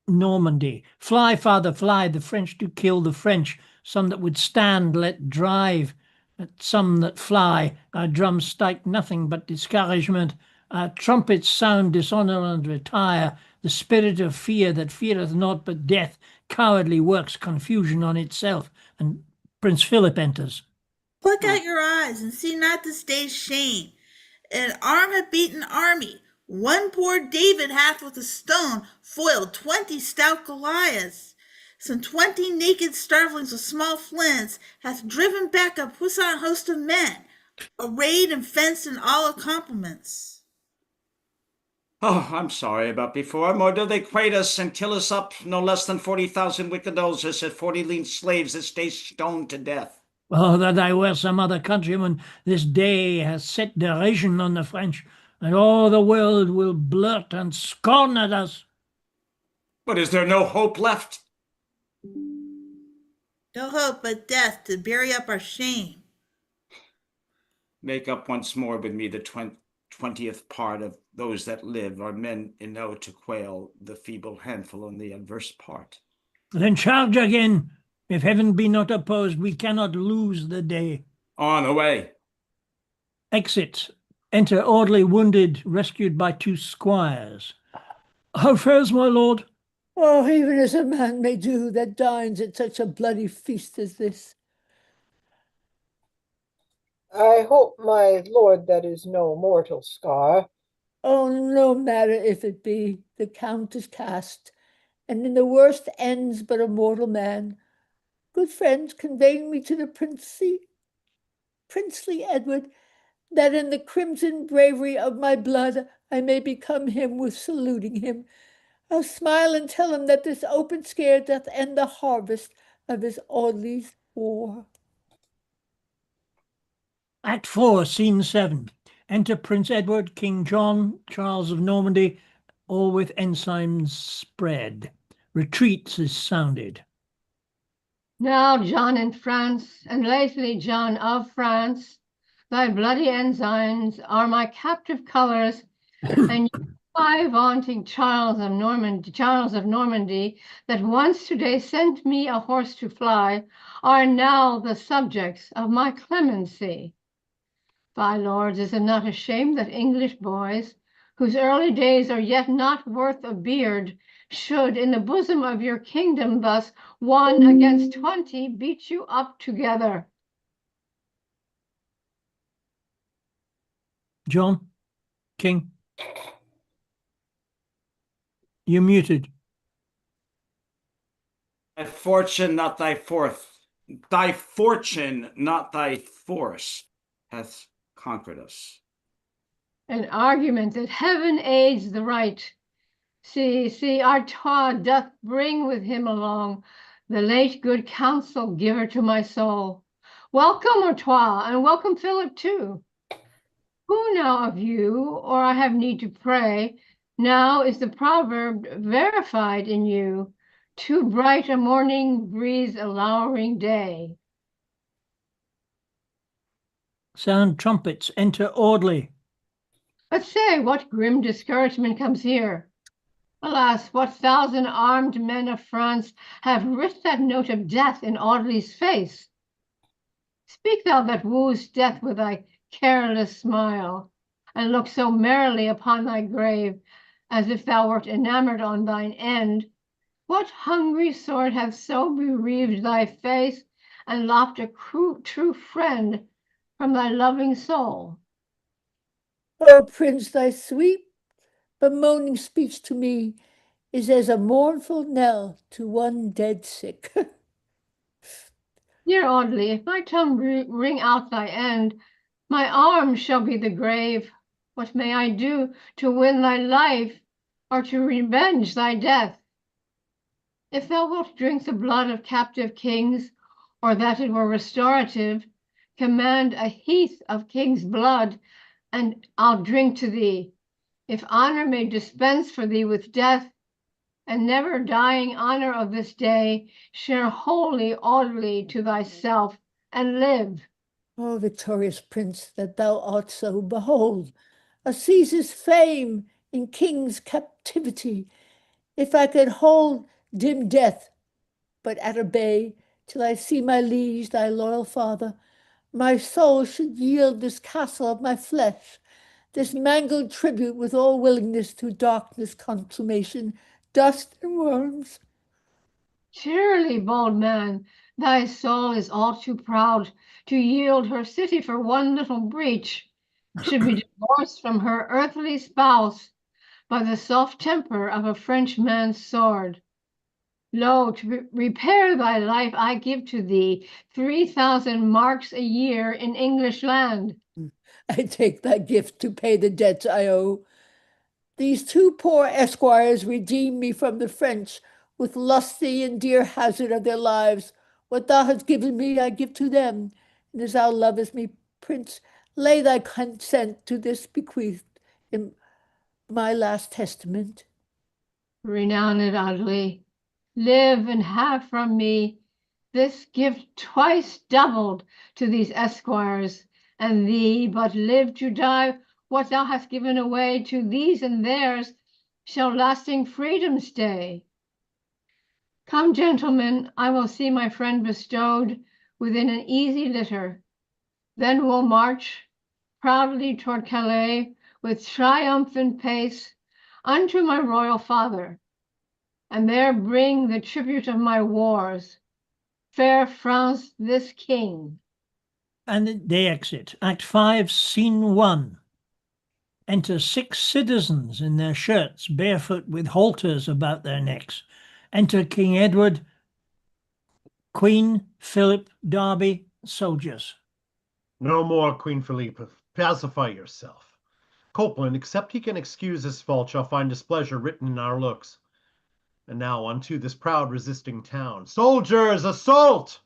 Normandy. Fly, father, fly, the French do kill the French. Some that would stand let drive, but some that fly. Our drums strike nothing but discouragement. Our trumpets sound dishonor and retire. The spirit of fear that feareth not but death cowardly works confusion on itself. And Prince Philip enters. Pluck out your eyes and see not this day's shame. An arm hath beaten army. One poor David hath with a stone foiled 20 stout Goliaths. Some 20 naked starvelings with small flints hath driven back a puissant host of men, arrayed and fenced in all accomplishments. Oh, I'm sorry about before. More do they quait us and kill us up. No less than 40,000 wicked elders and 40 lean slaves that stay stoned to death. Oh, that I were some other countryman, this day has set derision on the French, and all the world will blurt and scorn at us. But is there no hope left? No hope but death to bury up our shame. Make up once more with me the 20th part of those that live are men enow to quail the feeble handful on the adverse part. Then charge again. If heaven be not opposed, we cannot lose the day. On away. Exit. Enter Audley wounded, rescued by 2 squires. How fares my lord? Oh, even as a man may do that dines at such a bloody feast as this. I hope, my lord, that is no mortal scar. Oh, no matter if it be, the count is cast, and in the worst ends but a mortal man. Good friends, convey me to the princely Edward, that in the crimson bravery of my blood I may become him with saluting him. I'll smile and tell him that this open scare doth end the harvest of his Audley's war. Act 4, Scene 7. Enter Prince Edward, King John, Charles of Normandy, all with ensigns spread. Retreat is sounded. Now, John in France, and lately John of France, thy bloody ensigns are my captive colours, and you, my vaunting Charles of Normandy, that once today sent me a horse to fly, are now the subjects of my clemency. By lords, is it not a shame that English boys, whose early days are yet not worth a beard, should in the bosom of your kingdom thus 1 against 20 beat you up together? John, King, you're muted. Thy fortune, not thy fortune, not thy force, hath conquered us. An argument that heaven aids the right. See, Artois doth bring with him along the late good counsel giver to my soul. Welcome, Artois, and welcome Philip too. Who now of you, or I have need to pray, now is the proverb verified in you, too bright a morning breathes a lowering day. Sound trumpets, enter Audley. But say, what grim discouragement comes here? Alas, what 1,000 armed men of France have writ that note of death in Audley's face? Speak thou that woos death with thy careless smile, and look so merrily upon thy grave, as if thou wert enamored on thine end. What hungry sword hath so bereaved thy face and lopped a true friend from thy loving soul? O Prince, thy sweet bemoaning speech to me is as a mournful knell to one dead sick. Dear Audley, if my tongue ring out thy end, my arms shall be the grave. What may I do to win thy life, or to revenge thy death? If thou wilt drink the blood of captive kings, or that it were restorative, command a heath of king's blood, and I'll drink to thee. If honor may dispense for thee with death, and never dying honor of this day, share wholly Audley to thyself, and live. O victorious Prince, that thou art so, behold, a Caesar's fame in king's captivity. If I could hold dim death, but at a bay, till I see my liege, thy loyal father, my soul should yield this castle of my flesh, this mangled tribute with all willingness to darkness, consummation, dust and worms. Surely, bold man, thy soul is all too proud to yield her city for one little breach, should be divorced from her earthly spouse by the soft temper of a Frenchman's sword. Lo, to repair thy life, I give to thee 3,000 marks a year in English land. I take thy gift to pay the debts I owe. These two poor esquires redeem me from the French with lusty and dear hazard of their lives. What thou hast given me, I give to them. And as thou lovest me, Prince, lay thy consent to this bequeath in my last testament. Renowned Audley, live and have from me this gift twice doubled to these esquires, and thee but live to die what thou hast given away to these and theirs shall lasting freedom stay. Come, gentlemen, I will see my friend bestowed within an easy litter. Then we'll march proudly toward Calais with triumphant pace unto my royal father, and there bring the tribute of my wars, fair France this king. And they exit. Act 5, Scene 1. Enter 6 citizens in their shirts, barefoot with halters about their necks. Enter King Edward, Queen, Philip, Derby, soldiers. No more, Queen Philippa. Pacify yourself. Copeland, except he can excuse his fault, shall find displeasure written in our looks. And now unto this proud resisting town. Soldiers, assault!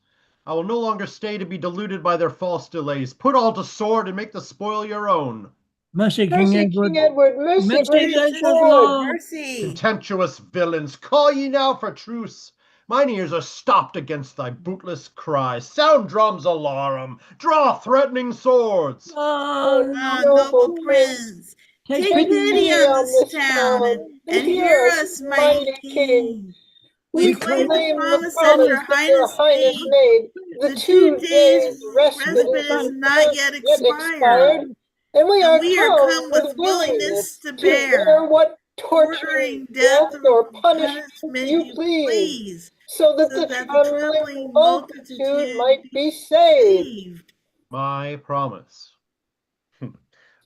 I will no longer stay to be deluded by their false delays. Put all to sword and make the spoil your own. Mercy, King Mercy, Edward. King Edward, mercy, Mercy, gracious gracious Lord. Lord. Mercy. Contemptuous villains, call ye now for truce. Mine ears are stopped against thy bootless cries. Sound drums alarum, draw threatening swords. Oh, Noble Noble prince, prince, take take take pity. pity pity on on this this town town, and hear us, mighty king. We We claim the claim the promise that promise your that your highness highness made. made. The The 2 days 2 days respite respite is is not yet expired, expired, and we and are we are come come with with willingness willingness to to bear, bear what ordering torturing death death or or punishment punishment you you please, please, so that so the that the trembling trembling multitude multitude might be be saved. saved. My promise.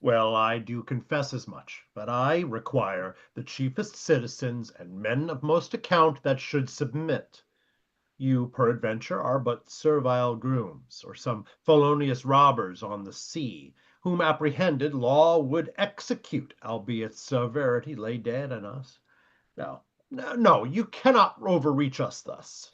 Well, I do confess as much, but I require the chiefest citizens and men of most account that should submit. You, peradventure, are but servile grooms, or some felonious robbers on the sea, whom apprehended law would execute, albeit severity lay dead on us. No, you cannot overreach us thus.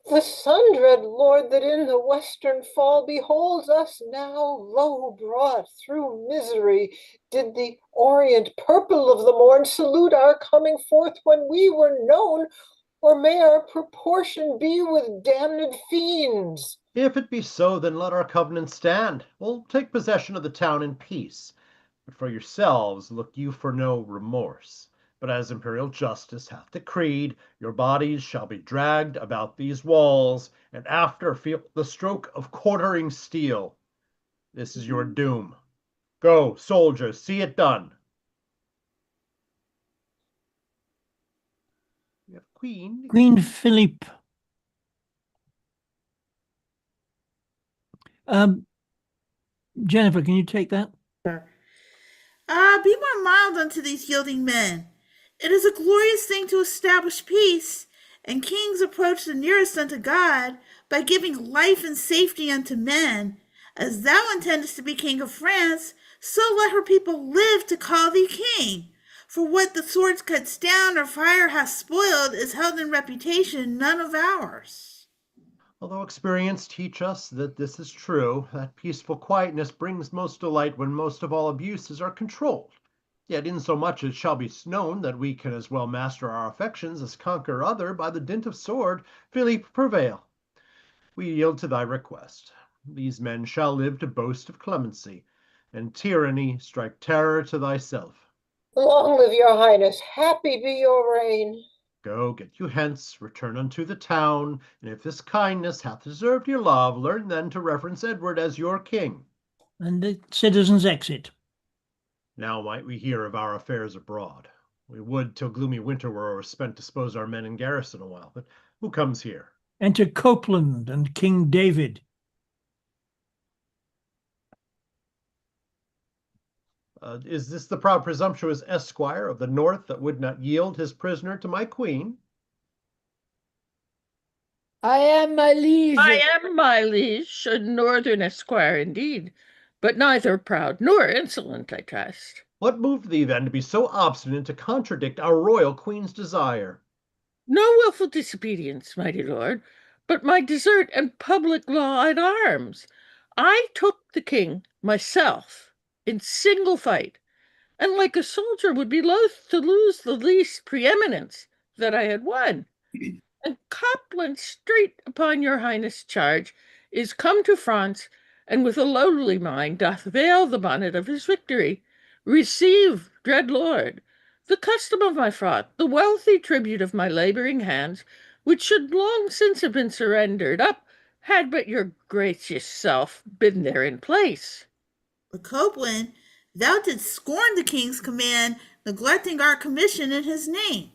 The sun-dread lord that in the western fall beholds us now low brought through misery, did the orient purple of the morn salute our coming forth when we were known, or may our proportion be with damned fiends? If it be so, then let our covenant stand. We'll take possession of the town in peace. But for yourselves, look you for no remorse. But as imperial justice hath decreed, your bodies shall be dragged about these walls, and after feel the stroke of quartering steel. This is your doom. Go, soldiers, see it done. Queen. Queen Philippe. Jennifer, can you take that? Be more mild unto these yielding men. It is a glorious thing to establish peace, and kings approach the nearest unto God by giving life and safety unto men. As thou intendest to be king of France, so let her people live to call thee king. For what the sword cuts down or fire hath spoiled is held in reputation none of ours. Although experience teach us that this is true, that peaceful quietness brings most delight when most of all abuses are controlled. Yet insomuch it shall be known that we can as well master our affections as conquer other by the dint of sword, Philippe, prevail. We yield to thy request. These men shall live to boast of clemency, and tyranny strike terror to thyself. Long live your highness. Happy be your reign. Go, get you hence, return unto the town, and if this kindness hath deserved your love, learn then to reverence Edward as your king. And the citizens exit. Now might we hear of our affairs abroad. We would till gloomy winter were overspent dispose our men in garrison a while, but who comes here? Enter Copeland and King David. Is this the proud presumptuous esquire of the north that would not yield his prisoner to my queen? I am, my liege. I am, my liege, a northern esquire indeed, but neither proud nor insolent, I trust. What moved thee then to be so obstinate to contradict our royal queen's desire? No wilful disobedience, mighty lord, but my desert and public law at arms. I took the king myself in single fight, and like a soldier would be loath to lose the least preeminence that I had won. And Copland, straight upon your highness' charge, is come to France, and with a lowly mind doth veil the bonnet of his victory. Receive, dread lord, the custom of my fraught, the wealthy tribute of my labouring hands, which should long since have been surrendered up, had but your gracious self been there in place. But Copeland, thou didst scorn the king's command, neglecting our commission in his name.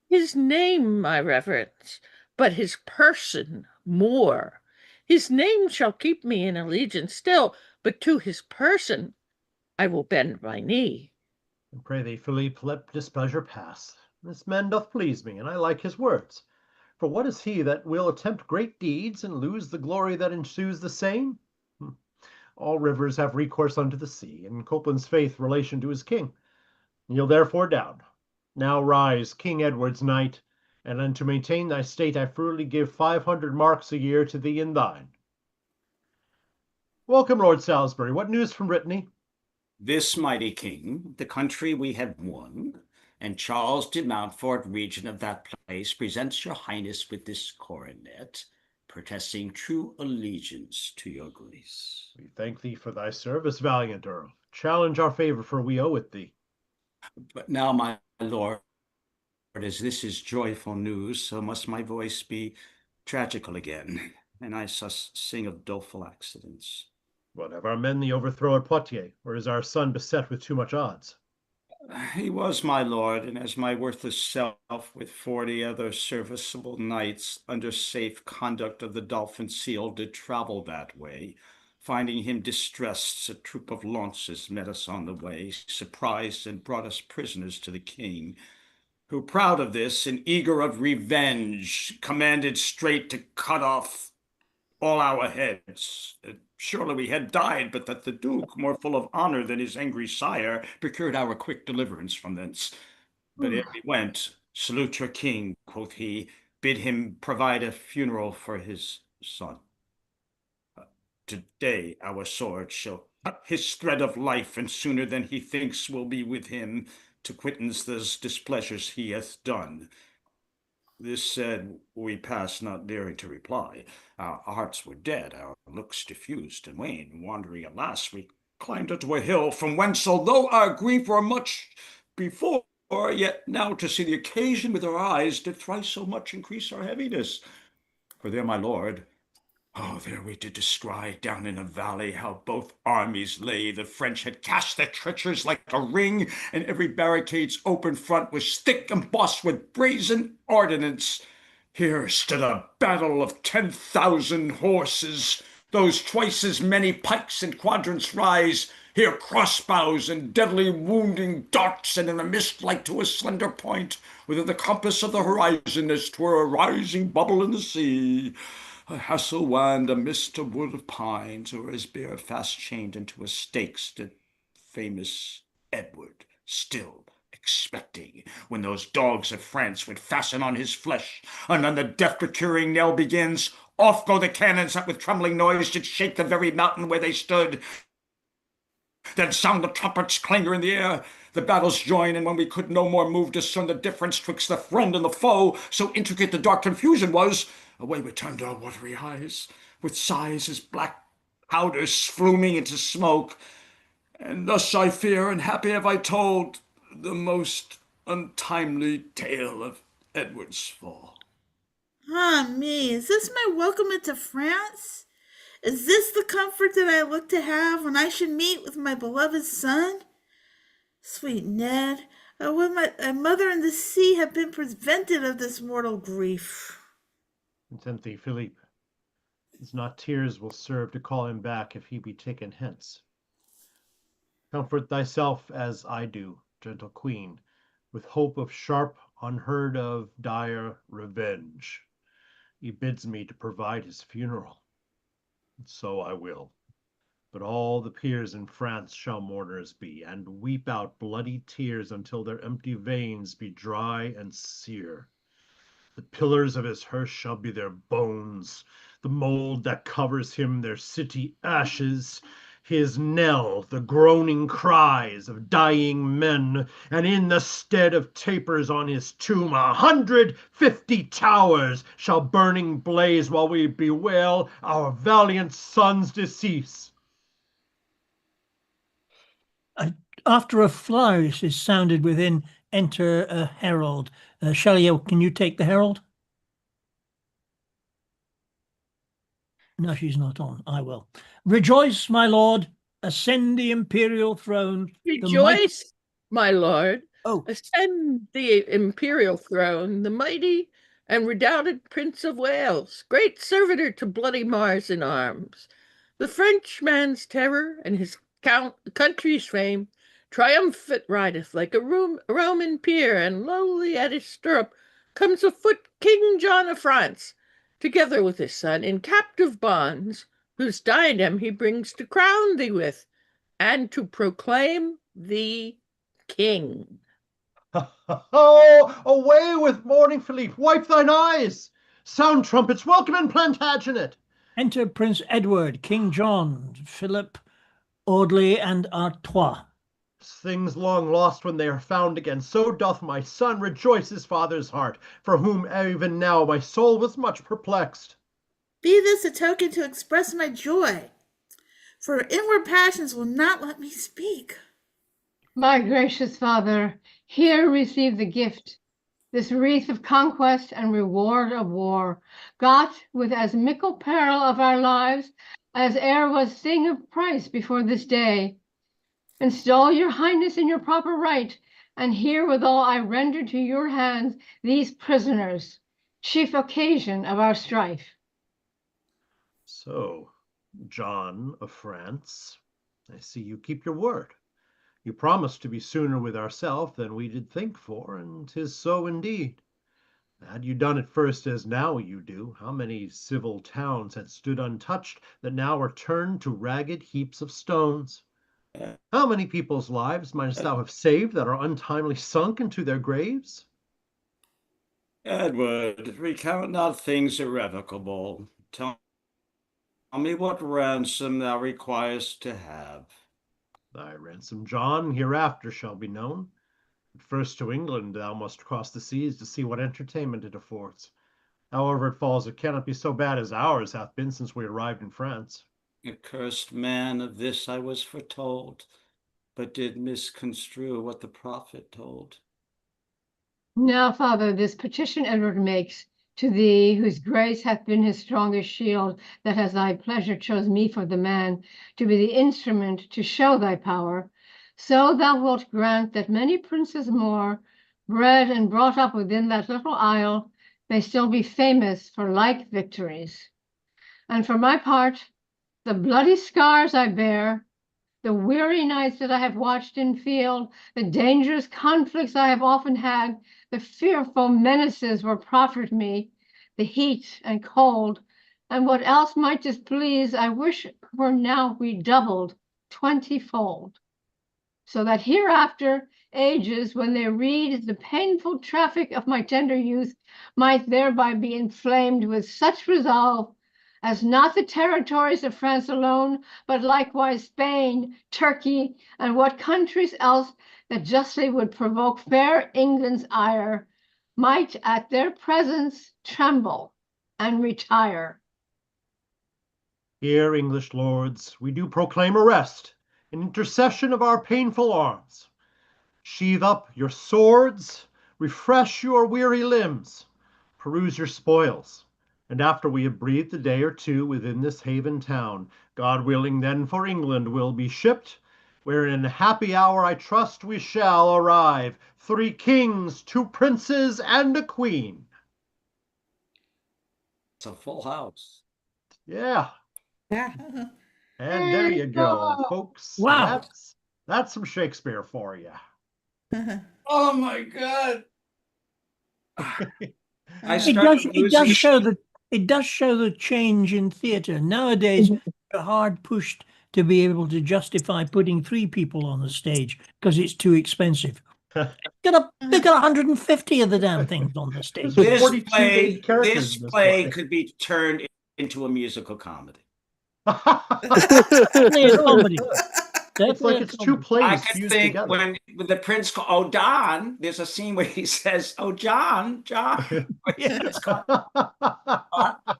His name, my reverence, but his person more. His name shall keep me in allegiance still, but to his person I will bend my knee. And pray thee, Philippe, let displeasure pass. This man doth please me, and I like his words. For what is he that will attempt great deeds and lose the glory that ensues the same? All rivers have recourse unto the sea, and Copeland's faith relation to his king. Kneel therefore down. Now rise, King Edward's knight, and to maintain thy state I freely give 500 marks a year to thee and thine. Welcome, Lord Salisbury. What news from Brittany? This mighty king, the country we have won, and Charles de Mountfort, regent of that place, presents your highness with this coronet, protesting true allegiance to your grace. We thank thee for thy service, valiant earl. Challenge our favor, for we owe it thee. But now, my lord, as this is joyful news, so must my voice be tragical again, and I sing of doleful accidents. What, have our men the overthrow at Poitiers, or is our son beset with too much odds? He was, my lord, and as my worthless self, with 40 other serviceable knights, under safe conduct of the Dolphin Seal, did travel that way. Finding him distressed, a troop of launces met us on the way, surprised and brought us prisoners to the king, who, proud of this and eager of revenge, commanded straight to cut off all our heads. Surely we had died, but that the Duke, more full of honor than his angry sire, procured our quick deliverance from thence. But ere we went, salute your king, quoth he, bid him provide a funeral for his son. Today our sword shall cut his thread of life, and sooner than he thinks will be with him to quittance those displeasures he hath done. This said, we passed, not daring to reply. Our hearts were dead, our looks diffused and wan. Wandering at last, we climbed unto a hill, from whence, although our grief were much before, yet now to see the occasion with our eyes did thrice so much increase our heaviness. For there, my lord, Oh, there we did descry down in a valley how both armies lay. The French had cast their trenches like a ring, and every barricade's open front was thick embossed with brazen ordnance. Here stood a battle of 10,000 horses. Those twice as many pikes and quadrants rise. Here crossbows and deadly wounding darts, and in a mist like to a slender point, within the compass of the horizon, as 'twere a rising bubble in the sea. A hassel wand amidst a wood of pines, or as bear fast chained into a stake stood famous Edward, still expecting when those dogs of France would fasten on his flesh. And then the death procuring knell begins. Off go the cannons that with trembling noise did shake the very mountain where they stood. Then sound the trumpets clangor in the air. The battles join, and when we could no more move, discern the difference twixt the friend and the foe, so intricate the dark confusion was, away we turned our watery eyes, with sighs as black powders fluming into smoke. And thus I fear, and happy have I told the most untimely tale of Edward's fall. Ah, me, is this my welcome into France? Is this the comfort that I look to have when I should meet with my beloved son? Sweet Ned, would my mother and the sea have been prevented of this mortal grief? Content thee, Philippe. As not tears will serve to call him back if he be taken hence. Comfort thyself as I do, gentle queen, with hope of sharp, unheard of, dire revenge. He bids me to provide his funeral, and so I will. But all the peers in France shall mourners be, and weep out bloody tears until their empty veins be dry and sere. The pillars of his hearse shall be their bones, the mold that covers him their city ashes, his knell the groaning cries of dying men, and in the stead of tapers on his tomb 150 towers shall burning blaze while we bewail our valiant son's decease. After a flourish is sounded within, enter a herald. Shelley, can you take the herald? No, she's not on. I will. Rejoice, my lord. Ascend the imperial throne. Rejoice, my lord. Oh, Ascend the imperial throne, the mighty and redoubted Prince of Wales, great servitor to bloody Mars in arms. The Frenchman's terror and his country's fame, triumphant rideth like a Roman peer, and lowly at his stirrup comes afoot King John of France, together with his son in captive bonds, whose diadem he brings to crown thee with, and to proclaim thee king. Oh, away with mourning, Philippe, wipe thine eyes. Sound trumpets, welcome in Plantagenet. enter Prince Edward, King John, Philip, Audley, and Artois. Things long lost when they are found again, so doth my son rejoice his father's heart, for whom even now my soul was much perplexed. Be this a token to express my joy, for inward passions will not let me speak. My gracious father, here receive the gift, this wreath of conquest and reward of war, got with as mickle peril of our lives as e'er was thing of price before this day. Install your highness in your proper right, and herewithal I render to your hands these prisoners, chief occasion of our strife. So, John of France, I see you keep your word. You promised to be sooner with ourself than we did think for, and 'tis so indeed. Had you done it first as now you do, how many civil towns had stood untouched that now are turned to ragged heaps of stones? How many people's lives mightst thou have saved that are untimely sunk into their graves? Edward, recount not things irrevocable. Tell me what ransom thou requirest to have. Thy ransom, John, hereafter shall be known. But first to England thou must cross the seas to see what entertainment it affords. However it falls, it cannot be so bad as ours hath been since we arrived in France. Accursed man, of this I was foretold, but did misconstrue what the prophet told. Now, father, this petition Edward makes To thee, whose grace hath been his strongest shield, that as thy pleasure chose me for the man, to be the instrument to show thy power, so thou wilt grant that many princes more, bred and brought up within that little isle, may still be famous for like victories. And for my part, the bloody scars I bear, the weary nights that I have watched in field, the dangerous conflicts I have often had, the fearful menaces were proffered me, the heat and cold, and what else might displease, I wish were now redoubled 20-fold, so that hereafter ages, when they read the painful traffic of my tender youth, might thereby be inflamed with such resolve as not the territories of France alone, but likewise Spain, Turkey, and what countries else that justly would provoke fair England's ire, might at their presence tremble and retire. Here, English lords, we do proclaim arrest in intercession of our painful arms. Sheathe up your swords, refresh your weary limbs, peruse your spoils, and after we have breathed a day or two within this haven town, God willing, then for England will be shipped, where in a happy hour I trust we shall arrive, 3 kings, 2 princes, and a queen. It's a full house. Yeah, Yeah. and there you go, go. folks. Wow. That's some Shakespeare for you. Oh my God. I It started does. It losing does show that. It does show the change in theatre nowadays. You're hard pushed to be able to justify putting 3 people on the stage because it's too expensive. They've got 150 of the damn things on the stage. There's 42 lead characters This in this play play. could be turned into a musical comedy. Definitely a comedy. It's like Definitely a it's 2 comedy. I plays could fused think together. when the prince called, oh, Don, there's a scene where he says, oh, John. Yeah.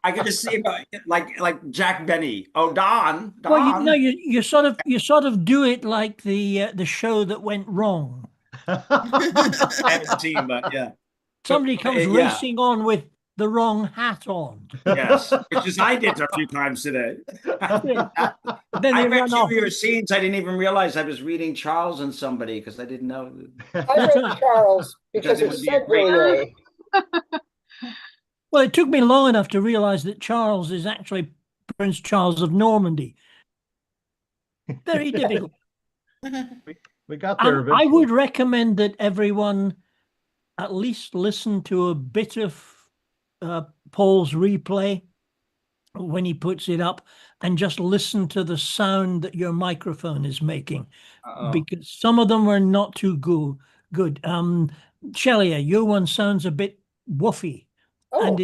I could just see him like Jack Benny. Oh, Don. Well, you sort of do it like the show that went wrong. I haven't seen, but yeah. Somebody comes yeah. racing on with the wrong hat on. Yes, which is I did a few times today. Then I they read run 2 off. of your scenes. I didn't even realize I was reading Charles and somebody because I didn't know. I That's read right. Charles Because because it it would be a said great- Villiers. Well, it took me long enough to realize that Charles is actually Prince Charles of Normandy. Very difficult. We got there I eventually. would recommend that everyone at least listen to a bit of Paul's replay when he puts it up and just listen to the sound that your microphone is making. Uh-oh. Because some of them are not too good. Shelia, your one sounds a bit woofy. Oh,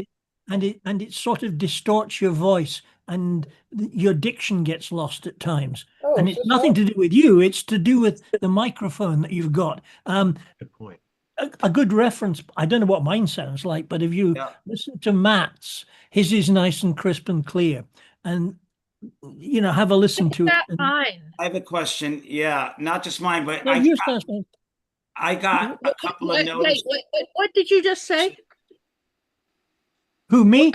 And it sort of distorts your voice and your diction gets lost at times. oh, And is it's this nothing on? to do with you, it's to do with the microphone that you've got. Good point. A good reference, I don't know what mine sounds like, but if you Yeah. listen to Matt's, his is nice and crisp and clear. And have a listen to it. That And, mine. I have a question. Yeah, not just mine, but no, yours sounds fine. I got a couple of notices. Wait, what did you just say? Who, me?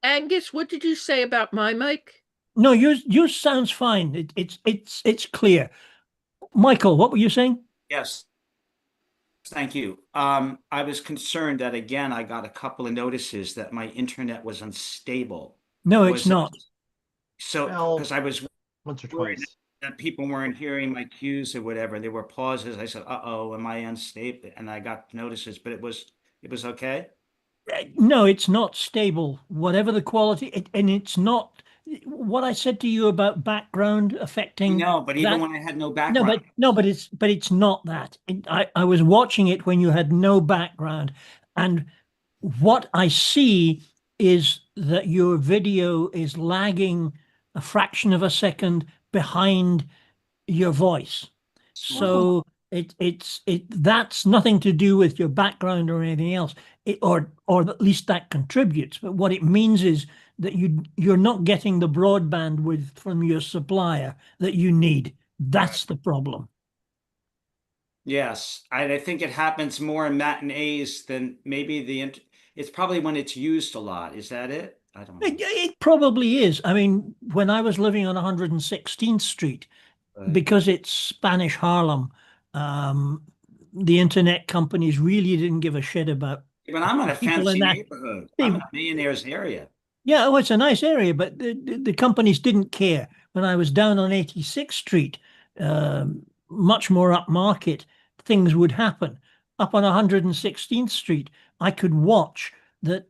Angus, what did you say about my mic? No, yours sounds fine. It's clear. Michael, what were you saying? Yes. Thank you. I was concerned that again, I got a couple of notices that my internet was unstable. No, Was it's it- not. So, Well, because I was Once or worried twice. that people weren't hearing my cues or whatever, and there were pauses. I said, "Uh-oh, am I unstable?" And I got notices, but it was okay. No, it's not stable. Whatever the quality, and it's not what I said to you about background affecting. No, but even that. when I had no No, background, but it's not that. I was watching it when you had no background, and what I see is that your video is lagging a fraction of a second behind your voice. So that's nothing to do with your background or anything else. Or at least that contributes. But what it means is that you're not getting the broadband width from your supplier that you need. That's the problem. yes, I think it happens more in matinees than maybe It's probably when it's used a lot. Is that it? I don't know. It probably is. I mean, when I was living on 116th Street, But, because it's Spanish Harlem, um, the internet companies really didn't give a shit about but I'm in a people in fancy that. neighborhood. They, I'm in a millionaire's area. yeah, oh, it's a nice area, but the companies didn't care. When I was down on 86th Street, much more upmarket, things would happen. Up on 116th Street, I could watch that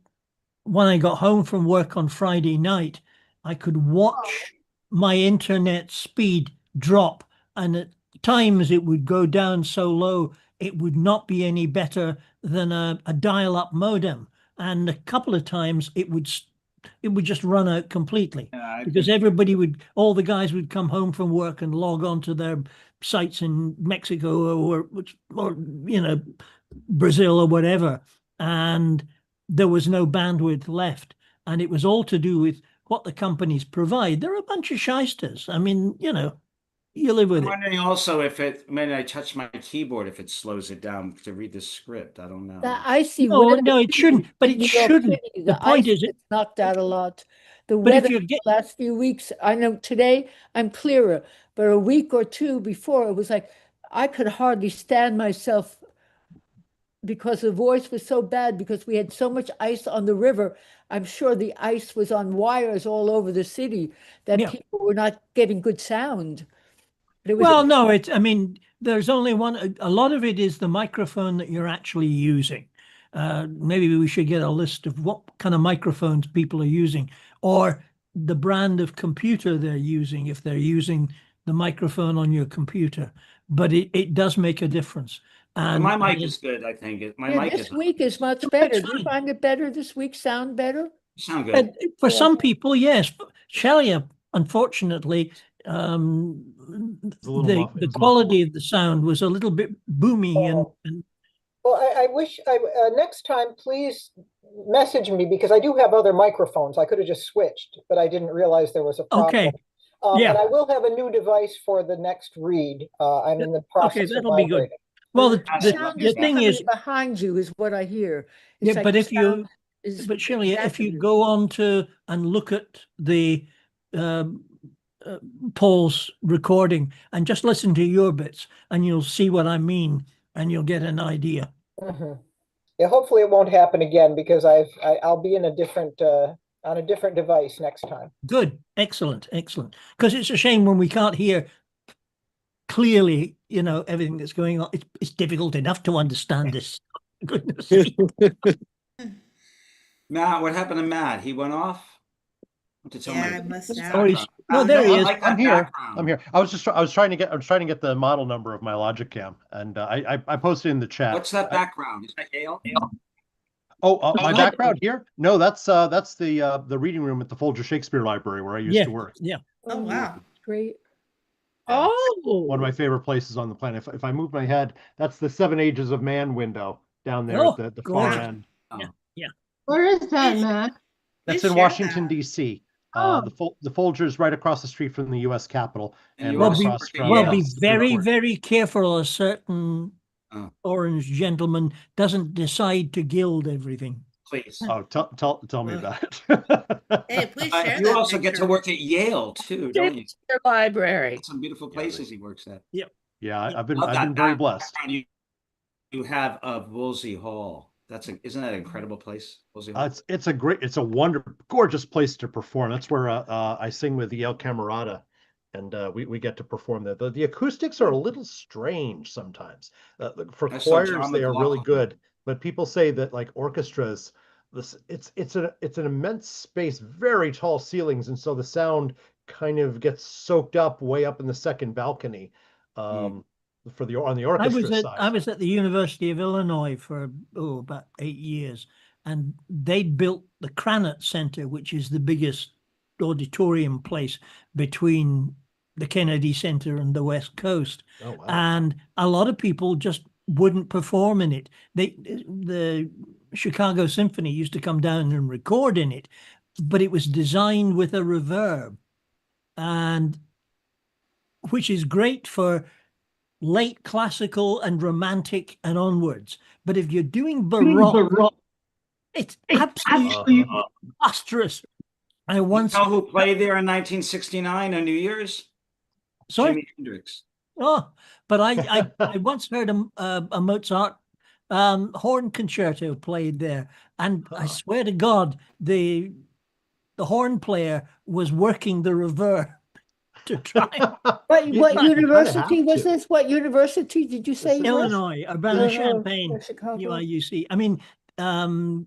when I got home from work on Friday night, I could watch my internet speed drop, and at times it would go down so low it would not be any better than a dial-up modem, and a couple of times it would just run out completely Yeah, because all the guys would come home from work and log on to their sites in Mexico or Brazil or whatever, and there was no bandwidth left. And it was all to do with what the companies provide. They're a bunch of shysters. I mean, you live with I'm it. wondering also if when I touch my keyboard, if it slows it down to read the script. I don't know. The icy No, weather no, it shouldn't, but in it New York shouldn't. City, The the point ice is, gets knocked out a lot. The but if weather you the get, last few weeks, I know today I'm clearer, but a week or two before it was like I could hardly stand myself because the voice was so bad because we had so much ice on the river. I'm sure the ice was on wires all over the city that yeah. people were not getting good sound. But it was Well, no, I mean, there's only one, a lot of it is the microphone that you're actually using. Maybe we should get a list of what kind of microphones people are using or the brand of computer they're using if they're using the microphone on your computer. But it does make a difference. And My mic is good, I think. My yeah, mic this is week is much it's better. Do you fine. find it better this week? Sound better? sound good. And for Yeah. some people, yes. Shelley, unfortunately, It's a little the muffled. the It's quality muffled. of the sound was a little bit boomy and Well, I wish next time, please message me because I do have other microphones. I could have just switched, but I didn't realize there was a problem. okay, yeah, And I will have a new device for the next read. I'm in the okay, process of that'll be good. migrating. Well, The the sound the is thing coming is, behind you, is what I hear. yeah, It's like but the if you, sound is but Shelley, if you exactly. go on to and look at the um, Paul's recording and just listen to your bits, and you'll see what I mean, and you'll get an idea. Mhm. Yeah, hopefully it won't happen again because I'll be in a different on a different device next time. Good, excellent, excellent. Because it's a shame when we can't hear clearly, everything that's going on. It's difficult enough to understand this. Goodness sake. Matt, what happened to Matt? He went off? What did Yeah, I somebody? must Oh, have. he's, no, No, there he I'm, is. like I'm that here. background. I'm here. I was trying to get the model number of my Logic Cam, and I posted in the chat. What's that background? Is that Yale? My background here? No, that's the reading room at the Folger Shakespeare Library where I used Yeah, to work. yeah. Oh, wow. Great. One of my favorite places on the planet. If I move my head, that's the Seven Ages of Man window down there Oh, at the far gorgeous. end. Yeah, yeah. Where is that, Matt? That's Please in share Washington, that. D.C. Oh. The Folger's right across the street from the U.S. Capitol And and you right also across work at from Well, Yale. be Supreme very, Court. very careful a certain Oh, orange gentleman doesn't decide to gild everything. please. Oh, tell me about it. Hey, please share You that also get to picture. work at Yale too, don't you? Shakespeare Library. Some beautiful places he works at. Yep. Yeah, I've Love been that very blessed. background you have of Woolsey Hall. Isn't that an incredible place, Woolsey Hall? It's a gorgeous place to perform. That's where I sing with the Yale Camerata, and we get to perform there. The acoustics are a little strange sometimes. For I saw choirs, John they are really McLaughlin. good, but people say that like orchestras, it's an immense space, very tall ceilings, and so the sound kind of gets soaked up way up in the second balcony. On the orchestra side. I was at the University of Illinois for about 8 years, and they'd built the Cranach Center, which is the biggest auditorium place between the Kennedy Center and the West Coast. Oh wow! And a lot of people just wouldn't perform in it. The Chicago Symphony used to come down and record in it, but it was designed with a reverb, and which is great for late classical and romantic and onwards. But if you're doing Baroque, It's absolutely preposterous. I You once know who played there in 1969 on New Year's? sorry. Jimi Hendrix. Oh, but I once heard a Mozart horn concerto played there, and I swear to God, the horn player was working the reverb to try. What You kind of university have was to. this? What university did you say it was? Illinois, Illinois Urbana-Champaign, or Chicago? UIUC. I mean, um,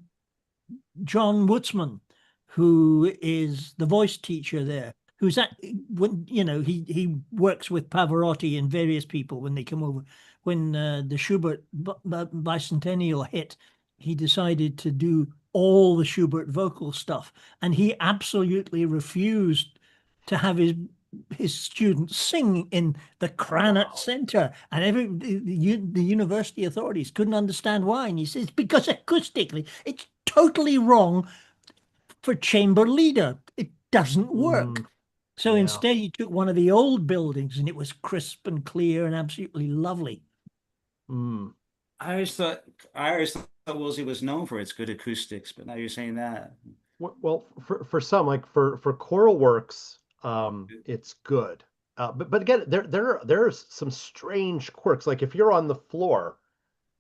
John Woodsman, who is the voice teacher there, who's at when he works with Pavarotti and various people when they come over. When the Schubert bicentennial hit, he decided to do all the Schubert vocal stuff, and he absolutely refused to have his students sing in the Cranach Center, and the university authorities couldn't understand why. And he says because acoustically, it's totally wrong for chamber leader. It doesn't work. So yeah. instead, he took one of the old buildings, and it was crisp and clear and absolutely lovely. I always thought Wolsey was known for its good acoustics, but now you're saying that. Well, for some, like for choral works, it's good. But again, there's some strange quirks. Like if you're on the floor,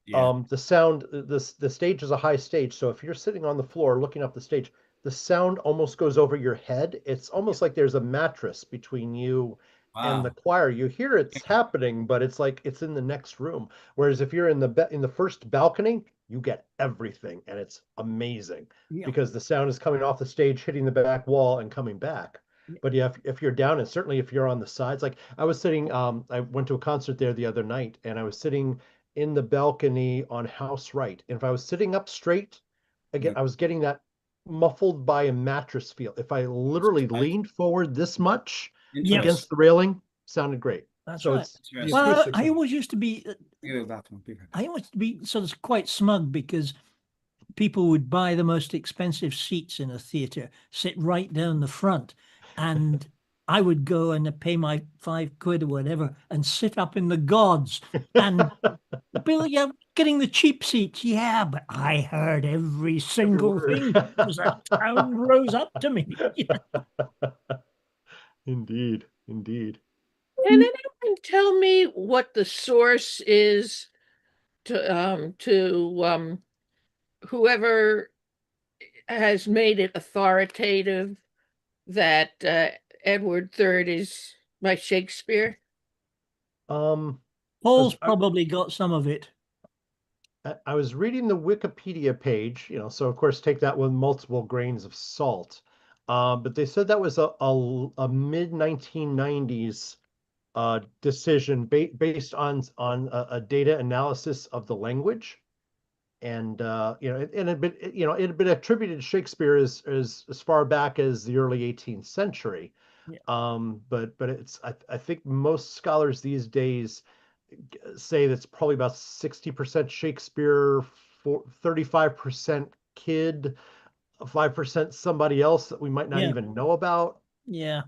Yeah. the sound, the stage is a high stage, so if you're sitting on the floor looking up the stage, the sound almost goes over your head. It's almost like there's a mattress between you and the Wow. choir. You hear it's happening, but it's like it's in the next room. Whereas if you're in the first balcony, you get everything, and it's amazing Yeah. because the sound is coming off the stage, hitting the back wall, and coming back. But yeah, if you're down, and certainly if you're on the sides, like I was sitting, I went to a concert there the other night, and I was sitting in the balcony on house right. And if I was sitting up straight, again, I was getting that muffled by a mattress feel. If I literally leaned forward this much against the railing, sounded great. That's so right. it's the Well, acoustics. I always used to be sort of quite smug because people would buy the most expensive seats in a theater, sit right down the front, and I would go and pay my £5 or whatever and sit up in the gods. And Bill, yeah, getting the cheap seats, yeah, but I heard every single thing because that town rose up to me. Indeed. Can anyone tell me what the source is to whoever has made it authoritative that Edward III is by Shakespeare? Paul's probably got some of it. I was reading the Wikipedia page, so of course take that with multiple grains of salt. But they said that was a mid 1990s decision based on a data analysis of the language, and it had been attributed to Shakespeare as far back as the early 18th century. Yeah. But I think most scholars these days say that's probably about 60% Shakespeare, 35% kid, 5% somebody else that we might not even know about. Yeah.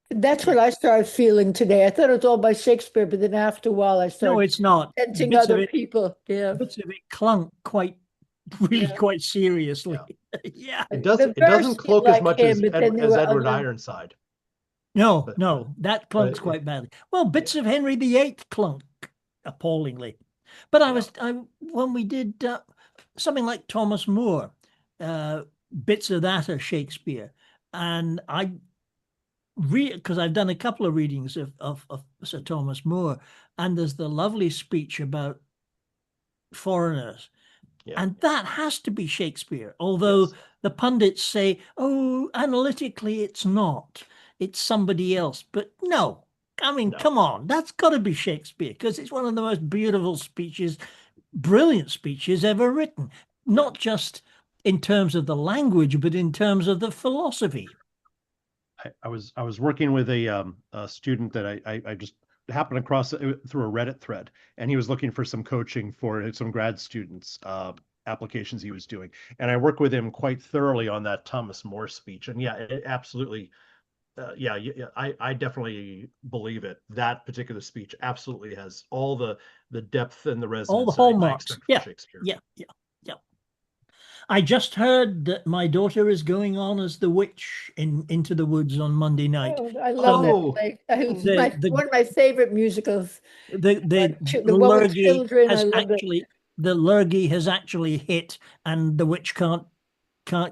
That's what I started feeling today. I thought it was all by Shakespeare, but then after a while I started No, it's not. sensing Bits of other it, people. Yeah. bits of it clunk really Yeah. quite seriously. Yeah. It The doesn't verse cloak seemed as like much him, but then there as were Edward other. Ironside. No, that clunks it- quite badly. Well, bits of Henry VIII clunk appallingly. But when we did something like Thomas More, bits of that are Shakespeare, and I because I've done a couple of readings of Sir Thomas More, and there's the lovely speech about foreigners. And that has to be Shakespeare, although the pundits say, oh, analytically, it's not. It's somebody else. But no, I mean, come on, that's got to be Shakespeare because it's one of the most beautiful speeches, brilliant speeches ever written, not just in terms of the language, but in terms of the philosophy. I was working with a student that I just happened across through a Reddit thread, and he was looking for some coaching for some grad students applications he was doing, and I worked with him quite thoroughly on that Thomas More speech, and it absolutely, I definitely believe it. That particular speech absolutely has all the depth and the All the resonance hallmarks. I expect from Shakespeare. Yeah. I just heard that my daughter is going on as the witch in Into the Woods on Monday night. Oh, I love that Oh, play. The One of my favorite musicals. the The one with lurgy children, I has love it. actually the lurgy has actually hit, and the witch can't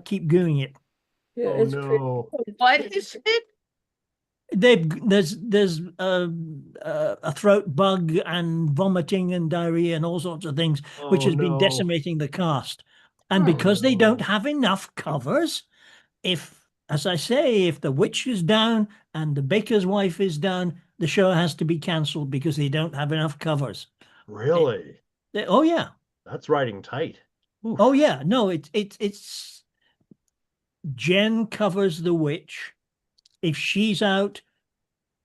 keep doing it. Yeah, oh it's pretty. no. What is it? There's a throat bug and vomiting and diarrhea and all sorts of things, which Oh has been no. decimating the cast. And Oh because they don't no. have enough covers, if, as I say, if the witch is down and the baker's wife is down, the show has to be cancelled because they don't have enough covers. Really? Oh yeah, That's riding tight. oh Oof. yeah. No, it's Jen covers the witch. If she's out,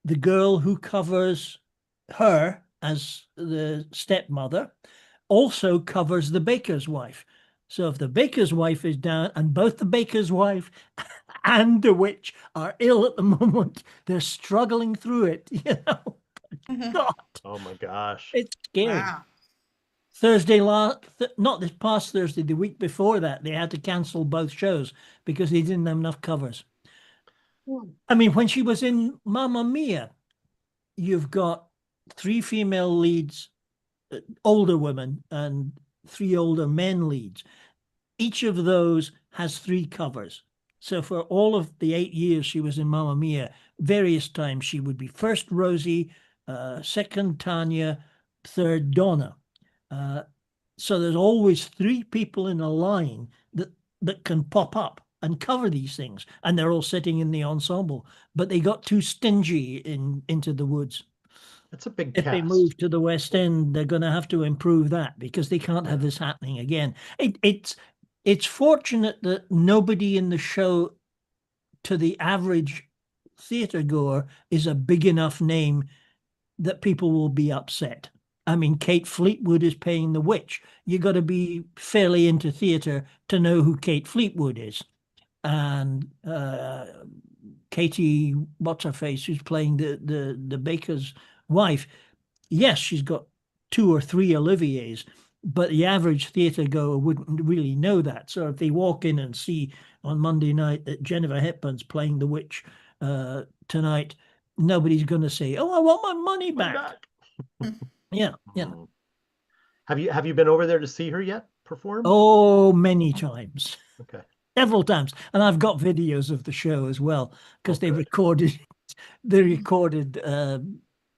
the girl who covers her as the stepmother also covers the baker's wife. So if the baker's wife is down and both the baker's wife and the witch are ill at the moment, they're struggling through it, God, Oh my gosh. it's scary. Wow. Thursday not this past Thursday, the week before that, they had to cancel both shows because they didn't have enough covers. I mean, when she was in Mamma Mia, you've got three female leads, older women, and three older men leads. Each of those has three covers. So for all of the 8 years she was in Mamma Mia, various times she would be first Rosie, second Tanya, third Donna. So there's always three people in a line that can pop up and cover these things, and they're all sitting in the ensemble. But they got too stingy in Into the Woods. That's a big If they cast. move to the West End, they're going to have to improve that because they can't have Yeah. this happening again. It's fortunate that nobody in the show, to the average theatre goer, is a big enough name that people will be upset. I mean, Kate Fleetwood is playing the witch. You got to be fairly into theatre to know who Kate Fleetwood is. And Katie, what's her face, who's playing the baker's wife. Yes, she's got two or three Oliviers, but the average theatre goer wouldn't really know that. So if they walk in and see on Monday night that Jennifer Hepburn's playing the witch tonight, nobody's going to say, "Oh, I want my money Money back." back. Yeah, yeah. Mhm. Have you been over there to see her yet perform? Oh, many times, Okay. several times, and I've got videos of the show as well Oh, because they good. recorded they recorded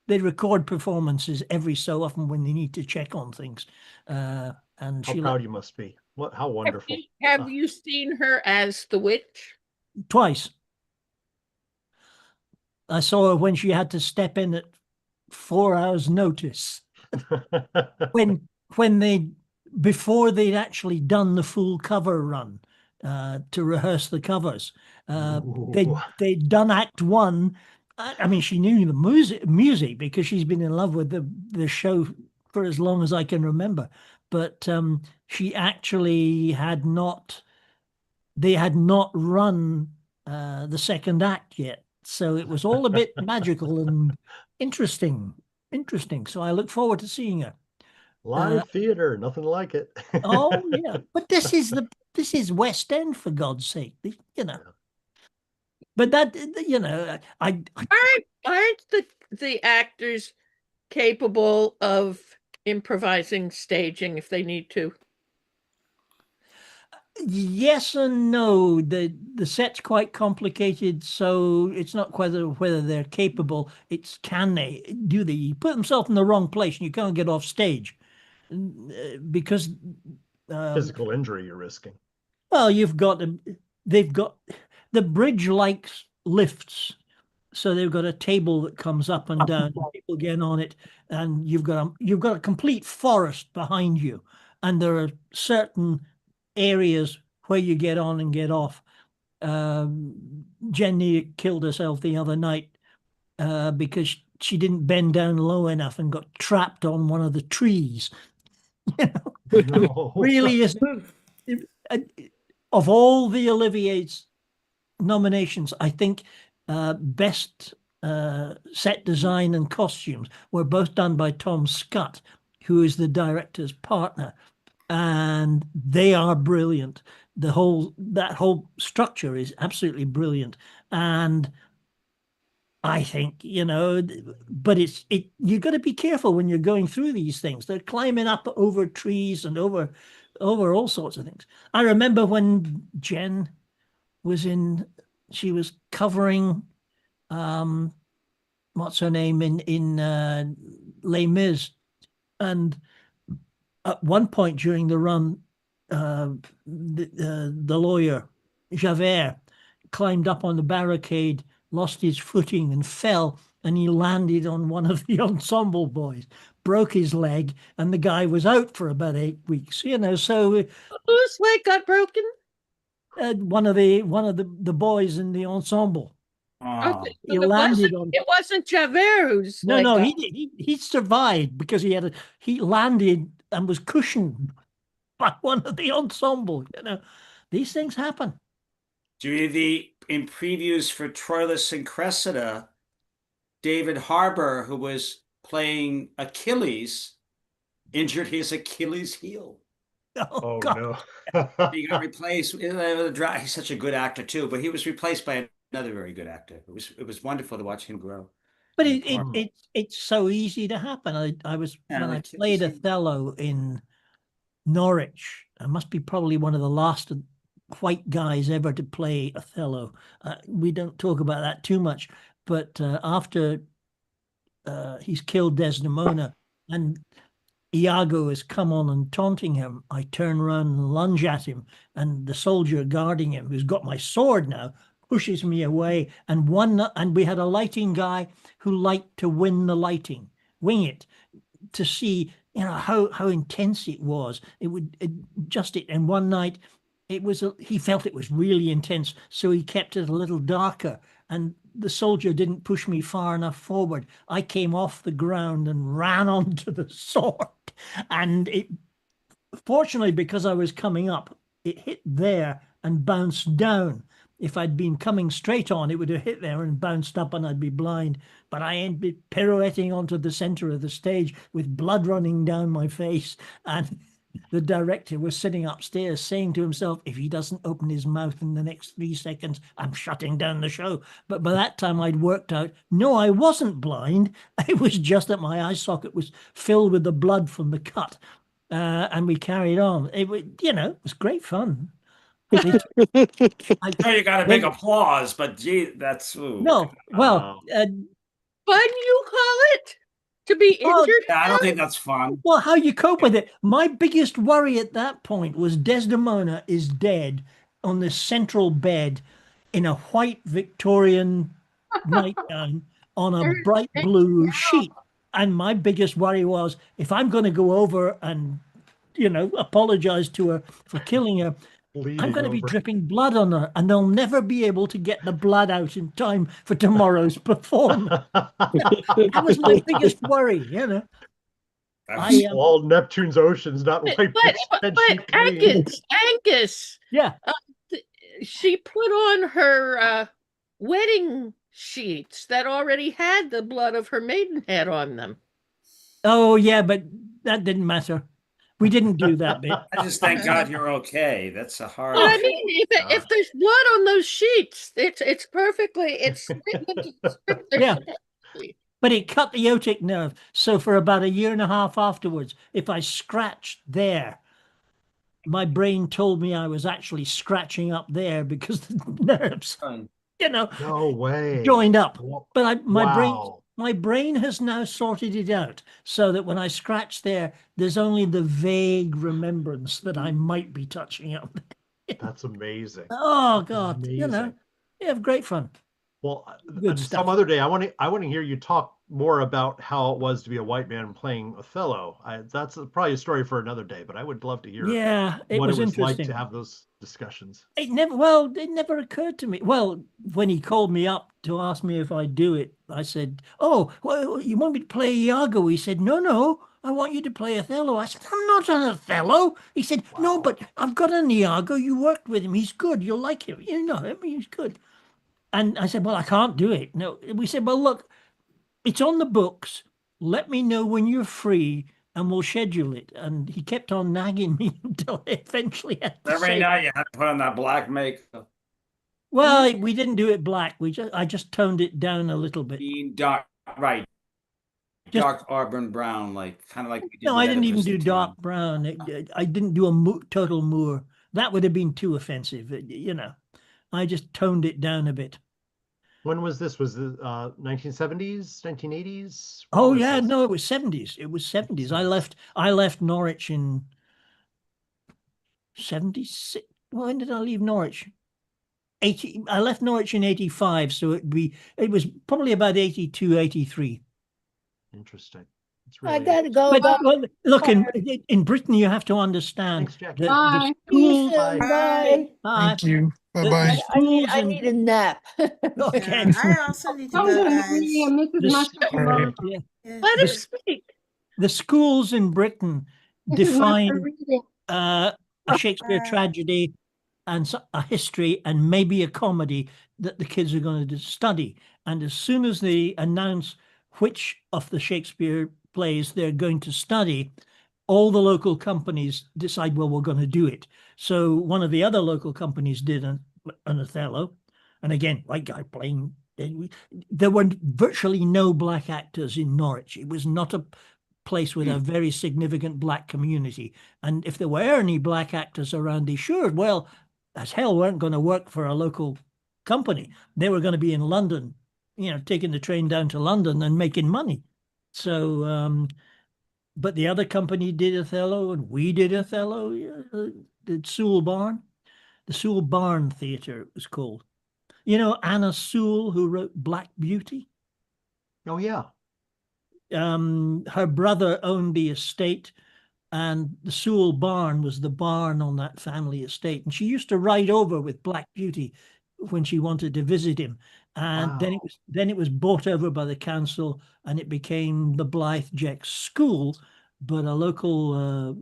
they record performances every so often when they need to check on things. And How she proud you must be. What? How wonderful. Have Ah. you seen her as the witch? twice. I saw her when she had to step in at 4 hours notice. When they before they'd actually done the full cover run to rehearse the covers. Ooh. They'd done Act One. I mean, she knew the music because she's been in love with the show for as long as I can remember. But she actually had not. They had not run the second act yet, so it was all a bit magical and interesting. Interesting. So I look forward to seeing her. Live theater, nothing like it. Oh yeah, but this is West End for God's sake, you know. But that Aren't the actors capable of improvising staging if they need to? yes and no. The set's quite complicated, so it's not whether they're capable. It's can they do they you put themselves in the wrong place and you can't get off stage because Physical injury you're risking. well they've got the bridge likes lifts. So they've got a table that comes up and down, and people get on it, and you've got a complete forest behind you, and there are certain areas where you get on and get off. Jenny killed herself the other night because she didn't bend down low enough and got trapped on one of the trees. No. Really is of all the Olivier's nominations, I think best set design and costumes were both done by Tom Scott, who is the director's partner. and they are brilliant. That whole structure is absolutely brilliant, and I think, but you got to be careful when you're going through these things. They're climbing up over trees and over all sorts of things. I remember when Jen was she was covering what's her name in Les Mis, and at one point during the run, the lawyer Javert climbed up on the barricade, lost his footing, and fell, and he landed on one of the ensemble boys, broke his leg, and the guy was out for about 8 weeks. So Whose leg got broken? one of the boys in the ensemble. Oh, He landed on. It wasn't Javert whose leg No, got. he survived because he landed and was cushioned by one of the ensemble. These things happen. in previews for Troilus and Cressida, David Harbour, who was playing Achilles, injured his Achilles heel. Oh, Oh God. no. He got replaced. He's such a good actor too, but he was replaced by another very good actor. It was wonderful to watch him grow. But it's so easy to happen. When I played Othello in Norwich, I must be probably one of the last white guys ever to play Othello. We don't talk about that too much, but after he's killed Desdemona and Iago has come on and taunting him, I turn around and lunge at him, and the soldier guarding him, who's got my sword now, pushes me away. And we had a lighting guy who liked to win the lighting, wing it, to see how intense it was. And one night he felt it was really intense, so he kept it a little darker, and the soldier didn't push me far enough forward. I came off the ground and ran onto the sword, and fortunately, because I was coming up, it hit there and bounced down. If I'd been coming straight on, it would have hit there and bounced up and I'd be blind. But I ended pirouetting onto the center of the stage with blood running down my face. And the director was sitting upstairs saying to himself, if he doesn't open his mouth in the next 3 seconds, I'm shutting down the show. But by that time, I'd worked out, no, I wasn't blind. It was just that my eye socket was filled with the blood from the cut. And we carried on. It was great fun. Sure, you got a big applause, but gee, that's no. Well, Fun, you call it? To be injured? I don't think that's fun. Well, how you cope with it? My biggest worry at that point was Desdemona is dead on the central bed in a white Victorian nightgown on a bright blue sheet. And my biggest worry was, if I'm going to go over and, apologize to her for killing her, I'm going to be dripping blood on her, and they'll never be able to get the blood out in time for tomorrow's performance. That was my biggest worry, All Neptune's oceans, not white. But Angus, yeah, she put on her wedding sheets that already had the blood of her maidenhead on them. Oh yeah, but that didn't matter. We didn't do that bit. I just thank God you're okay. That's a hard. But I mean, if there's blood on those sheets, it's perfectly. It's written into the script. Yeah. But it cut the aortic nerve. So for about 1.5 years afterwards, if I scratched there, my brain told me I was actually scratching up there because the nerves, no way, joined up. But wow. my brain has now sorted it out so that when I scratch there, there's only the vague remembrance that I might be touching up. That's amazing. Oh God, you have great fun. Well, some other day, I want to hear you talk more about how it was to be a white man playing Othello. That's probably a story for another day, but I would love to hear. Yeah, what it was like to have those discussions. It never occurred to me. Well, when he called me up to ask me if I'd do it, I said, "Oh, well, you want me to play Iago?" He said, "No, I want you to play Othello." I said, "I'm not an Othello." He said, "Wow. No, but I've got an Iago. You worked with him. He's good. You'll like him. You know him. He's good." And I said, "Well, I can't do it." No, we said, "Well, look, it's on the books. Let me know when you're free, and we'll schedule it. And he kept on nagging me until I eventually had to Every say, night you have to put on that black makeup. well, we didn't do it black. I just toned it down a little bit. Being dark, right? Just Dark auburn brown, like kind of like we did no, the I didn't even do Oedipus dark theme. brown. I didn't do a total moor. That would have been too offensive. I just toned it down a bit. When was this? Was it 1970s, 1980s? When Oh was yeah, this? no, it was 70s. It was 70s. I left Norwich in 76. When did I leave Norwich? 80. I left Norwich in 85, so it was probably about 82, 83. Interesting. It's I really gotta go. But Bye. well, look, in Britain, you have to understand Thanks, Jackie. that the Bye. See you schools, soon. Bye. Bye. Thank you. the Bye-bye. schools I need a and nap. okay, Yeah, I also need to Come go, to Maria, guys. Mrs. the, Musgrove. yeah, Yes. Let him the, speak. the schools in Britain Mrs. Musgrove define reading. a Shakespeare tragedy and a history and maybe a comedy that the kids are going to study. And as soon as they announce which of the Shakespeare plays they're going to study, all the local companies decide, well, we're going to do it. So one of the other local companies did an Othello. And again, white guy playing. There were virtually no black actors in Norwich. It was not a place with a very significant black community. And if there were any black actors around, they sure, well, as hell weren't going to work for a local company. They were going to be in London, taking the train down to London and making money. So, but the other company did Othello and we did Othello, the Sewell Barn. The Sewell Barn Theatre, it was called. You know Anna Sewell, who wrote Black Beauty? Oh, yeah. Her brother owned the estate, and the Sewell barn was the barn on that family estate. And she used to ride over with Black Beauty when she wanted to visit him. And Wow. then it was bought over by the council, and it became the Blythe Jeck School. But a local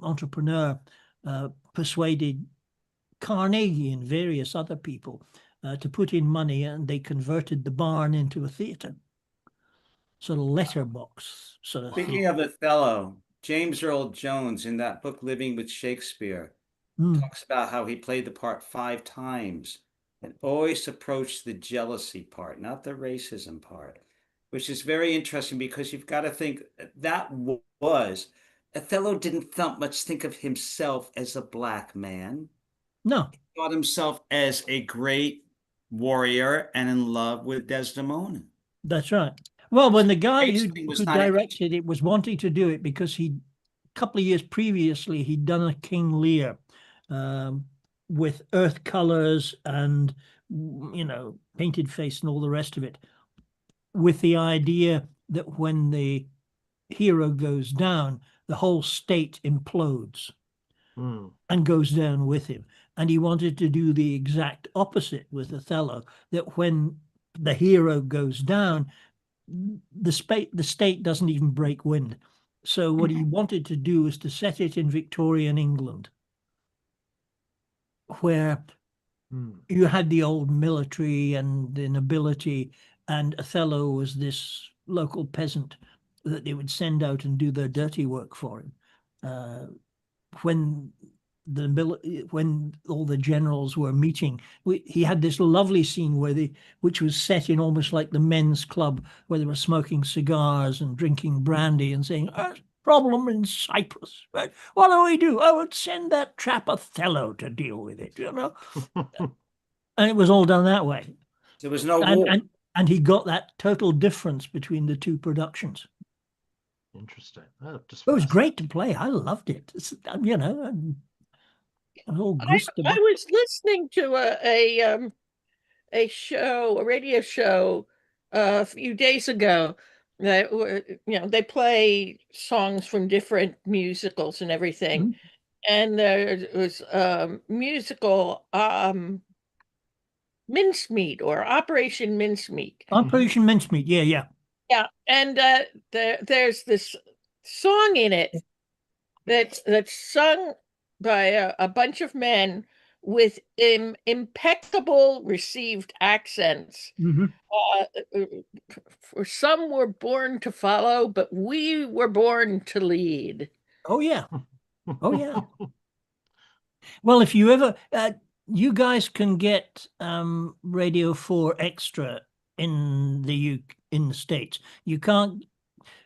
entrepreneur persuaded Carnegie and various other people to put in money, and they converted the barn into a theatre, sort of letterbox sort of Speaking theatre. of Othello, James Earl Jones in that book Living with Shakespeare Mm. talks about how he played the part 5 times and always approached the jealousy part, not the racism part, which is very interesting because you've got to think that was Othello didn't much think of himself as a black man. No, He thought himself as a great warrior and in love with Desdemona. that's right. Well, when the guy Basically was who not directed it was wanting to do it because a couple of years previously he'd done a King Lear um, with earth colors and painted face and all the rest of it, with the idea that when the hero goes down, the whole state implodes and goes down with him. And he wanted to do the exact opposite with Othello, that when the hero goes down, the state doesn't even break wind. So what he wanted to do was to set it in Victorian England, where you had the old military and the nobility, and Othello was this local peasant that they would send out and do their dirty work for him. When all the generals were meeting, he had this lovely scene which was set in almost like the men's club, where they were smoking cigars and drinking brandy and saying, problem in Cyprus. Right? What do we do? I would send that chap Othello to deal with it, And it was all done that way. There was no war. And he got that total difference between the two productions. Interesting. It was great to play. I loved it. I was listening to a show, a radio show, a few days ago. That they play songs from different musicals and everything, and there was musical Mincemeat or Operation Mincemeat. Operation Mincemeat, yeah. Yeah, and there's this song in it that's sung by a bunch of men with impeccable received accents. Mhm. For some were born to follow, but we were born to lead. Oh yeah. Oh yeah. Well, if you ever, you guys can get Radio 4 Extra in the States. You can't,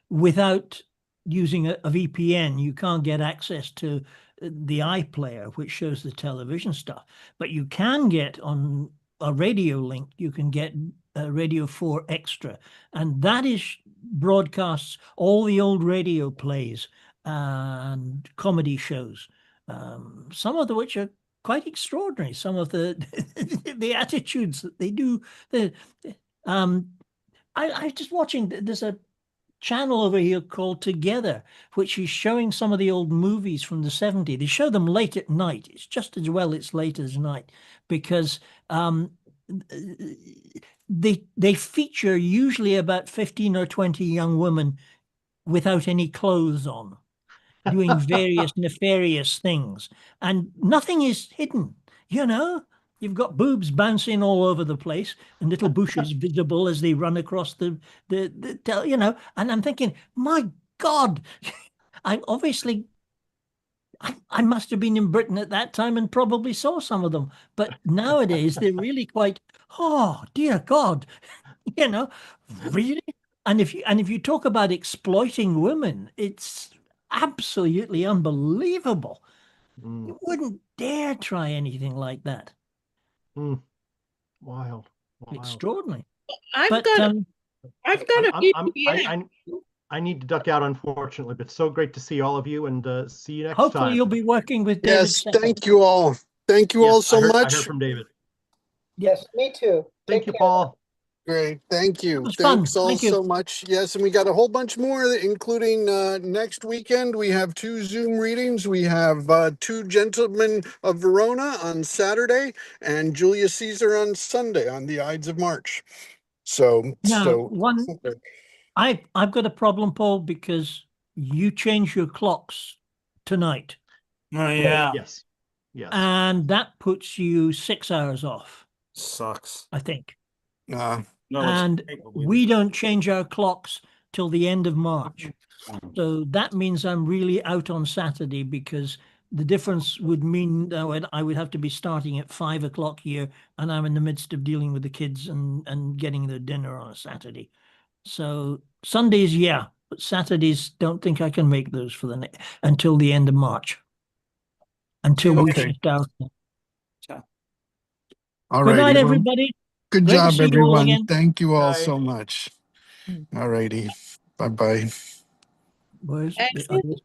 without using a VPN, you can't get access to the iPlayer, which shows the television stuff. But you can get on a radio link, you can get Radio 4 Extra, and that is broadcasts all the old radio plays and comedy shows. Some of which are quite extraordinary. Some of the the attitudes that they do. The I just watching. There's a channel over here called Together, which is showing some of the old movies from the 70s. They show them late at night. It's just as well it's late as night because they feature usually about 15 or 20 young women without any clothes on, doing various nefarious things, and nothing is hidden. You've got boobs bouncing all over the place and little bushes visible as they run across and I'm thinking, my God, I obviously I must have been in Britain at that time and probably saw some of them, but nowadays they're really quite, oh dear God, you know, really. And if you talk about exploiting women, it's absolutely unbelievable. Mm, You wouldn't dare try anything like that. mm. Wild. Extraordinary. I've But got I've got a VPN. I need to duck out, unfortunately, but so great to see all of you, and see you next hopefully time. you'll be working with David Yes, Second. thank you all. Thank you all Yes, so I much. heard from David. Yes, me too. Thank Take you, care. Paul. Great, thank you. was fun. Thanks all Thank you. so much. Yes, and we got a whole bunch more, including next weekend. We have 2 Zoom readings. We have 2 Gentlemen of Verona on Saturday and Julius Caesar on Sunday on the Ides of March. Now, I've got a problem, Paul, because you change your clocks tonight, Oh yeah. Yes. and that puts you 6 hours off, Sucks. I think. uh, No, And we don't change our clocks till the end of March. So that means I'm really out on Saturday because the difference would mean that I would have to be starting at 5 o'clock here, and I'm in the midst of dealing with the kids and getting their dinner on a Saturday. So Sundays, yeah, but Saturdays, don't think I can make those until the end of March. Until we Okay. shift out. all Good righty. night, Well, everybody. good Great to job, see you all everyone. again. Thank you all Bye. so much. All righty. Bye-bye. Where's Excellent.